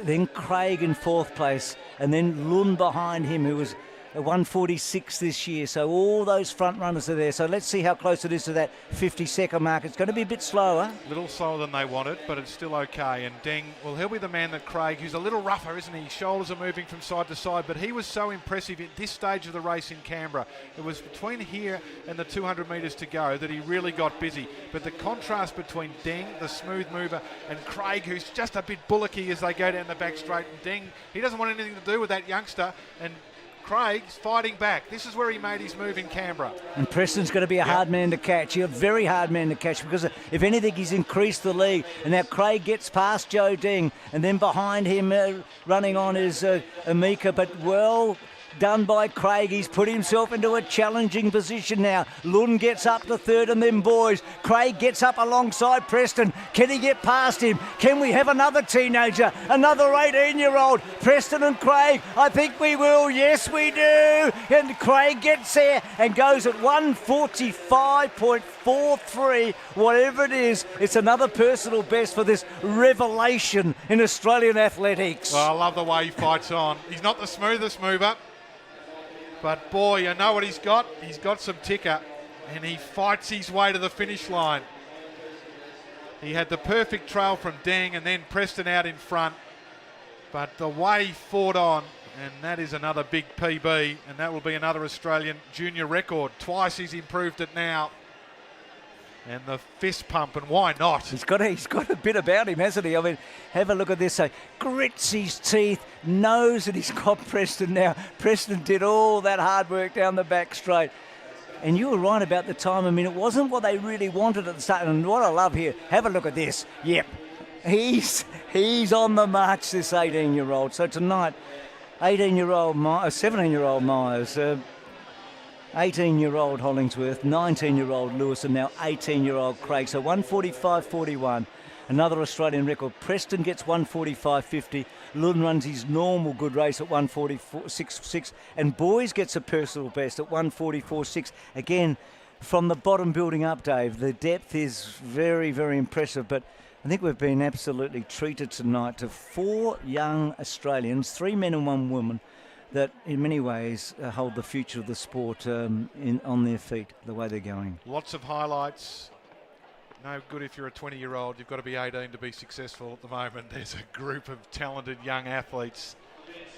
Then Craig in fourth place, and then Lund behind him, who was a 1:46 this year. So all those front runners are there. So let's see how close it is to that 50-second mark. It's going to be a bit slower. A little slower than they wanted, but it's still okay. And Deng, well, he'll be the man that Craig, who's a little rougher, isn't he? His shoulders are moving from side to side, but he was so impressive at this stage of the race in Canberra. It was between here and the 200 metres to go that he really got busy. But the contrast between Deng, the smooth mover, and Craig, who's just a bit bullocky as they go down the back straight. And Deng, he doesn't want anything to do with that youngster. And Craig's fighting back. This is where he made his move in Canberra. And Preston's going to be a hard man to catch. He's a very hard man to catch, because if anything, he's increased the lead. And now Craig gets past Joe Deng, and then behind him running on is Amika, but well done by Craig. He's put himself into a challenging position now. Lund gets up to third, and then Boys. Craig gets up alongside Preston. Can he get past him? Can we have another teenager, another 18-year-old? Preston and Craig, I think we will. Yes, we do. And Craig gets there and goes at 1:45.43. Whatever it is, it's another personal best for this revelation in Australian athletics. Well, I love the way he fights on. He's not the smoothest mover, but boy, you know what he's got? He's got some ticker, and he fights his way to the finish line. He had the perfect trail from Deng and then Preston out in front. But the way he fought on, and that is another big PB, and that will be another Australian junior record. Twice he's improved it now. And the fist pump, and why not? He's got a bit about him, hasn't he? I mean, have a look at this. So grits his teeth, knows that he's got Preston now. Preston did all that hard work down the back straight. And you were right about the time. I mean, it wasn't what they really wanted at the start. And what I love here, have a look at this. Yep, he's on the march, this 18-year-old. So tonight, 17-year-old Myers, 18-year-old Hollingsworth, 19-year-old Lewis, and now 18-year-old Craig. So 1:45.41, another Australian record. Preston gets 1:45.50. Lund runs his normal good race at 1:44.66, and Boys gets a personal best at 1:44.6. Again, from the bottom building up, Dave, the depth is very, very impressive. But I think we've been absolutely treated tonight to 4 young Australians, 3 men and 1 woman, that in many ways hold the future of the sport on their feet, the way they're going. Lots of highlights. No good if you're a 20-year-old. You've got to be 18 to be successful at the moment. There's a group of talented young athletes,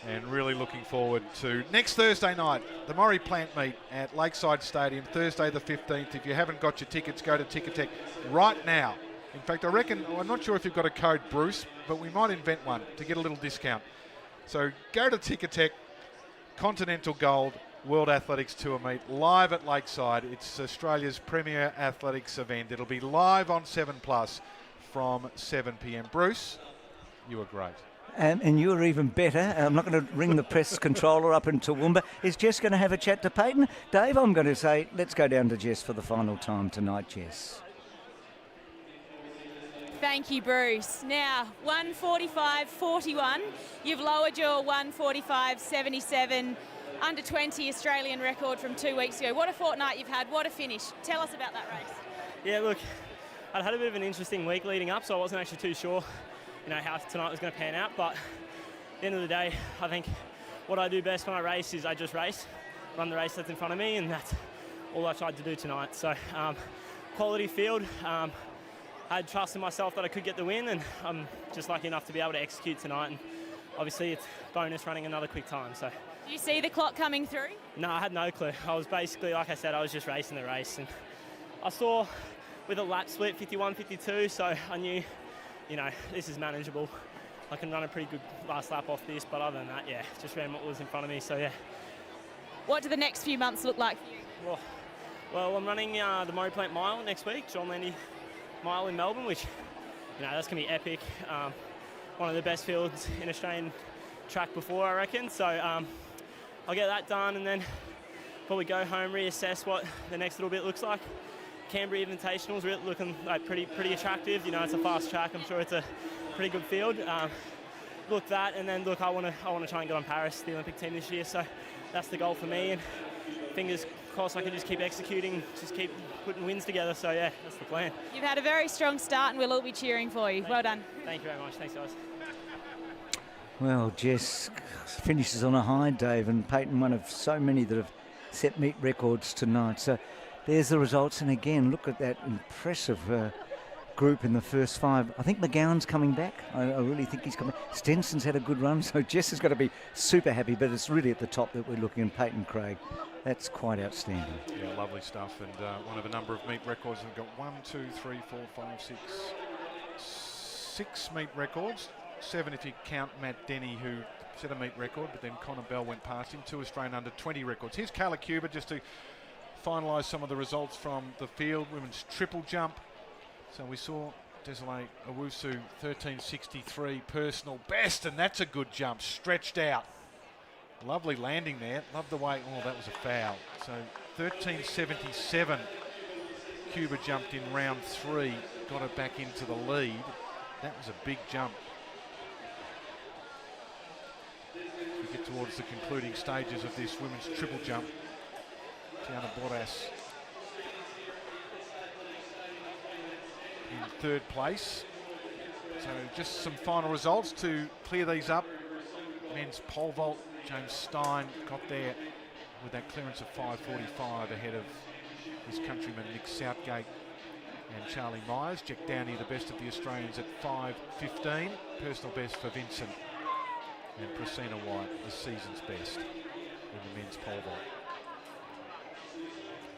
and really looking forward to next Thursday night, the Maurie Plant Meet at Lakeside Stadium, Thursday the 15th. If you haven't got your tickets, go to Ticketek right now. In fact, I reckon, I'm not sure if you've got a code Bruce, but we might invent one to get a little discount. So go to Ticketek. Continental Gold World Athletics Tour Meet live at Lakeside. It's Australia's premier athletics event. It'll be live on 7+ from 7 p.m. Bruce, you were great. And you're even better. I'm not going to ring the press controller up in Toowoomba. Is Jess going to have a chat to Peyton? Dave, I'm going to say, let's go down to Jess for the final time tonight, Jess. Thank you, Bruce. Now, 1:45.41. You've lowered your 1:45.77 under 20 Australian record from 2 weeks ago. What a fortnight you've had. What a finish. Tell us about that race. Yeah, look, I'd had a bit of an interesting week leading up, so I wasn't actually too sure, how tonight was going to pan out. But at the end of the day, I think what I do best when I race is I just race, run the race that's in front of me, and that's all I tried to do tonight. So quality field. I had trust in myself that I could get the win, and I'm just lucky enough to be able to execute tonight. And obviously, it's bonus running another quick time. So. Do you see the clock coming through? No, I had no clue. I was basically, like I said, I was just racing the race, and I saw with a lap split 51-52, so I knew, this is manageable. I can run a pretty good last lap off this, but other than that, just ran what was in front of me. So What do the next few months look like for you? Well, I'm running the Murray Plant Mile next week, John Landy Mile in Melbourne, which, that's going to be epic. One of the best fields in Australian track before, I reckon. So I'll get that done and then probably go home, reassess what the next little bit looks like. Canberra Invitational's looking like pretty attractive. It's a fast track. I'm sure it's a pretty good field. Look that, and then I want to try and get on Paris, the Olympic team this year. So that's the goal for me, and fingers crossed I can just keep executing, just keep putting wins together. So that's the plan. You've had a very strong start, and we'll all be cheering for you. Well done. Thank you very much. Thanks, guys. Well, Jess finishes on a high, Dave, and Peyton, one of so many that have set meet records tonight. So there's the results, and again, look at that impressive group in the first 5. I think McGowan's coming back. I really think he's coming. Stenson's had a good run, so Jess has got to be super happy, but it's really at the top that we're looking at Peyton Craig. That's quite outstanding. Yeah, lovely stuff, and one of a number of meet records. We've got 1, 2, 3, 4, 5, 6 meet records. 7 if you count Matt Denny, who set a meet record, but then Connor Bell went past him. 2 Australian under 20 records. Here's Kayla Cuba just to finalise some of the results from the field. Women's triple jump. So we saw Adelaide Owusu 13.63 personal best, and that's a good jump, stretched out. Lovely landing there. Love the way, that was a foul. So 13.77 Cuba jumped in round 3, got her back into the lead. That was a big jump. We get towards the concluding stages of this women's triple jump. Tiana Borras in 3rd place. So just some final results to clear these up. Men's pole vault, James Stein got there with that clearance of 5.45 ahead of his countryman Nick Southgate and Charlie Myers. Jack Downey, the best of the Australians, at 5.15. Personal best for Vincent. And Priscina White, the season's best in the men's pole vault.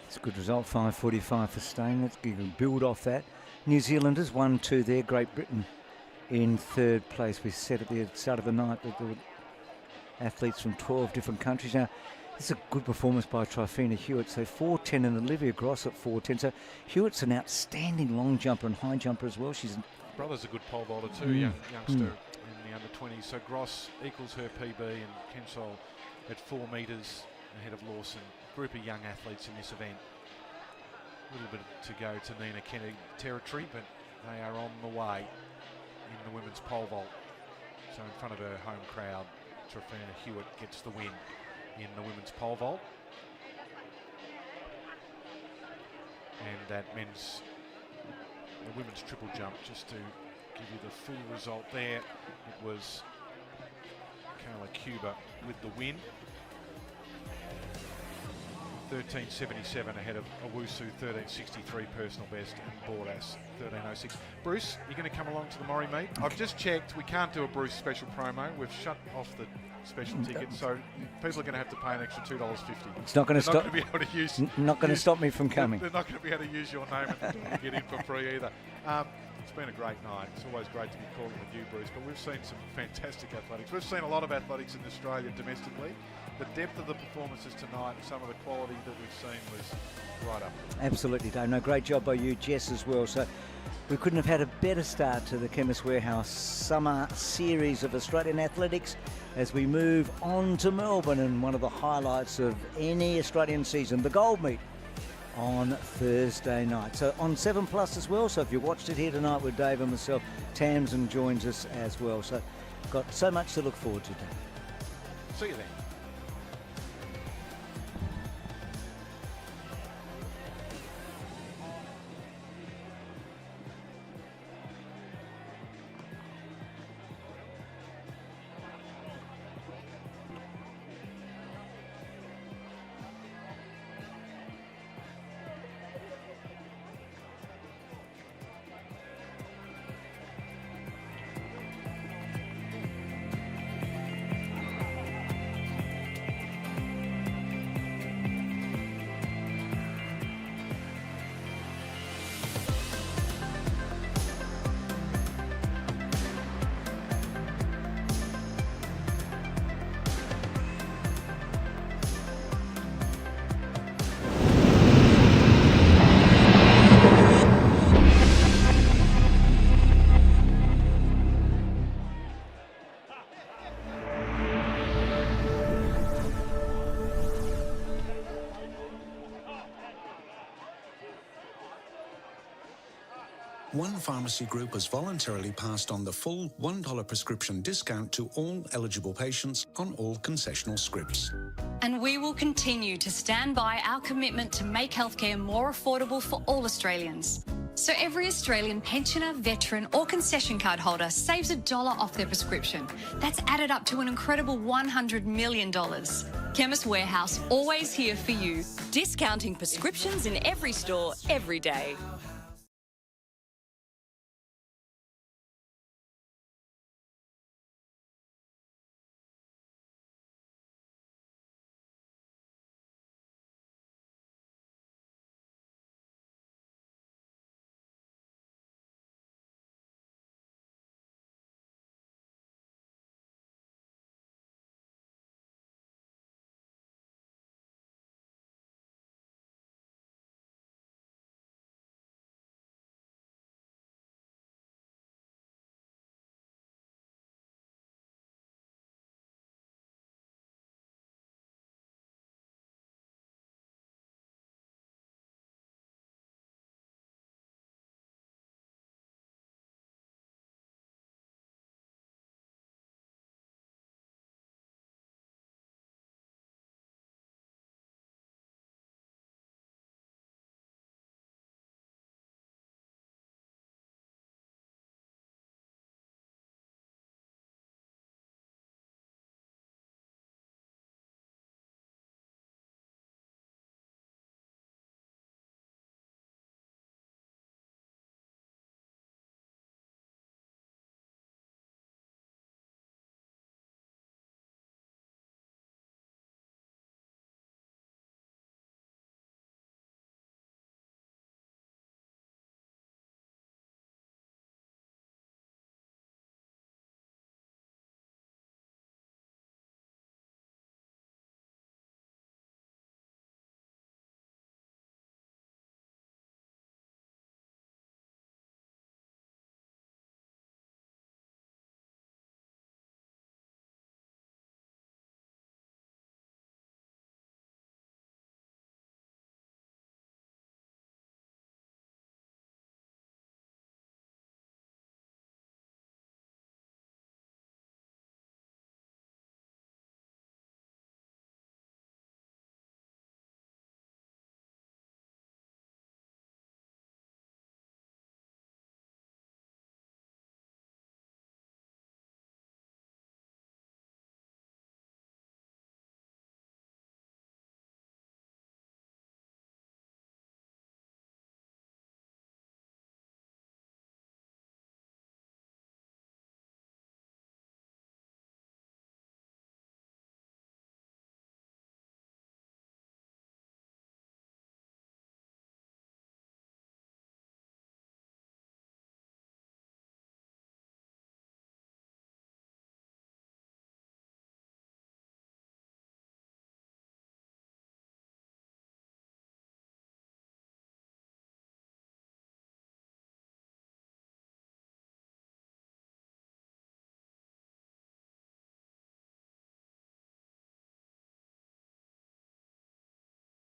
It's a good result, 5.45 for Stein. Let's build off that. New Zealanders 1-2 there. Great Britain in 3rd place. We said at the start of the night that there were athletes from 12 different countries. Now, this is a good performance by Tryphena Hewitt. So 4.10 and Olivia Gross at 4.10. So Hewitt's an outstanding long jumper and high jumper as well. She's brother's a good pole vaulter too, youngster in the under 20s. So Gross equals her PB, and Kensol at 4 metres ahead of Lawson. Group of young athletes in this event. A little bit to go to Nina Kennedy territory, but they are on the way in the women's pole vault. So in front of her home crowd, Tryphena Hewitt gets the win in the women's pole vault. And that the women's triple jump, just to give you the full result there, it was Kayla Cuba with the win. 13.77 ahead of Owusu, 13.63 personal best, and Bordas 13.06. Bruce, you're going to come along to the Murray meet? I've just checked, we can't do a Bruce special promo. We've shut off the special tickets, so people are going to have to pay an extra $2.50. It's not going to stop. Not going to be able to use. Not going to stop me from coming. They're not going to be able to use your name and get in for free either. It's been a great night. It's always great to be calling with you, Bruce, but we've seen some fantastic athletics. We've seen a lot of athletics in Australia domestically. The depth of the performances tonight and some of the quality that we've seen was right up. Absolutely, Dave. No, great job by you, Jess, as well. So we couldn't have had a better start to the Chemist Warehouse Summer Series of Australian Athletics as we move on to Melbourne, and one of the highlights of any Australian season, the gold meet on Thursday night. So on 7+ as well. So if you watched it here tonight with Dave and myself, Tamsin joins us as well. So got so much to look forward to, Dave. See you then. one pharmacy group has voluntarily passed on the full $1 prescription discount to all eligible patients on all concessional scripts. And we will continue to stand by our commitment to make healthcare more affordable for all Australians. So every Australian pensioner, veteran or concession card holder saves $1 off their prescription. That's added up to an incredible $100 million. Chemist Warehouse, always here for you. Discounting prescriptions in every store, every day.